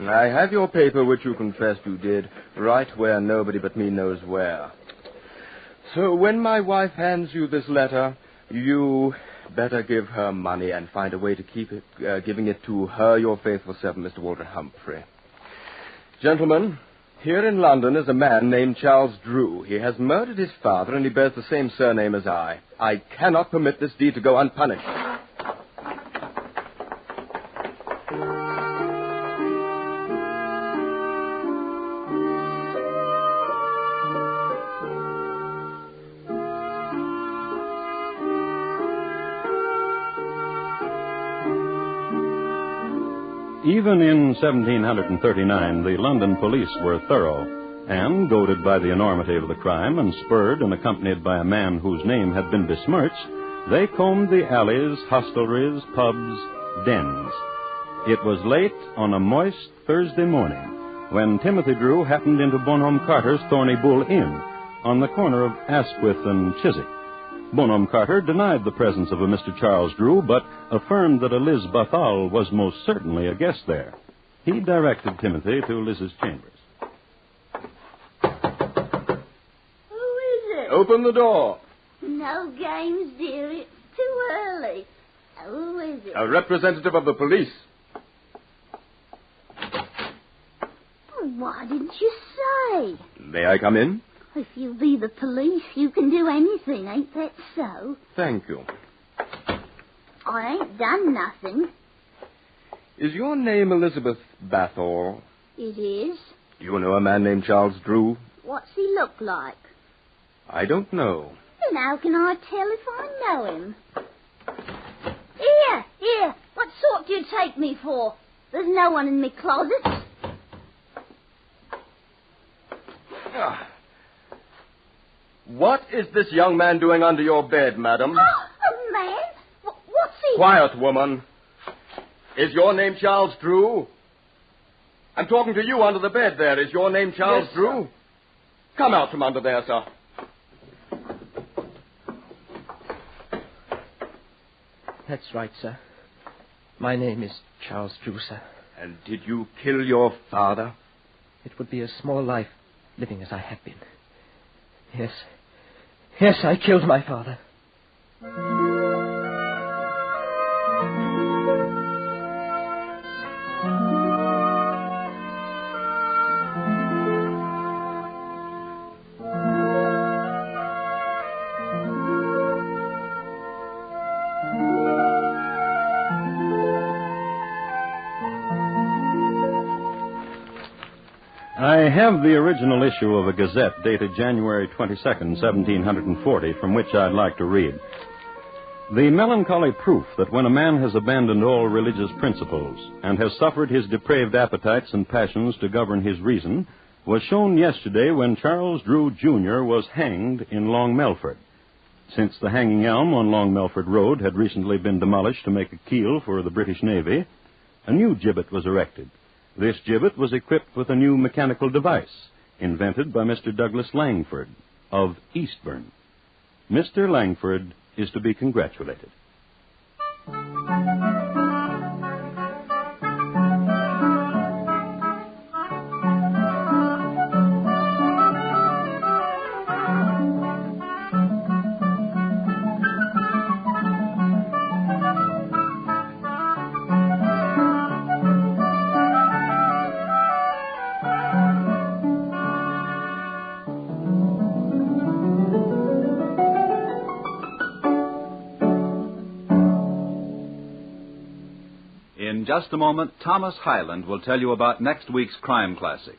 I have your paper, which you confessed you did, right where nobody but me knows where. So when my wife hands you this letter, you better give her money and find a way to keep it, giving it to her, your faithful servant, Mr. Walter Humphrey. Gentlemen, here in London is a man named Charles Drew. He has murdered his father, and he bears the same surname as I. I cannot permit this deed to go unpunished. Even in 1739, the London police were thorough, and, goaded by the enormity of the crime and spurred and accompanied by a man whose name had been besmirched, they combed the alleys, hostelries, pubs, dens. It was late on a moist Thursday morning when Timothy Drew happened into Bonhomme Carter's Thorny Bull Inn, on the corner of Asquith and Chiswick. Bonham Carter denied the presence of a Mr. Charles Drew, but affirmed that a Liz Bathal was most certainly a guest there. He directed Timothy to Liz's chambers. Who is it? Open the door. No games, dear. It's too early. Who is it? A representative of the police. Why didn't you say? May I come in? If you be the police, you can do anything, ain't that so? Thank you. I ain't done nothing. Is your name Elizabeth Bathor? It is. Do you know a man named Charles Drew? What's he look like? I don't know. Then how can I tell if I know him? Here. What sort do you take me for? There's no one in me closet. What is this young man doing under your bed, madam? Oh, a man? What's he... Quiet, woman. Is your name Charles Drew? I'm talking to you under the bed there. Is your name Charles Yes, Drew? sir. Come out from under there, sir. That's right, sir. My name is Charles Drew, sir. And did you kill your father? It would be a small life living as I have been. Yes. Yes, I killed my father. I have the original issue of a Gazette dated January 22nd, 1740, from which I'd like to read. The melancholy proof that when a man has abandoned all religious principles and has suffered his depraved appetites and passions to govern his reason was shown yesterday when Charles Drew, Jr. was hanged in Long Melford. Since the hanging elm on Long Melford Road had recently been demolished to make a keel for the British Navy, a new gibbet was erected. This gibbet was equipped with a new mechanical device invented by Mr. Douglas Langford of Eastbourne. Mr. Langford is to be congratulated. In just a moment, Thomas Hyland will tell you about next week's crime classic.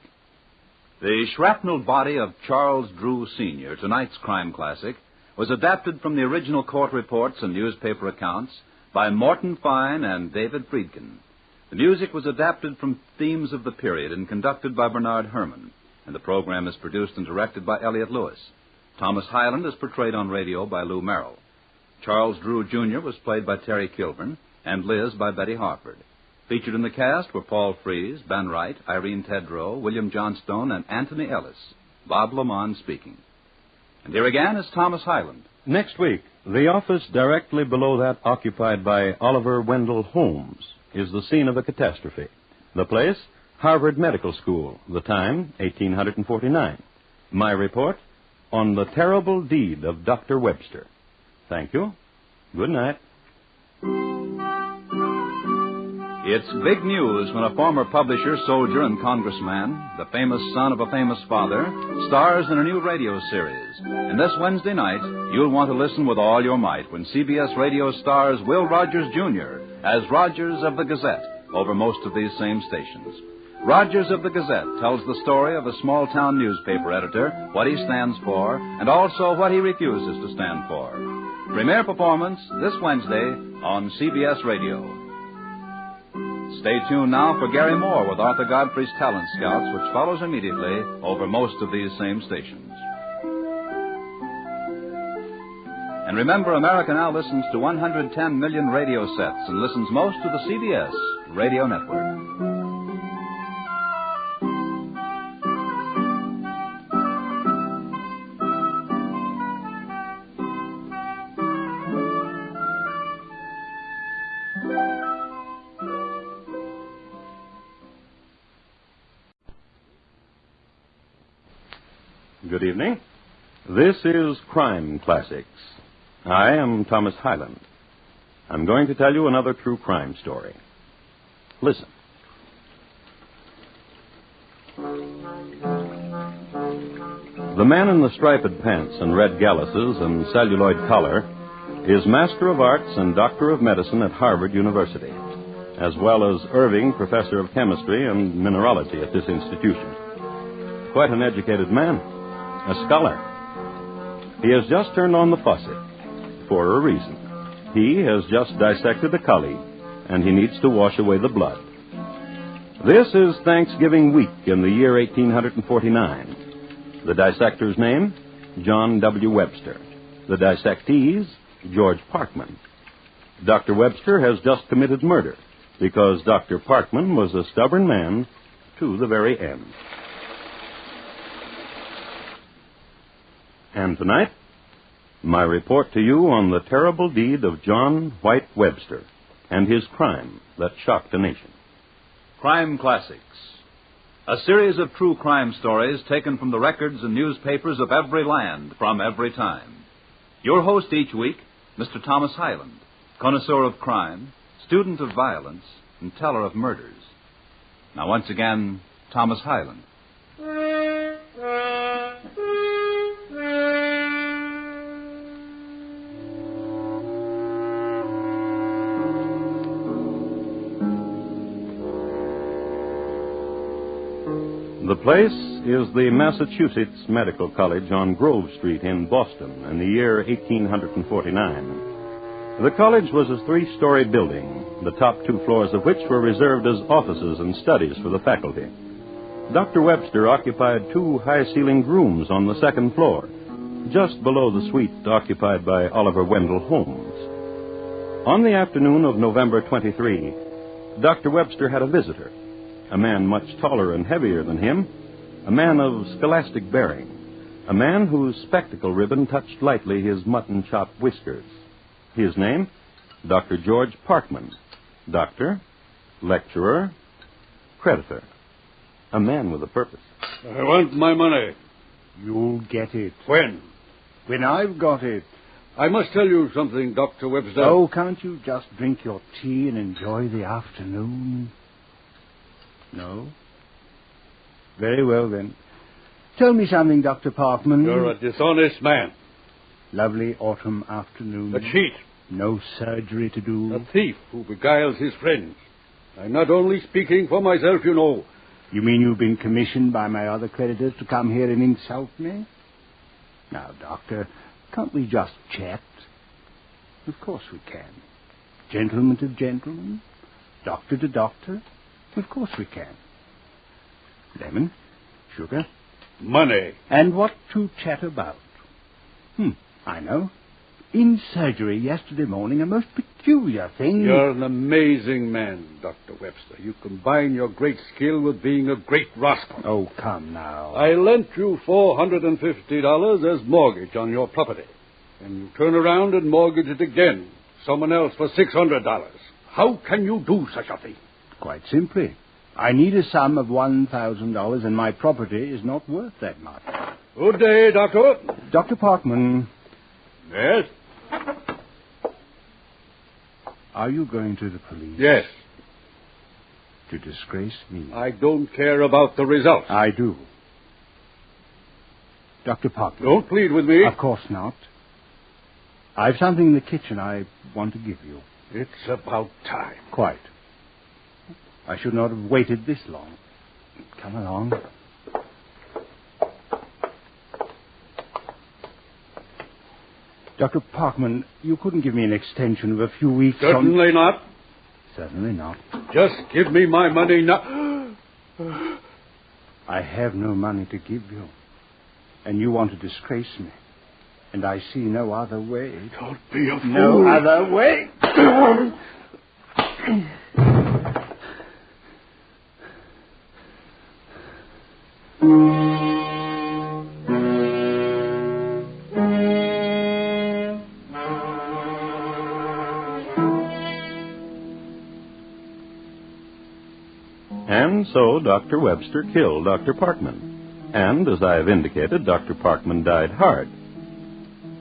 The shrapnelled body of Charles Drew, Sr., tonight's crime classic, was adapted from the original court reports and newspaper accounts by Morton Fine and David Friedkin. The music was adapted from themes of the period and conducted by Bernard Herrmann, and the program is produced and directed by Elliott Lewis. Thomas Hyland is portrayed on radio by Lou Merrill. Charles Drew, Jr. was played by Terry Kilburn, and Liz by Betty Harford. Featured in the cast were Paul Frees, Ben Wright, Irene Tedrow, William Johnstone, and Anthony Ellis. Bob Lamont speaking. And here again is Thomas Hyland. Next week, the office directly below that occupied by Oliver Wendell Holmes is the scene of a catastrophe. The place, Harvard Medical School. The time, 1849. My report, on the terrible deed of Dr. Webster. Thank you. Good night. It's big news when a former publisher, soldier, and congressman, the famous son of a famous father, stars in a new radio series. And this Wednesday night, you'll want to listen with all your might when CBS Radio stars Will Rogers, Jr. as Rogers of the Gazette over most of these same stations. Rogers of the Gazette tells the story of a small-town newspaper editor, what he stands for, and also what he refuses to stand for. Premiere performance this Wednesday on CBS Radio. Stay tuned now for Gary Moore with Arthur Godfrey's Talent Scouts, which follows immediately over most of these same stations. And remember, America now listens to 110 million radio sets and listens most to the CBS Radio Network. Good evening. This is Crime Classics. I am Thomas Hyland. I'm going to tell you another true crime story. Listen. The man in the striped pants and red galluses and celluloid collar is Master of Arts and Doctor of Medicine at Harvard University, as well as Irving Professor of Chemistry and Mineralogy at this institution. Quite an educated man, a scholar. He has just turned on the faucet for a reason. He has just dissected a collie, and he needs to wash away the blood. This is Thanksgiving week in the year 1849. The dissector's name, John W. Webster. The dissectees, George Parkman. Dr. Webster has just committed murder because Dr. Parkman was a stubborn man to the very end. And tonight, my report to you on the terrible deed of John White Webster and his crime that shocked the nation. Crime Classics, a series of true crime stories taken from the records and newspapers of every land from every time. Your host each week, Mr. Thomas Hyland, connoisseur of crime, student of violence, and teller of murders. Now, once again, Thomas Hyland. The place is the Massachusetts Medical College on Grove Street in Boston in the year 1849. The college was a three-story building, the top two floors of which were reserved as offices and studies for the faculty. Dr. Webster occupied two high-ceilinged rooms on the second floor, just below the suite occupied by Oliver Wendell Holmes. On the afternoon of November 23, Dr. Webster had a visitor. A man much taller and heavier than him, a man of scholastic bearing, a man whose spectacle ribbon touched lightly his mutton-chop whiskers. His name, Dr. George Parkman, doctor, lecturer, creditor, a man with a purpose. I want my money. You'll get it. When? When I've got it. I must tell you something, Dr. Webster. Oh, can't you just drink your tea and enjoy the afternoon? No? Very well, then. Tell me something, Dr. Parkman. You're a dishonest man. Lovely autumn afternoon. A cheat. No surgery to do. A thief who beguiles his friends. I'm not only speaking for myself, you know. You mean you've been commissioned by my other creditors to come here and insult me? Now, Doctor, can't we just chat? Of course we can. Gentleman to gentleman. Doctor to doctor. Of course we can. Lemon, sugar. Money. And what to chat about? I know. In surgery yesterday morning, a most peculiar thing. You're an amazing man, Dr. Webster. You combine your great skill with being a great rascal. Oh, come now. I lent you $450 as mortgage on your property. And you turn around and mortgage it again. Someone else for $600. How can you do such a thing? Quite simply. I need a sum of $1,000, and my property is not worth that much. Good day, Doctor. Dr. Parkman. Yes? Are you going to the police? Yes. To disgrace me? I don't care about the results. I do. Dr. Parkman. Don't plead with me. Of course not. I've something in the kitchen I want to give you. It's about time. Quite. I should not have waited this long. Come along. Dr. Parkman, you couldn't give me an extension of a few weeks. Certainly not. Certainly not. Just give me my money now. I have no money to give you. And you want to disgrace me. And I see no other way. Don't be a fool. No other way. And so Dr. Webster killed Dr. Parkman. And, as I have indicated, Dr. Parkman died hard.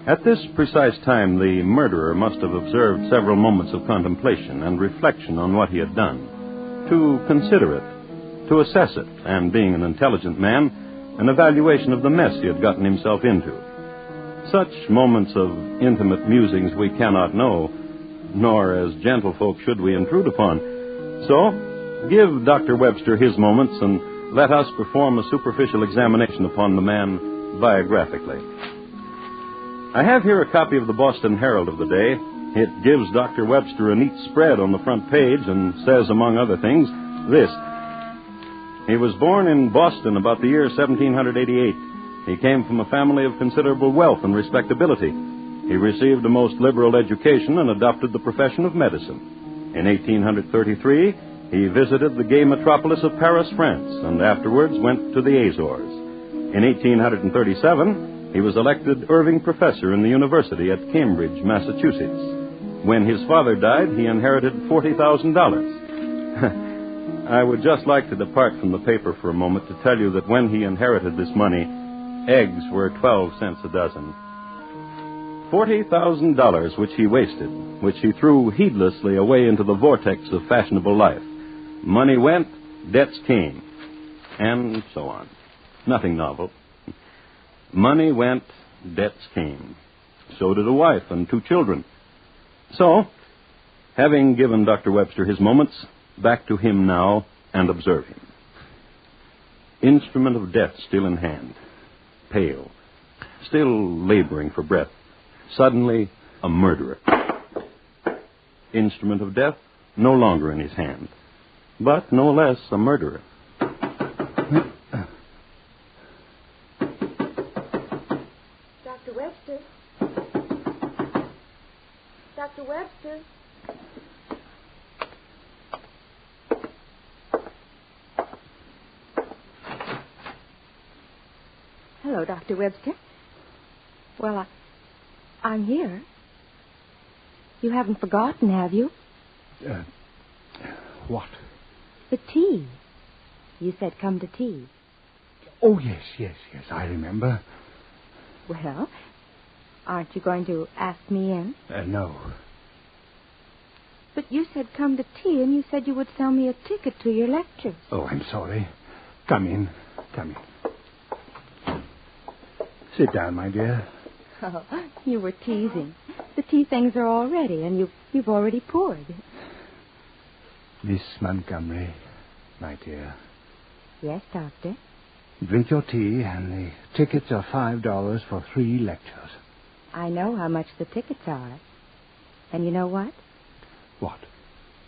At this precise time, the murderer must have observed several moments of contemplation and reflection on what he had done, to consider it, to assess it, and, being an intelligent man, an evaluation of the mess he had gotten himself into. Such moments of intimate musings we cannot know, nor as gentlefolk should we intrude upon. So, give Dr. Webster his moments, and let us perform a superficial examination upon the man biographically. I have here a copy of the Boston Herald of the day. It gives Dr. Webster a neat spread on the front page and says, among other things, this. He was born in Boston about the year 1788. He came from a family of considerable wealth and respectability. He received a most liberal education and adopted the profession of medicine. In 1833, he visited the gay metropolis of Paris, France, and afterwards went to the Azores. In 1837, he was elected Irving Professor in the University at Cambridge, Massachusetts. When his father died, he inherited $40,000. I would just like to depart from the paper for a moment to tell you that when he inherited this money, eggs were 12 cents a dozen. $40,000 which he wasted, which he threw heedlessly away into the vortex of fashionable life. Money went, debts came, and so on. Nothing novel. Money went, debts came. So did a wife and 2 children. So, having given Dr. Webster his moments, back to him now and observe him. Instrument of death still in hand, pale, still laboring for breath. Suddenly, a murderer. Instrument of death no longer in his hand, but no less a murderer. Dr. Webster. Dr. Webster. Hello, Dr. Webster. Well, I'm here. You haven't forgotten, have you? What? The tea. You said come to tea. Oh, yes, I remember. Well, aren't you going to ask me in? No. But you said come to tea, and you said you would sell me a ticket to your lecture. Oh, I'm sorry. Come in. Sit down, my dear. Oh, you were teasing. The tea things are all ready, and you've already poured. Miss Montgomery, my dear. Yes, Doctor? Drink your tea, and the tickets are $5 for 3 lectures. I know how much the tickets are. And you know what? What?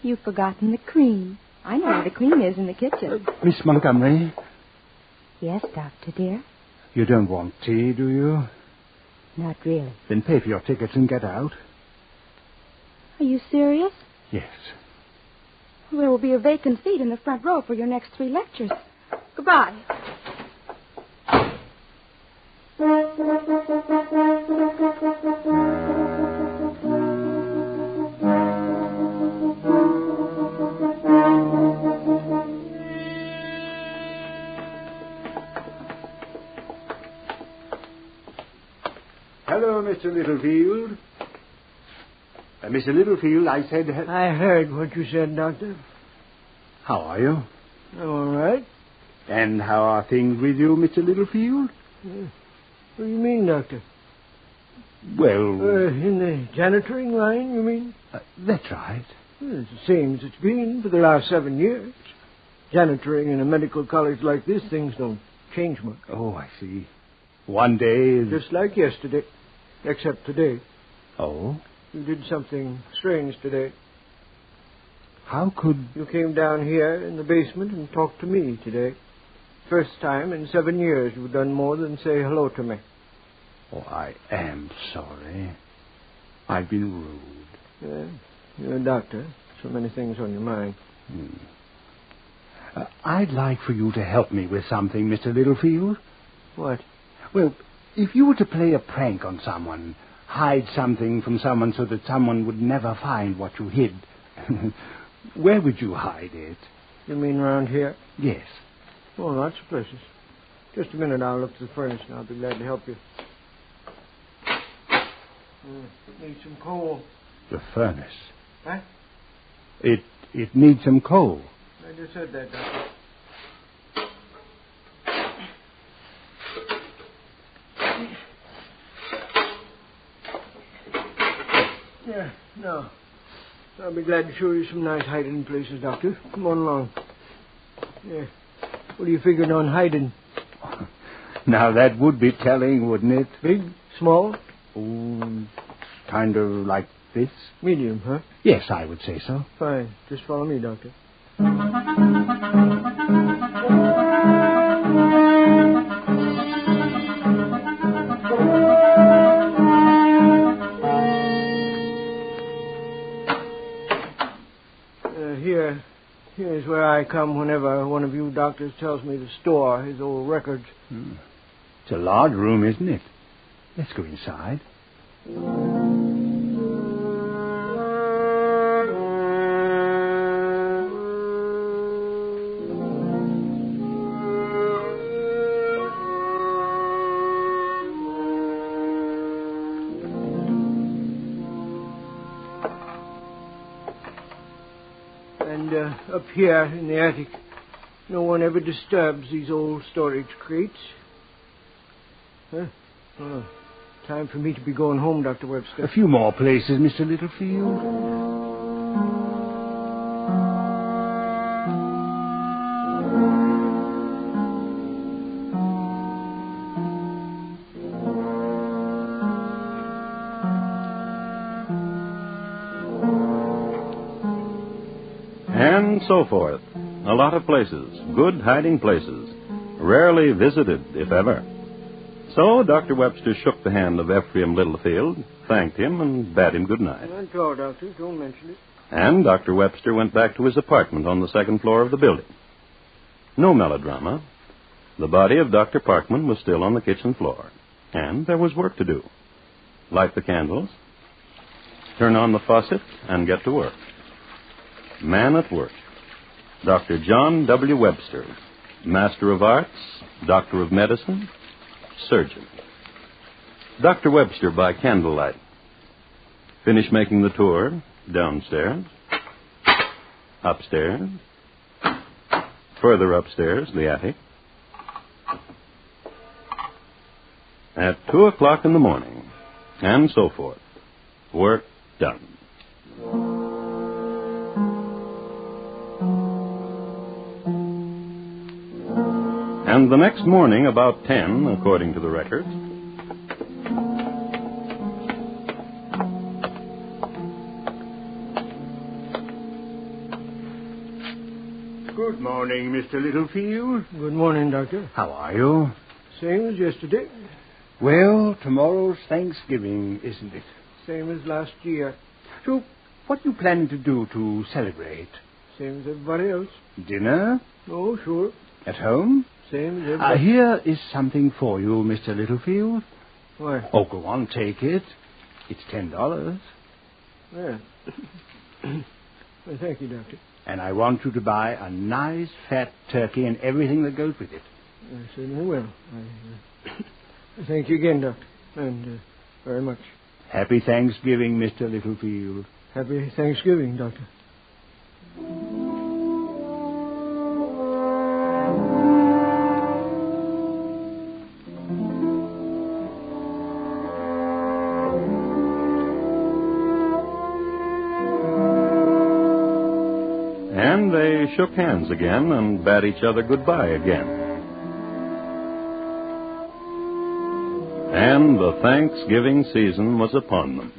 You've forgotten the cream. I know where the cream is in the kitchen. Miss Montgomery? Yes, Doctor, dear? You don't want tea, do you? Not really. Then pay for your tickets and get out. Are you serious? Yes. There will be a vacant seat in the front row for your next 3 lectures. Goodbye. Hello, Mr. Littlefield. Mr. Littlefield, I said... I heard what you said, Doctor. How are you? I'm all right. And how are things with you, Mr. Littlefield? What do you mean, Doctor? Well... in the janitoring line, you mean? That's right. Well, it's the same as it's been for the last 7 years. Janitoring in a medical college like this, things don't change much. Oh, I see. One day is... Just like yesterday, except today. Oh? You did something strange today. How could... You came down here in the basement and talked to me today. First time in 7 years you've done more than say hello to me. Oh, I am sorry. I've been rude. Yeah, you're a doctor. So many things on your mind. I'd like for you to help me with something, Mr. Littlefield. What? Well, if you were to play a prank on someone, hide something from someone so that someone would never find what you hid, where would you hide it? You mean around here? Yes. Oh, lots of places. Just a minute. I'll look to the furnace and I'll be glad to help you. Need some coal. The furnace. Huh? It needs some coal. I just said that, Doctor. Yeah, no. I'll be glad to show you some nice hiding places, Doctor. Come on along. Yeah. What are you figuring on hiding? Now, that would be telling, wouldn't it? Big? Small? Oh, kind of like this? Medium, huh? Yes, I would say so. Fine. Just follow me, Doctor. Here's where I come whenever one of you doctors tells me to store his old records. It's a large room, isn't it? Let's go inside. Up here in the attic, no one ever disturbs these old storage crates. Huh? Oh, time for me to be going home, Dr. Webster. A few more places, Mr. Littlefield. And so forth. A lot of places, good hiding places, rarely visited, if ever. So Dr. Webster shook the hand of Ephraim Littlefield, thanked him, and bade him good night. Not at all, Doctor. Don't mention it. And Dr. Webster went back to his apartment on the second floor of the building. No melodrama. The body of Dr. Parkman was still on the kitchen floor, and there was work to do. Light the candles, turn on the faucet, and get to work. Man at work. Dr. John W. Webster, Master of Arts, Doctor of Medicine, Surgeon. Dr. Webster by candlelight. Finish making the tour, downstairs, upstairs, further upstairs, the attic. At 2 o'clock in the morning, and so forth. Work done. And the next morning, about 10, according to the records. Good morning, Mr. Littlefield. Good morning, Doctor. How are you? Same as yesterday. Well, tomorrow's Thanksgiving, isn't it? Same as last year. So, what are you planning to do to celebrate? Same as everybody else. Dinner? Oh, sure. At home? Same as everybody. Here is something for you, Mr. Littlefield. What? Oh, go on, take it. It's $10. Yeah. Well, thank you, Doctor. And I want you to buy a nice fat turkey and everything that goes with it. I certainly will. I thank you again, Doctor. And very much. Happy Thanksgiving, Mr. Littlefield. Happy Thanksgiving, Doctor. And they shook hands again and bade each other goodbye again. And the Thanksgiving season was upon them.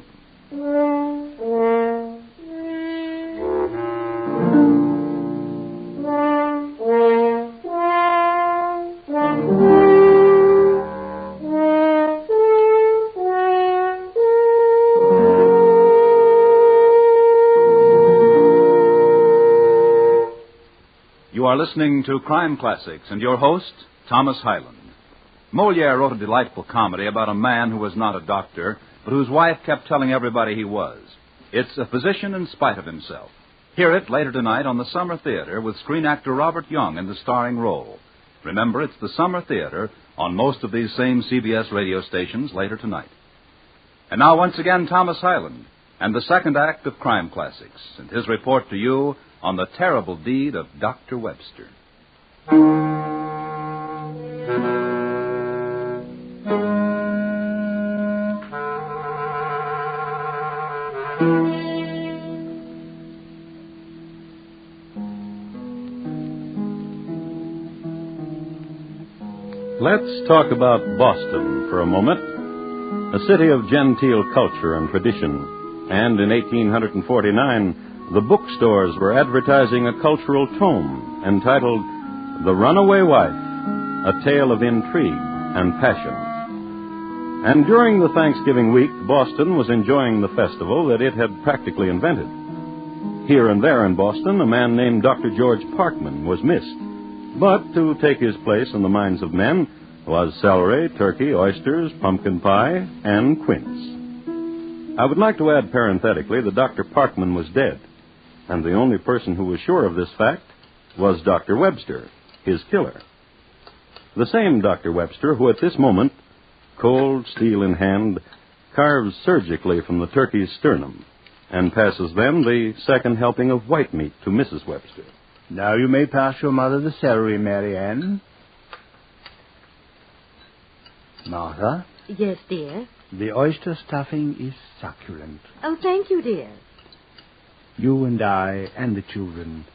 You are listening to Crime Classics and your host, Thomas Hyland. Molière wrote a delightful comedy about a man who was not a doctor, but whose wife kept telling everybody he was. It's a physician in spite of himself. Hear it later tonight on the Summer Theater with screen actor Robert Young in the starring role. Remember, it's the Summer Theater on most of these same CBS radio stations later tonight. And now, once again, Thomas Hyland and the second act of Crime Classics and his report to you on the terrible deed of Dr. Webster. Let's talk about Boston for a moment, a city of genteel culture and tradition. And in 1849, the bookstores were advertising a cultural tome entitled The Runaway Wife, A Tale of Intrigue and Passion. And during the Thanksgiving week, Boston was enjoying the festival that it had practically invented. Here and there in Boston, a man named Dr. George Parkman was missed. But to take his place in the minds of men was celery, turkey, oysters, pumpkin pie, and quince. I would like to add parenthetically that Dr. Parkman was dead, and the only person who was sure of this fact was Dr. Webster, his killer. The same Dr. Webster who at this moment, cold steel in hand, carves surgically from the turkey's sternum and passes them the second helping of white meat to Mrs. Webster. Now you may pass your mother the celery, Mary Ann. Martha? Yes, dear? The oyster stuffing is succulent. Oh, thank you, dear. You and I and the children,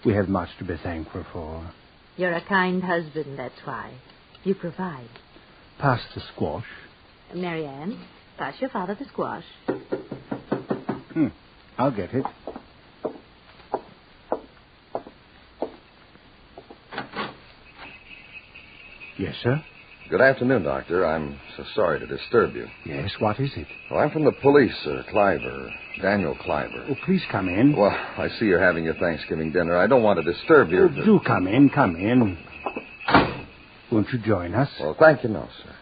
we have much to be thankful for. You're a kind husband, that's why. You provide. Pass the squash. Mary Ann, pass your father the squash. I'll get it. Yes, sir? Good afternoon, Doctor. I'm so sorry to disturb you. Yes, what is it? Well, I'm from the police, Cliver, Daniel Cliver. Oh, please come in. Well, I see you're having your Thanksgiving dinner. I don't want to disturb you. Oh, do come in, come in. Won't you join us? Well, thank you, no, sir.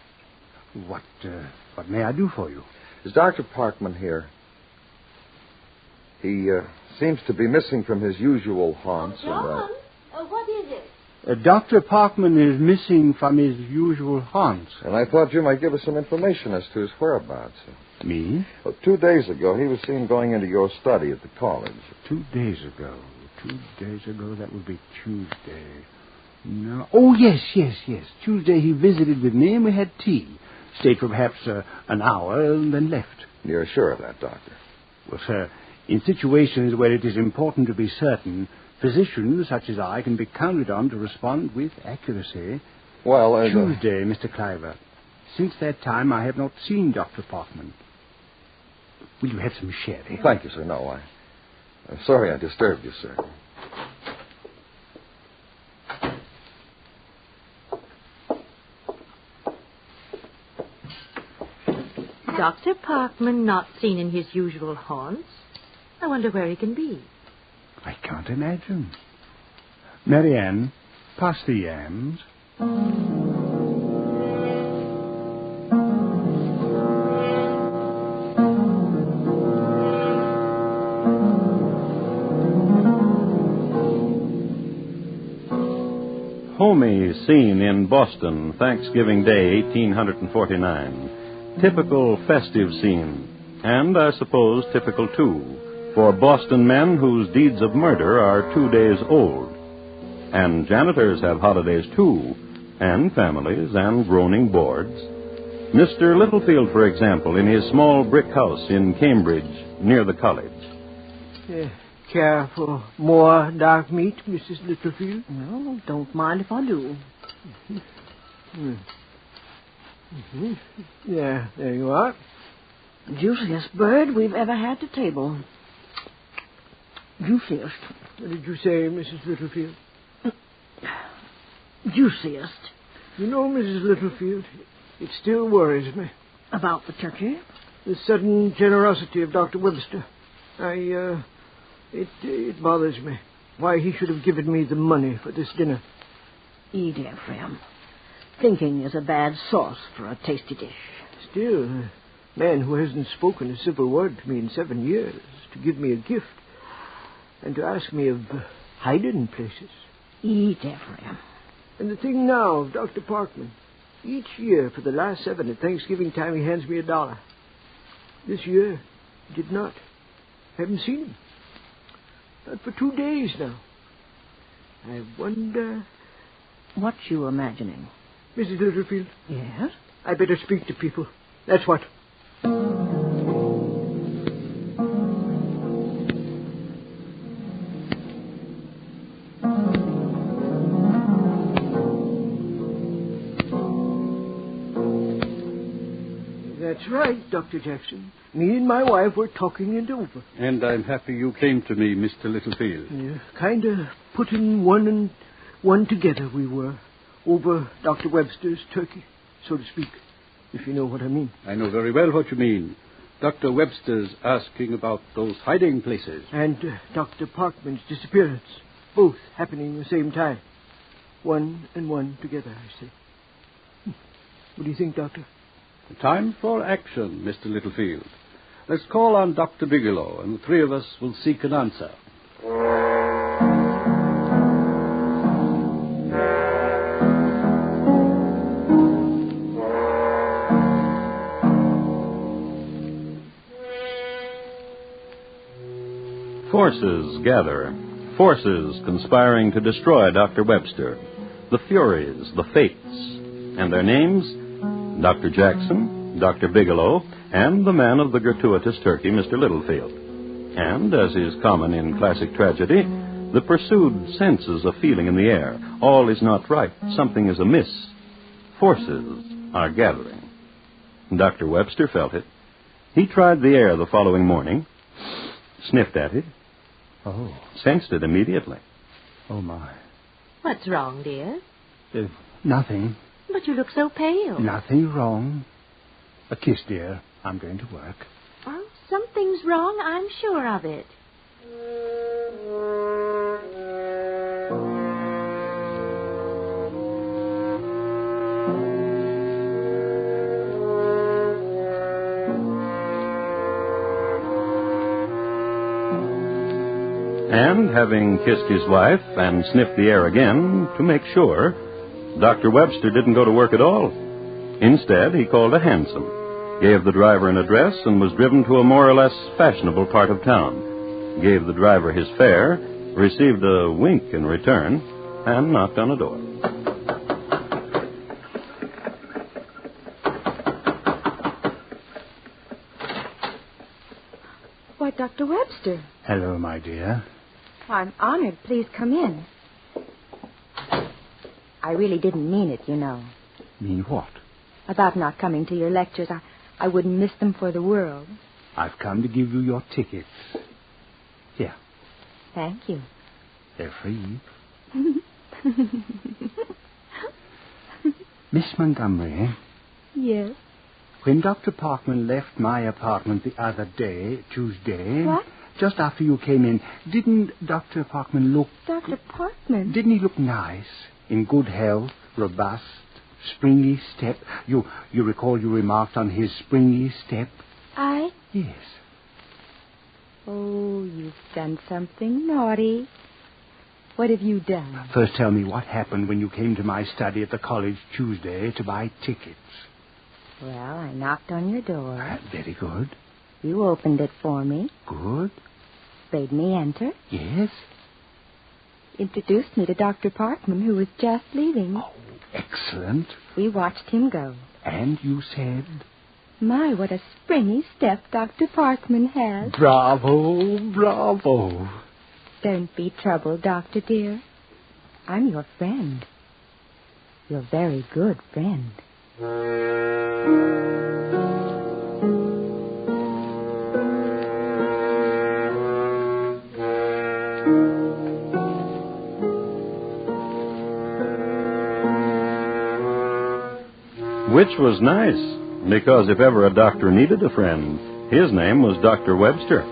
What may I do for you? Is Dr. Parkman here? He seems to be missing from his usual haunts. John, what is it? Dr. Parkman is missing from his usual haunts. And I thought you might give us some information as to his whereabouts. Me? Well, 2 days ago, he was seen going into your study at the college. 2 days ago. 2 days ago, that would be Tuesday. No. Oh, yes. Tuesday he visited with me and we had tea. Stayed for perhaps an hour and then left. You're sure of that, Doctor? Well, sir, in situations where it is important to be certain, physicians such as I can be counted on to respond with accuracy. Well, Tuesday, Mr. Cliver. Since that time, I have not seen Dr. Parkman. Will you have some sherry? Thank you, sir. No, I'm sorry I disturbed you, sir. Dr. Parkman not seen in his usual haunts? I wonder where he can be. I can't imagine. Mary Ann, pass the yams. Homey scene in Boston, Thanksgiving Day, 1849. Typical festive scene, and I suppose typical, too, for Boston men whose deeds of murder are 2 days old. And janitors have holidays, too, and families and groaning boards. Mr. Littlefield, for example, in his small brick house in Cambridge, near the college. Care for more dark meat, Mrs. Littlefield? No, don't mind if I do. Yeah, there you are. Juiciest bird we've ever had to table. Juiciest. What did you say, Mrs. Littlefield? Juiciest. You know, Mrs. Littlefield, it still worries me. About the turkey? The sudden generosity of Dr. Webster. It bothers me. Why he should have given me the money for this dinner. Ephraim. Thinking is a bad sauce for a tasty dish. Still, a man who hasn't spoken a civil word to me in 7 years, to give me a gift, and to ask me of hiding places. Ephraim. And the thing now of Dr. Parkman. Each year for the last 7 at Thanksgiving time he hands me $1. This year he did not. Haven't seen him. Not for 2 days now. I wonder... What you imagining? Mrs. Littlefield? Yes? I better speak to people. That's what. That's right, Dr. Jackson. Me and my wife were talking it over. And I'm happy you came to me, Mr. Littlefield. Yeah, kind of putting one and one together we were. Over Dr. Webster's turkey, so to speak, if you know what I mean. I know very well what you mean. Dr. Webster's asking about those hiding places. And Dr. Parkman's disappearance. Both happening at the same time. One and one together, I say. What do you think, Doctor? Time for action, Mr. Littlefield. Let's call on Dr. Bigelow, and the 3 of us will seek an answer. Forces gather. Forces conspiring to destroy Dr. Webster. The Furies, the Fates. And their names? Dr. Jackson, Dr. Bigelow, and the man of the gratuitous turkey, Mr. Littlefield. And, as is common in classic tragedy, the pursued senses a feeling in the air. All is not right. Something is amiss. Forces are gathering. Dr. Webster felt it. He tried the air the following morning, sniffed at it, sensed it immediately. Oh, my. What's wrong, dear? Nothing. But you look so pale. Nothing wrong. A kiss, dear. I'm going to work. Oh, something's wrong. I'm sure of it. And, having kissed his wife and sniffed the air again to make sure, Dr. Webster didn't go to work at all. Instead, he called a hansom, gave the driver an address, and was driven to a more or less fashionable part of town. Gave the driver his fare, received a wink in return, and knocked on a door. Why, Dr. Webster. Hello, my dear. I'm honored. Please come in. I really didn't mean it, you know. Mean what? About not coming to your lectures. I wouldn't miss them for the world. I've come to give you your tickets. Here. Thank you. They're free. Miss Montgomery. Yes? When Dr. Parkman left my apartment the other day, Tuesday... What? Just after you came in, didn't Dr. Parkman look... Dr. Parkman? Didn't he look nice? In good health, robust, springy step? You recall you remarked on his springy step? I? Yes. Oh, you've done something naughty. What have you done? First tell me what happened when you came to my study at the college Tuesday to buy tickets. Well, I knocked on your door. Very good. You opened it for me. Good. Bade me enter. Yes. Introduced me to Dr. Parkman, who was just leaving. Oh, excellent. We watched him go. And you said? My, what a springy step Dr. Parkman has. Bravo, bravo. Don't be troubled, Doctor dear. I'm your friend. Your very good friend. Which was nice, because if ever a doctor needed a friend, his name was Dr. Webster.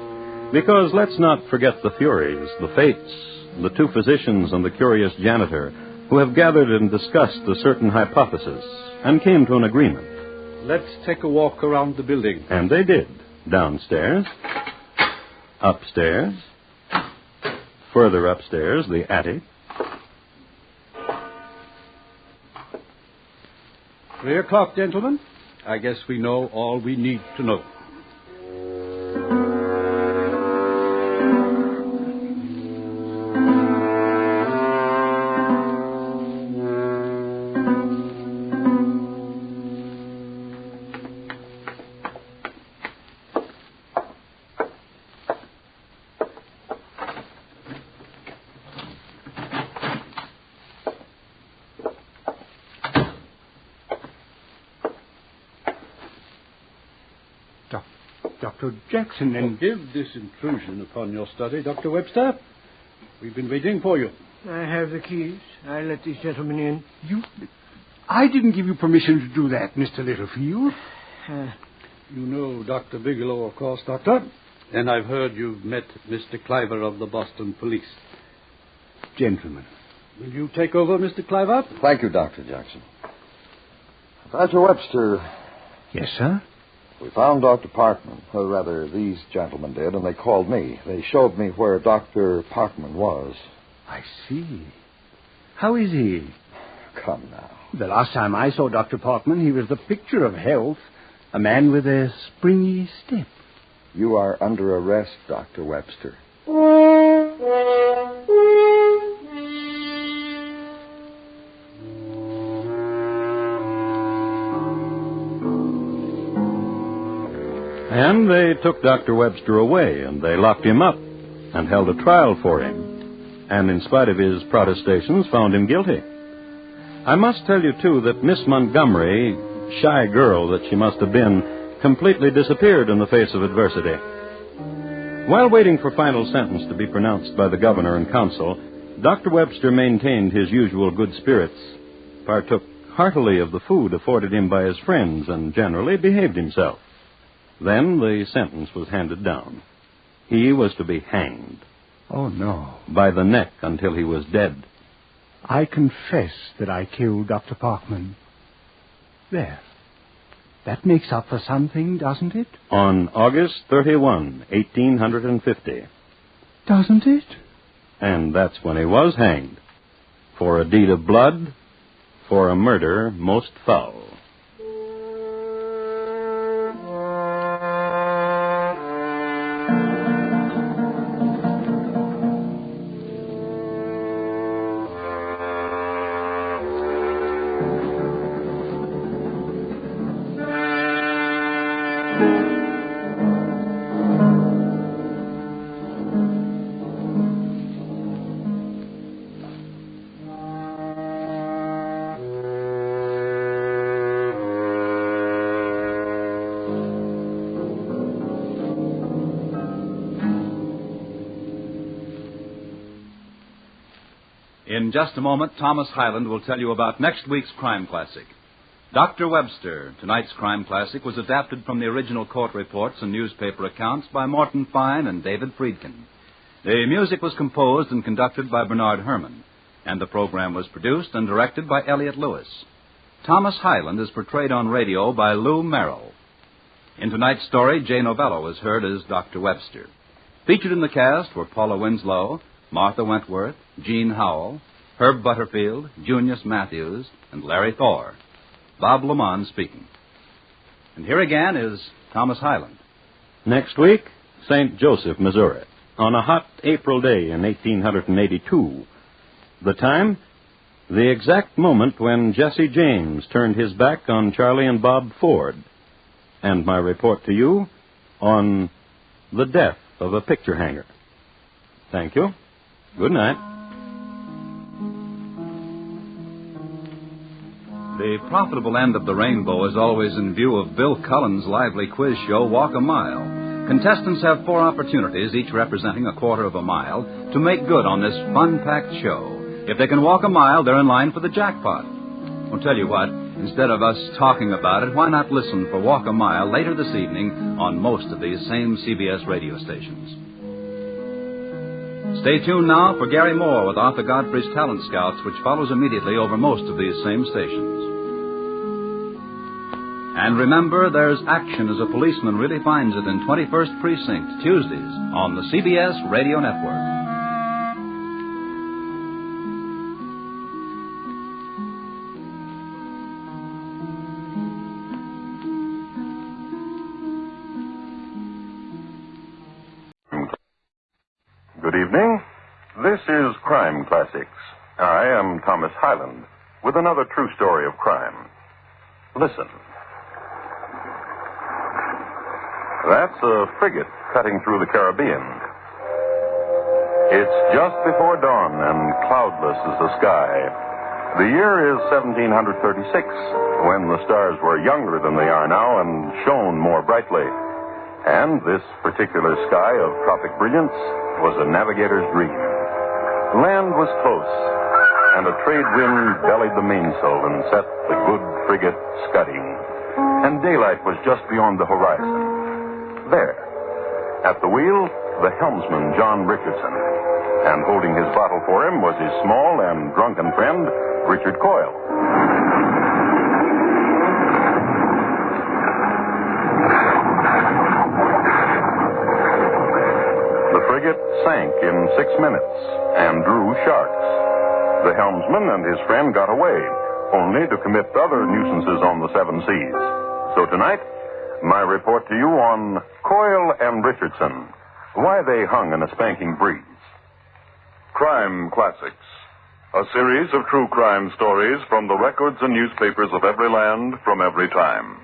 Because let's not forget the Furies, the Fates, the 2 physicians and the curious janitor, who have gathered and discussed a certain hypothesis and came to an agreement. Let's take a walk around the building. And they did. Downstairs, upstairs, further upstairs, the attic, 3 o'clock, gentlemen. I guess we know all we need to know. Dr. Jackson, and... Forgive this intrusion upon your study, Dr. Webster. We've been waiting for you. I have the keys. I let these gentlemen in. I didn't give you permission to do that, Mr. Littlefield. You know Dr. Bigelow, of course, Doctor. And I've heard you've met Mr. Cliver of the Boston Police. Gentlemen. Will you take over, Mr. Cliver? Thank you, Dr. Jackson. Dr. Webster. Yes, sir? We found Dr. Parkman, or rather, these gentlemen did, and they called me. They showed me where Dr. Parkman was. I see. How is he? Come now. The last time I saw Dr. Parkman, he was the picture of health, a man with a springy step. You are under arrest, Dr. Webster. And they took Dr. Webster away, and they locked him up and held a trial for him, and in spite of his protestations, found him guilty. I must tell you, too, that Miss Montgomery, shy girl that she must have been, completely disappeared in the face of adversity. While waiting for final sentence to be pronounced by the governor and council, Dr. Webster maintained his usual good spirits, partook heartily of the food afforded him by his friends, and generally behaved himself. Then the sentence was handed down. He was to be hanged. Oh, no. By the neck until he was dead. I confess that I killed Dr. Parkman. There. That makes up for something, doesn't it? On August 31, 1850. Doesn't it? And that's when he was hanged. For a deed of blood, for a murder most foul. In just a moment, Thomas Hyland will tell you about next week's crime classic. Dr. Webster, tonight's crime classic, was adapted from the original court reports and newspaper accounts by Morton Fine and David Friedkin. The music was composed and conducted by Bernard Herrmann, and the program was produced and directed by Elliott Lewis. Thomas Hyland is portrayed on radio by Lou Merrill. In tonight's story, Jay Novello was heard as Dr. Webster. Featured in the cast were Paula Winslow, Martha Wentworth, Jean Howell, Herb Butterfield, Junius Matthews, and Larry Thor. Bob Lamont speaking. And here again is Thomas Hyland. Next week, St. Joseph, Missouri, on a hot April day in 1882. The time, the exact moment when Jesse James turned his back on Charlie and Bob Ford. And my report to you on the death of a picture hanger. Thank you. Good night. The profitable end of the rainbow is always in view of Bill Cullen's lively quiz show, Walk a Mile. Contestants have 4 opportunities, each representing a quarter of a mile, to make good on this fun-packed show. If they can walk a mile, they're in line for the jackpot. I'll tell you what, instead of us talking about it, why not listen for Walk a Mile later this evening on most of these same CBS radio stations. Stay tuned now for Gary Moore with Arthur Godfrey's Talent Scouts, which follows immediately over most of these same stations. And remember, there's action as a policeman really finds it in 21st Precinct, Tuesdays on the CBS Radio Network. Good evening. This is Crime Classics. I am Thomas Hyland with another true story of crime. Listen. That's a frigate cutting through the Caribbean. It's just before dawn and cloudless as the sky. The year is 1736, when the stars were younger than they are now and shone more brightly. And this particular sky of tropic brilliance was a navigator's dream. Land was close, and a trade wind bellied the mainsail and set the good frigate scudding. And daylight was just beyond the horizon. There, at the wheel, the helmsman, John Richardson. And holding his bottle for him was his small and drunken friend, Richard Coyle. The frigate sank in 6 minutes and drew sharks. The helmsman and his friend got away, only to commit other nuisances on the seven seas. So tonight, my report to you on Coyle and Richardson, why they hung in a spanking breeze. Crime Classics, a series of true crime stories from the records and newspapers of every land from every time.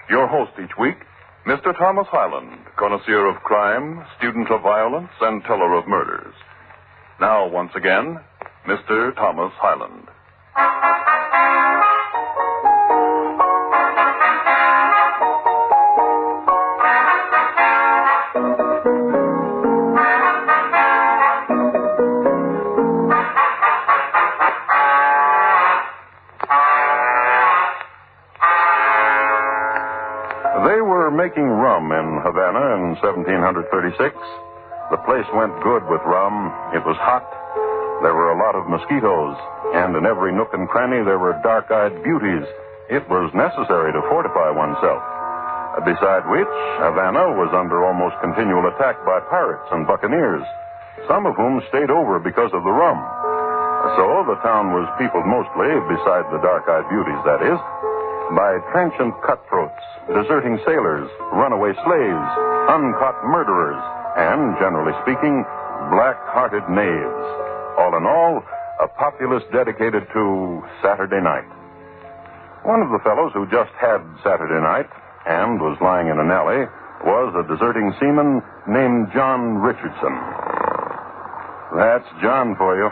Your host each week, Mr. Thomas Hyland, connoisseur of crime, student of violence, and teller of murders. Now, once again, Mr. Thomas Hyland. Making rum in Havana in 1736. The place went good with rum. It was hot. There were a lot of mosquitoes, and in every nook and cranny there were dark-eyed beauties. It was necessary to fortify oneself. Beside which, Havana was under almost continual attack by pirates and buccaneers, some of whom stayed over because of the rum. So the town was peopled mostly, beside the dark-eyed beauties, that is, by trenchant cutthroats, deserting sailors, runaway slaves, uncaught murderers, and, generally speaking, black-hearted knaves. All in all, a populace dedicated to Saturday night. One of the fellows who just had Saturday night and was lying in an alley was a deserting seaman named John Richardson. That's John for you.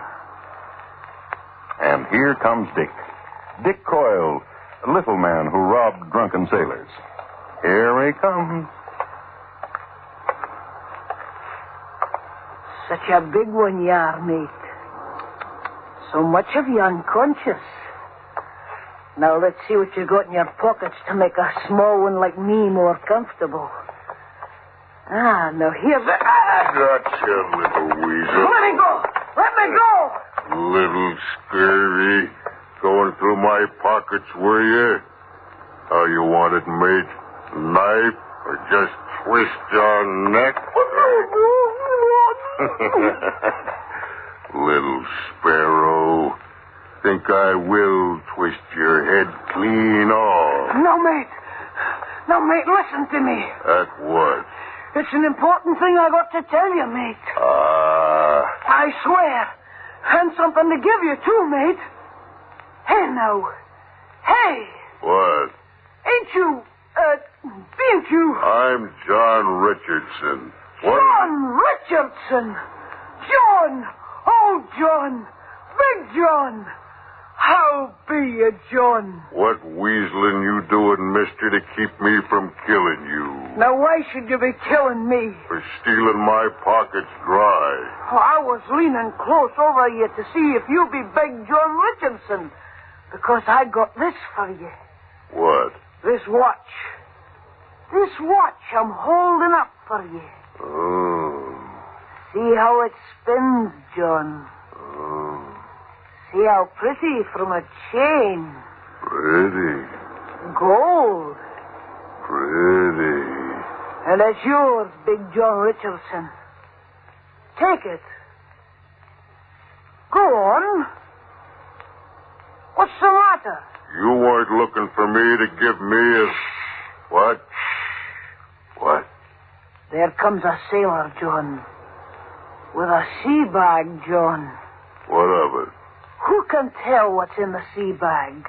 And here comes Dick. Dick Coyle, a little man who robbed drunken sailors. Here he comes. Such a big one you are, mate. So much of you unconscious. Now let's see what you got in your pockets to make a small one like me more comfortable. Now here's the... Gotcha, little weasel. Let me go! Let me go! Little scurvy. Going through my pockets, were you? How you want it, mate? Knife or just twist your neck? Little sparrow. Think I will twist your head clean off. No, mate. No, mate, listen to me. At what? It's an important thing I got to tell you, mate. I swear. And something to give you, too, mate. Hey, now. Hey. What? Ain't you... I'm John Richardson. What? John Richardson. John. Oh, John. Big John. How be you, John? What weaseling you doing, mister, to keep me from killing you? Now, why should you be killing me? For stealing my pockets dry. Oh, I was leaning close over you to see if you be Big John Richardson. Because I got this for you. What? This watch. This watch I'm holding up for you. Oh. See how it spins, John. Oh. See how pretty from a chain. Pretty. Gold. Pretty. And that's yours, Big John Richardson. Take it. Go on. What's the matter? You weren't looking for me to give me a... What? What? There comes a sailor, John. With a sea bag, John. What of it? Who can tell what's in the sea bag?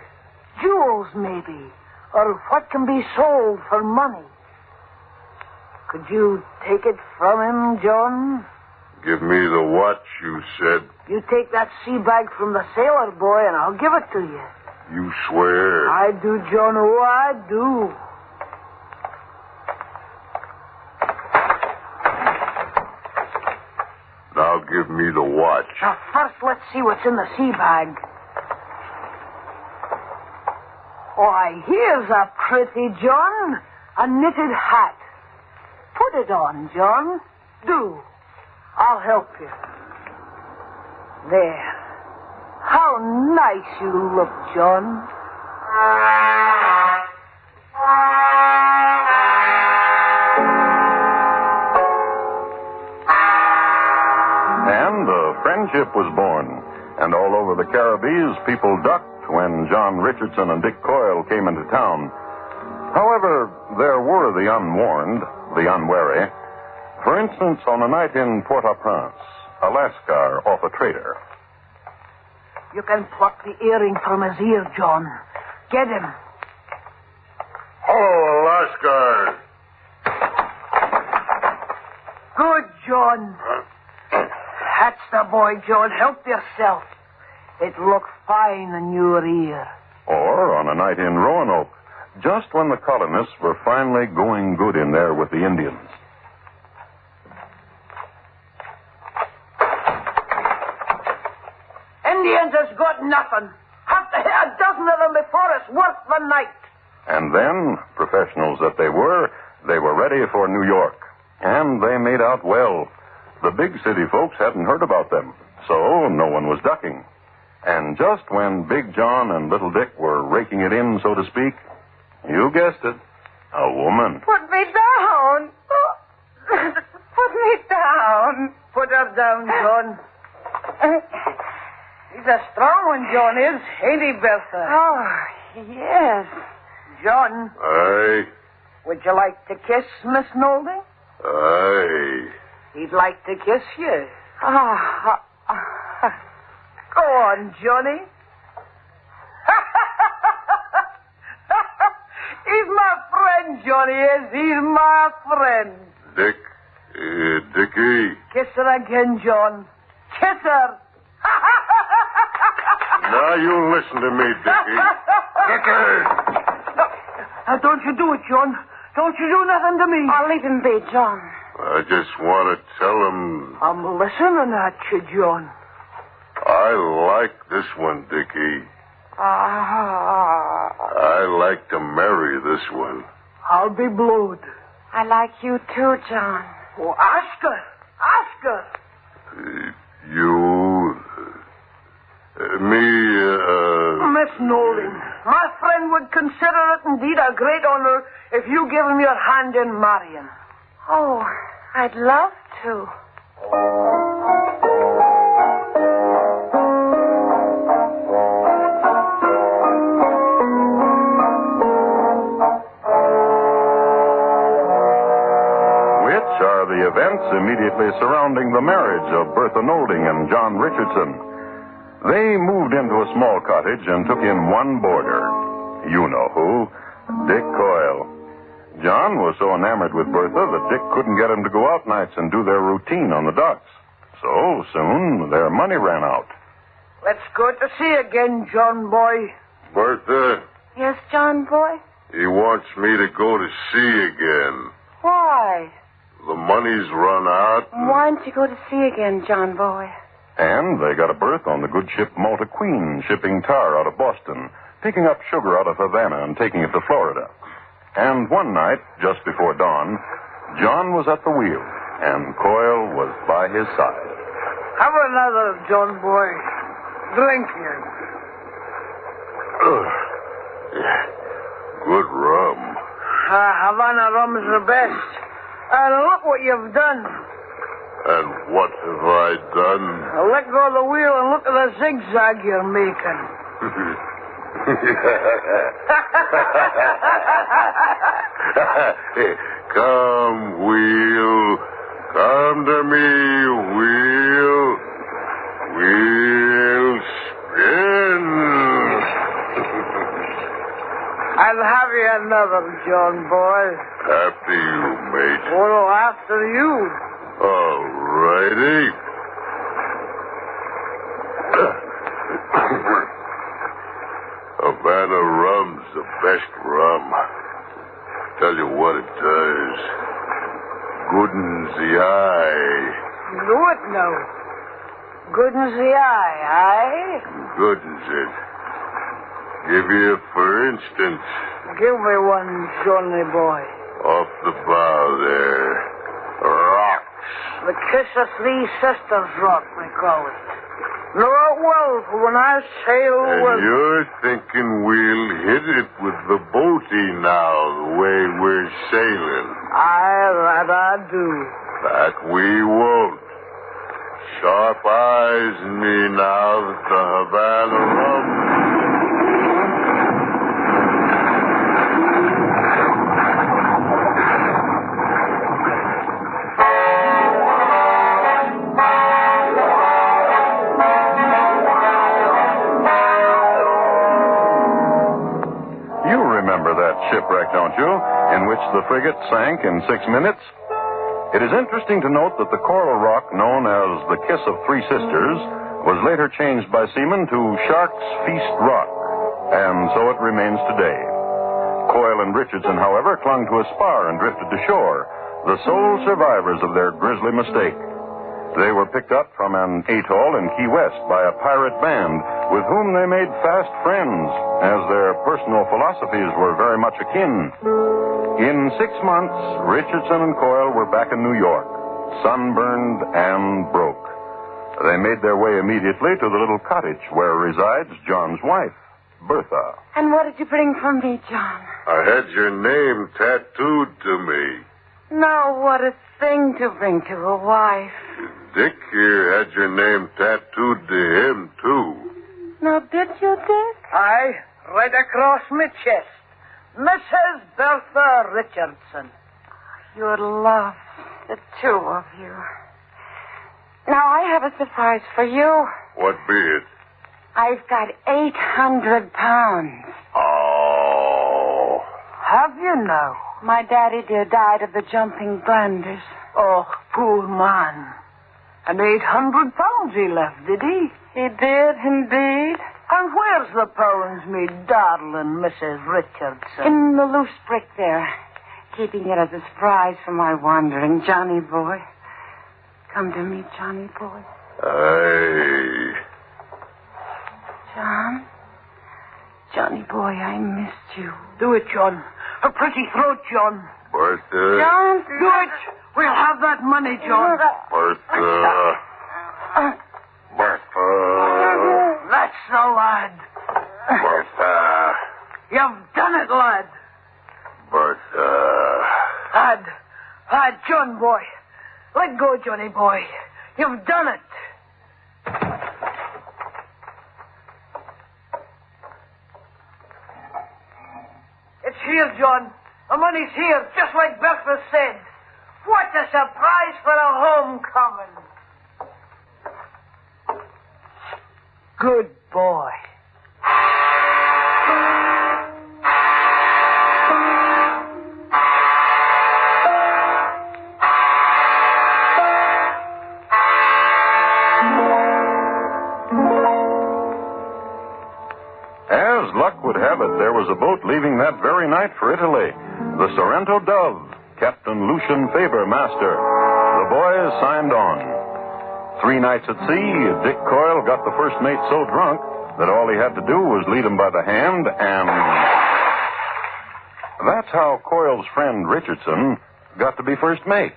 Jewels, maybe. Or what can be sold for money. Could you take it from him, John? Give me the watch, you said. You take that sea bag from the sailor boy, and I'll give it to you. You swear? I do, John. Oh, I do. Now give me the watch. Now, first, let's see what's in the sea bag. Why, here's a pretty, John. A knitted hat. Put it on, John. Do. I'll help you. There. How nice you look, John. And a friendship was born. And all over the Caribbees, people ducked when John Richardson and Dick Coyle came into town. However, there were the unwarned, the unwary. For instance, on a night in Port-au-Prince, a Lascar off a trader. You can pluck the earring from his ear, John. Get him. Oh, Lascar. Good, John. That's the boy, John. Help yourself. It looks fine in your ear. Or on a night in Roanoke, just when the colonists were finally going good in there with the Indians. Indians has got nothing. Have to hit a dozen of them before it's worth the night. And then, professionals that they were ready for New York. And they made out well. The big city folks hadn't heard about them, so no one was ducking. And just when Big John and Little Dick were raking it in, so to speak, you guessed it, a woman. Put me down. Put me down. Put her down, John. He's a strong one, John is, ain't he, Bertha? Oh, yes. John. Aye. Would you like to kiss Miss Nolding? Aye. He'd like to kiss you. Go on, Johnny. He's my friend, Johnny is. He's my friend. Dick. Dickie. Kiss her again, John. Kiss her. Now you listen to me, Dickie. Checkered. Now, don't you do it, John. Don't you do nothing to me. I'll leave him be, John. I just want to tell him I'm listening at you, John. I like this one, Dickie. I like to marry this one. I'll be blowed. I like you too, John. Oh, ask her. Ask her. Miss Nolding, my friend would consider it indeed a great honor if you give him your hand in marrying. Oh, I'd love to. Which are the events immediately surrounding the marriage of Bertha Nolding and John Richardson. They moved into a small cottage and took in one boarder. You know who. Dick Coyle. John was so enamored with Bertha that Dick couldn't get him to go out nights and do their routine on the docks. So soon their money ran out. Let's go to sea again, John boy. Bertha, Yes, John boy? he wants me to go to sea again. Why? The money's run out. Why don't you go to sea again, John boy? And they got a berth on the good ship Malta Queen, shipping tar out of Boston, picking up sugar out of Havana and taking it to Florida. And one night, just before dawn, John was at the wheel, and Coyle was by his side. Have another, John boy. Drink it. Good rum. Havana rum's the best. And look what you've done. And what have I done? Let go of the wheel and look at the zigzag you're making. Come, wheel. Come to me, wheel. another, John boy. After you, mate. Well, after you. All righty. Havana rum's the best rum. Tell you what it does. Goodens the eye. Do it now. Goodens the eye, aye? Goodens it. Give you, for instance, Give me one, Johnny boy. off the bow there. Rocks. The Kiss of Three Sisters rock, we call it. Know it well for when I sail And with... you're thinking we'll hit it with the boaty now, the way we're sailing. Aye, that I do. That we won't. Sharp eyes in me now that the Havana rum... Shipwreck, don't you? In which the frigate sank in 6 minutes? It is interesting to note that the coral rock known as the Kiss of Three Sisters was later changed by seamen to Shark's Feast Rock, and so it remains today. Coyle and Richardson, however, clung to a spar and drifted to shore, the sole survivors of their grisly mistake. They were picked up from an atoll in Key West by a pirate band with whom they made fast friends, as their personal philosophies were very much akin. In 6 months, Richardson and Coyle were back in New York, sunburned and broke. They made their way immediately to the little cottage where resides John's wife, Bertha. And what did you bring for me, John? I had your name tattooed to me. Now, what a thing to bring to a wife. Dick here had your name tattooed to him, too. Now, did you, Dick? Aye, right across my chest. Mrs. Bertha Richardson. Your love, the two of you. Now, I have a surprise for you. What be it? I've got 800 pounds. Oh. Have you now? My daddy dear died of the jumping glanders. Oh, poor man. And 800 pounds he left, did he? He did, indeed. And where's the pounds, me darling Mrs. Richardson? In the loose brick there. Keeping it as a surprise for my wandering Johnny boy. Come to me, Johnny boy. Aye. John? Johnny boy, I missed you. Do it, John. A pretty throat, John. Bertha. John? Do it. We'll have that money, John. Bertha. Bertha. That's the lad. Bertha. You've done it, lad. Bertha. Lad, John boy. Let go, Johnny boy. You've done it. It's here, John. The money's here, just like Bertha said. What a surprise for a homecoming. Good boy. As luck would have it, there was a boat leaving that very night for Italy, the Sorrento Dove, Captain Lucian Faber, master. The boys signed on. 3 nights at sea, Dick Coyle got the first mate so drunk that all he had to do was lead him by the hand, and that's how Coyle's friend Richardson got to be first mate.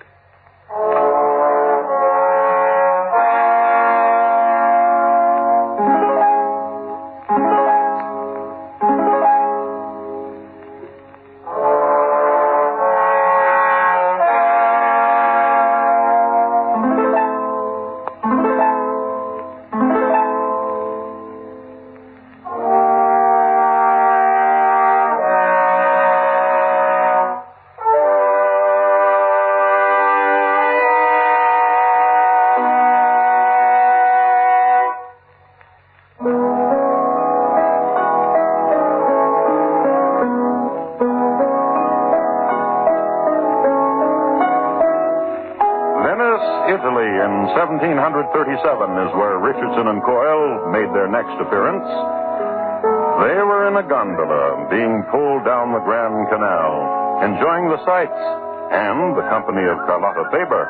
Italy in 1737 is where Richardson and Coyle made their next appearance. They were in a gondola being pulled down the Grand Canal, enjoying the sights and the company of Carlotta Faber.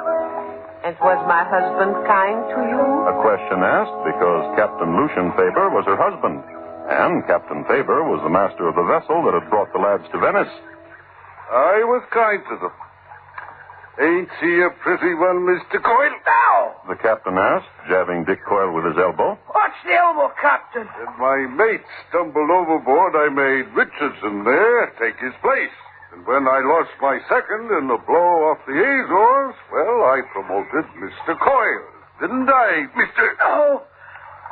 And was my husband kind to you? A question asked because Captain Lucian Faber was her husband, and Captain Faber was the master of the vessel that had brought the lads to Venice. I was kind to them. Ain't she a pretty one, Mr. Coyle? Now! The captain asked, jabbing Dick Coyle with his elbow. What's the elbow, Captain? When my mate stumbled overboard, I made Richardson there take his place. And when I lost my second in the blow off the Azores, well, I promoted Mr. Coyle. Didn't I, Mr. Oh,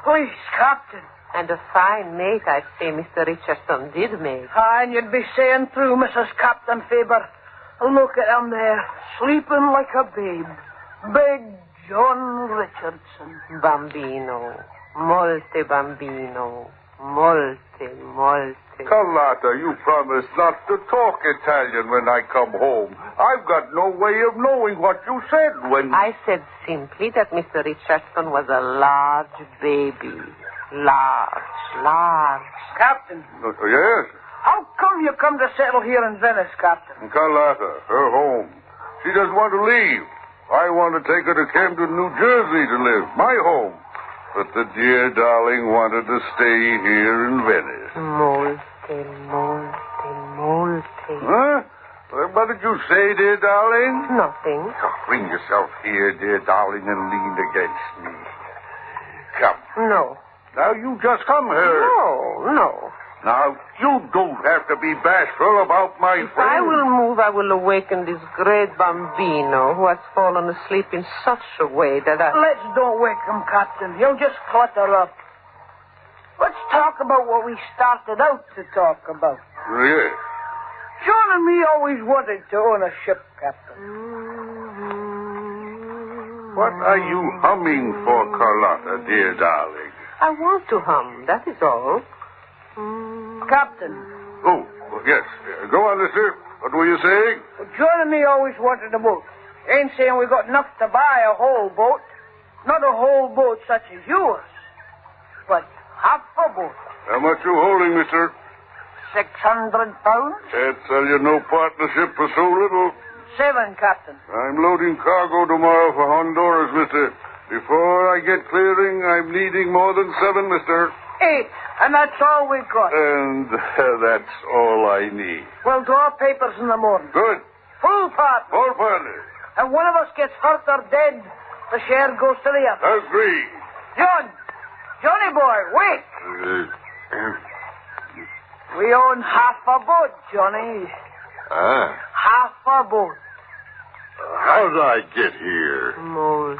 please, Captain. And a fine mate, I say, Mr. Richardson did make. And you'd be saying through, Mrs. Captain Faber. Look at him there, sleeping like a babe. Big John Richardson. Bambino. Molte bambino. Molte, molte. Carlotta, you promised not to talk Italian when I come home. I've got no way of knowing what you said when... I said simply that Mr. Richardson was a large baby. Large. Captain. Yes? How come you come to settle here in Venice, Captain? Carlotta, her home. She doesn't want to leave. I want to take her to Camden, New Jersey to live, my home. But the dear darling wanted to stay here in Venice. Molte. Huh? What did you say, dear darling? Nothing. Oh, bring yourself here, dear darling, and lean against me. Come. No. Now, you just come here. No. Now, you don't have to be bashful about my If friend. I will move, I will awaken this great bambino who has fallen asleep in such a way that I... Let's don't wake him, Captain. He'll just clutter up. Let's talk about what we started out to talk about. Yes. John and me always wanted to own a ship, Captain. What are you humming for, Carlotta, dear darling? I want to hum, that is all. Captain. Oh, yes. Go on, mister. What were you saying? Well, John and me always wanted a boat. Ain't saying we got enough to buy a whole boat. Not a whole boat such as yours. But half a boat. How much you holding, mister? 600 pounds? Can't sell you no partnership for so little. 7, Captain. I'm loading cargo tomorrow for Honduras, mister. Before I get clearing, I'm needing more than 7, mister. 8, and that's all we got. And that's all I need. We'll draw papers in the morning. Good. Full partner. Full partner. And one of us gets hurt or dead, the share goes to the other. Agree. Johnny boy, wait. We own half a boat, Johnny. Half a boat. How'd I get here? Molte.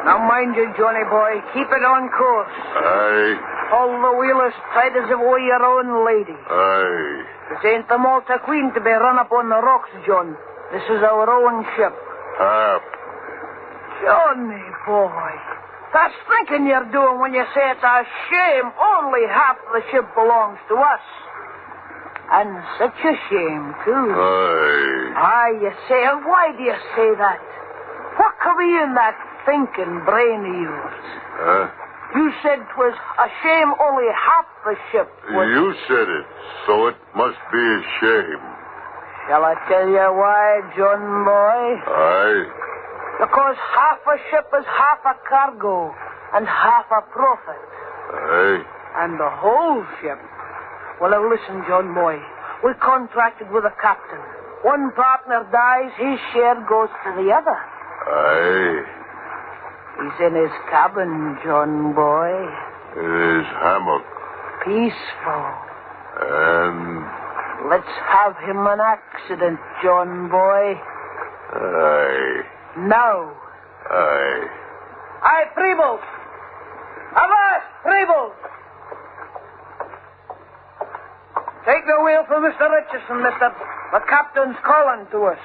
Now mind you, Johnny boy, keep it on course. Aye. Hold the wheel as tight as if we were your own lady. Aye. This ain't the Malta Queen to be run up on the rocks, John. This is our own ship. Johnny boy, that's thinking you're doing when you say it's a shame only half the ship belongs to us. And such a shame, too. Aye. You say, and why do you say that? What could be in that thinking brain of yours? You said 'twas a shame only half the ship was... You said it, so it must be a shame. Shall I tell you why, John boy? Aye. Because half a ship is half a cargo and half a profit. Aye. And the whole ship. Well, now listen, John boy. We contracted with a captain. One partner dies, his share goes to the other. Aye. He's in his cabin, John boy. In his hammock. Peaceful. And... Let's have him an accident, John boy. Aye. Now. Aye. Aye, Freebles. Avast, Freebles. Take the wheel from Mr. Richardson, mister. The captain's calling to us.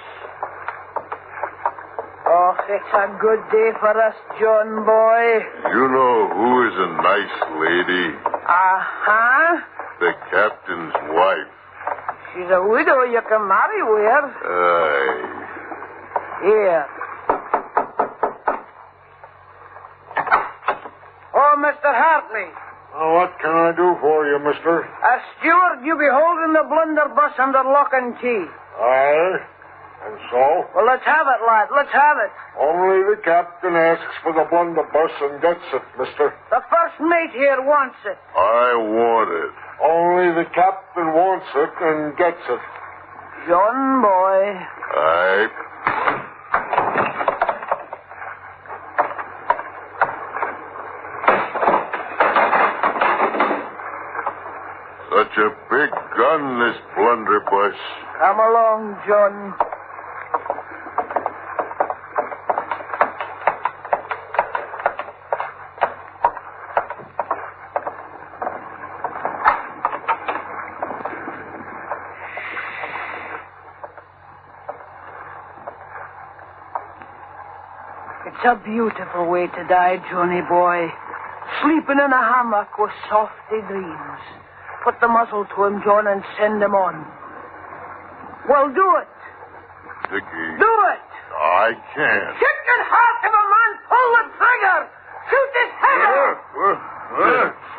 Oh, it's a good day for us, John boy. You know who is a nice lady? Uh-huh. The captain's wife. She's a widow you can marry with. Aye. Here. Oh, Mr. Hartley. What can I do for you, mister? As steward, you be holding the blunderbuss under lock and key. Aye. And so? Well, let's have it, lad. Let's have it. Only the captain asks for the blunderbuss and gets it, mister. The first mate here wants it. I want it. Only the captain wants it and gets it. John boy. Aye. Such a big gun, this blunderbuss. Come along, John. It's a beautiful way to die, Johnny boy. Sleeping in a hammock with softy dreams. Put the muzzle to him, John, and send him on. Well, do it. Dickie. Do it. I can't. Chicken heart of a man, pull the trigger. Shoot his head off.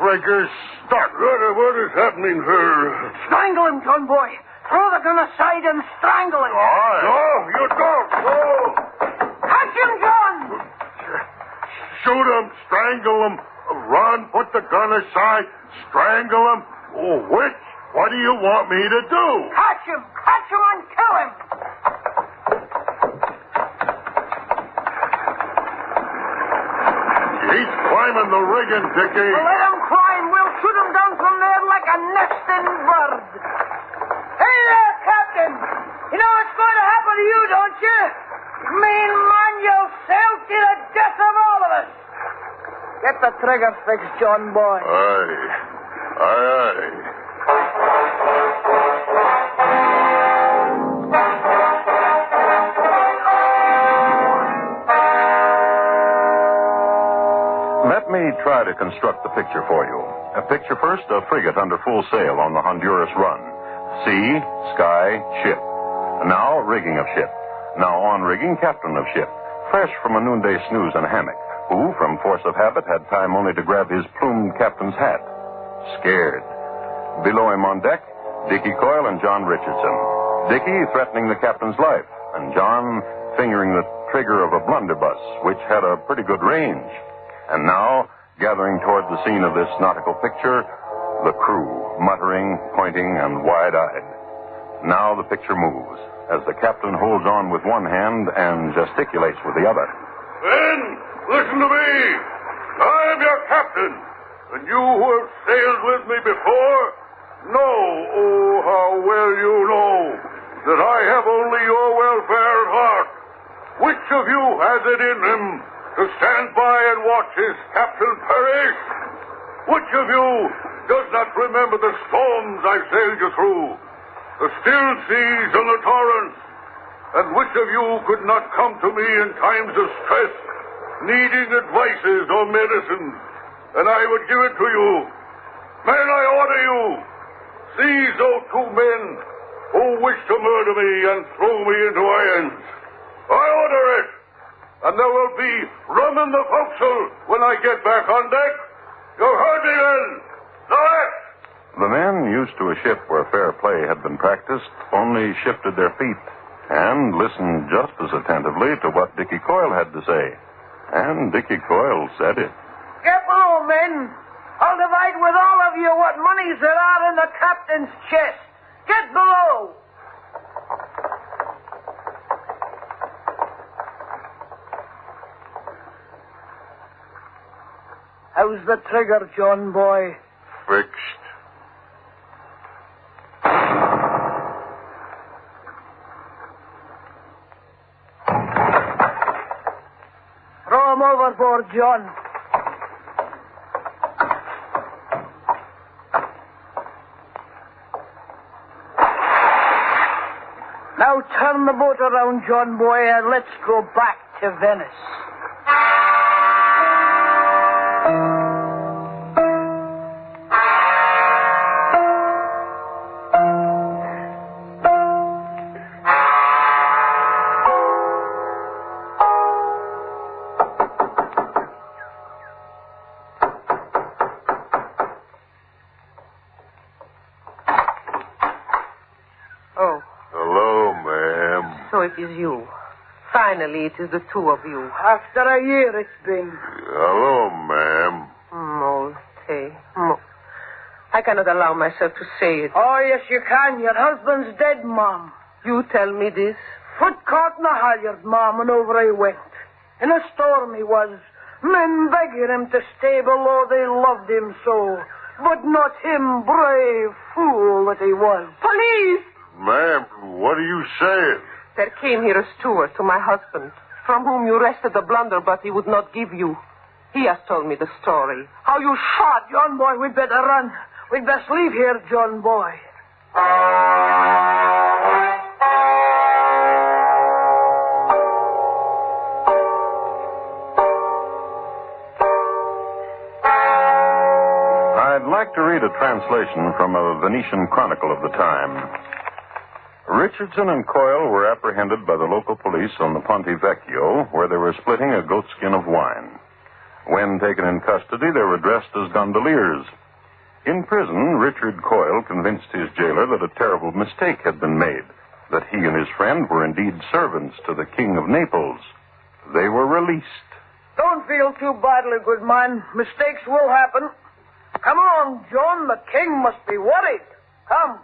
Trigger, start. What is happening here? Strangle him, John boy. Throw the gun aside and strangle him. No, you don't. No. Catch him, John. Shoot him, strangle him. Run, put the gun aside, strangle him. Oh, which? What do you want me to do? Catch him and kill him. He's climbing the rigging, Dickie. Well, let him climb. We'll shoot him down from there like a nesting bird. Hey there, Captain. You know what's going to happen to you, don't you? Mean man, you'll sail to the death of all of us. Get the trigger fixed, John boy. Aye. Aye. Let me try to construct the picture for you. Picture first a frigate under full sail on the Honduras run. Sea, sky, ship. Now rigging of ship. Now on rigging, captain of ship. Fresh from a noonday snooze in a hammock. Who, from force of habit, had time only to grab his plumed captain's hat. Scared. Below him on deck, Dickie Coyle and John Richardson. Dickie threatening the captain's life, and John fingering the trigger of a blunderbuss, which had a pretty good range. And now, gathering toward the scene of this nautical picture, the crew, muttering, pointing, and wide-eyed. Now the picture moves, as the captain holds on with one hand and gesticulates with the other. Men, listen to me. I am your captain, and you who have sailed with me before know, oh, how well you know, that I have only your welfare at heart. Which of you has it in him to stand by and watch his captain perish? Which of you does not remember the storms I've sailed you through, the still seas and the torrents? And which of you could not come to me in times of stress, needing advices or medicine, and I would give it to you? Men, I order you, seize those two men who wish to murder me and throw me into irons. I order it, and there will be rum in the forecastle when I get back on deck. You heard me then. The men, used to a ship where fair play had been practiced, only shifted their feet and listened just as attentively to what Dickie Coyle had to say. And Dickie Coyle said it. Get below, men. I'll divide with all of you what monies there are in the captain's chest. Get below. How's the trigger, John boy? Fixed. Throw him overboard, John. Now turn the boat around, John boy, and let's go back to Venice. It is you. Finally, it is the two of you. After a year it's been. Hello, ma'am. Molte. I cannot allow myself to say it. Oh, yes, you can. Your husband's dead, Mom. You tell me this? Foot caught in a halyard, Mom, and over he went. In a storm he was. Men begging him to stay below, they loved him so. But not him, brave fool that he was. Police! Ma'am, what are you saying? There came here a steward to my husband, from whom you wrested the blunderbuss he would not give you. He has told me the story. How you shot, John boy. We'd better run. We'd best leave here, John boy. I'd like to read a translation from a Venetian chronicle of the time. Richardson and Coyle were apprehended by the local police on the Ponte Vecchio, where they were splitting a goatskin of wine. When taken in custody, they were dressed as gondoliers. In prison, Richard Coyle convinced his jailer that a terrible mistake had been made, that he and his friend were indeed servants to the King of Naples. They were released. Don't feel too badly, good man. Mistakes will happen. Come on, John. The king must be worried. Come.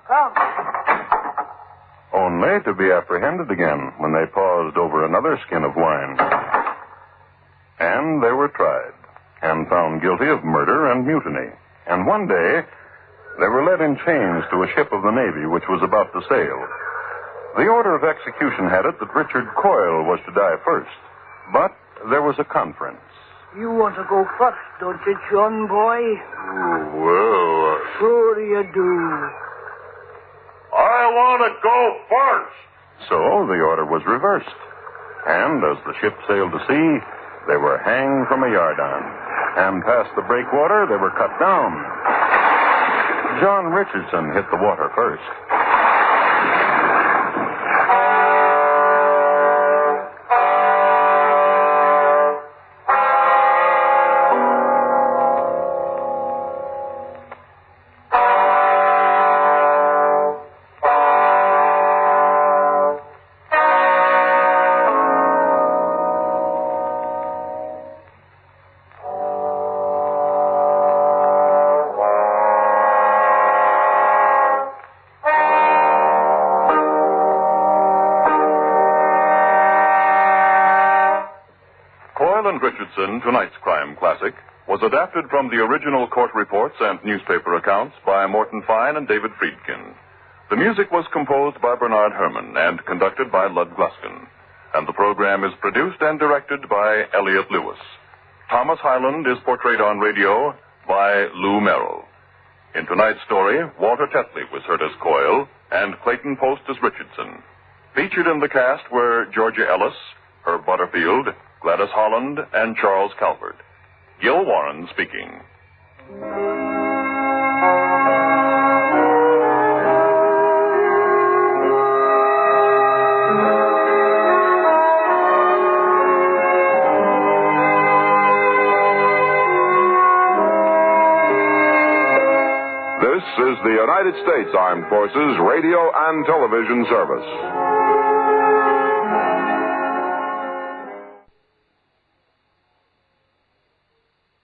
Only to be apprehended again when they paused over another skin of wine. And they were tried and found guilty of murder and mutiny. And one day, they were led in chains to a ship of the Navy which was about to sail. The order of execution had it that Richard Coyle was to die first. But there was a conference. You want to go first, don't you, John boy? Well, Sure you do. I want to go first. So the order was reversed. And as the ship sailed to sea, they were hanged from a yardarm. And past the breakwater, they were cut down. John Richardson hit the water first. Coyle and Richardson, tonight's crime classic, was adapted from the original court reports and newspaper accounts by Morton Fine and David Friedkin. The music was composed by Bernard Herrmann and conducted by Lud Gluskin. And the program is produced and directed by Elliot Lewis. Thomas Hyland is portrayed on radio by Lou Merrill. In tonight's story, Walter Tetley was heard as Coyle and Clayton Post as Richardson. Featured in the cast were Georgia Ellis, Herb Butterfield, Gladys Holland, and Charles Calvert. Gil Warren speaking. This is the United States Armed Forces Radio and Television Service.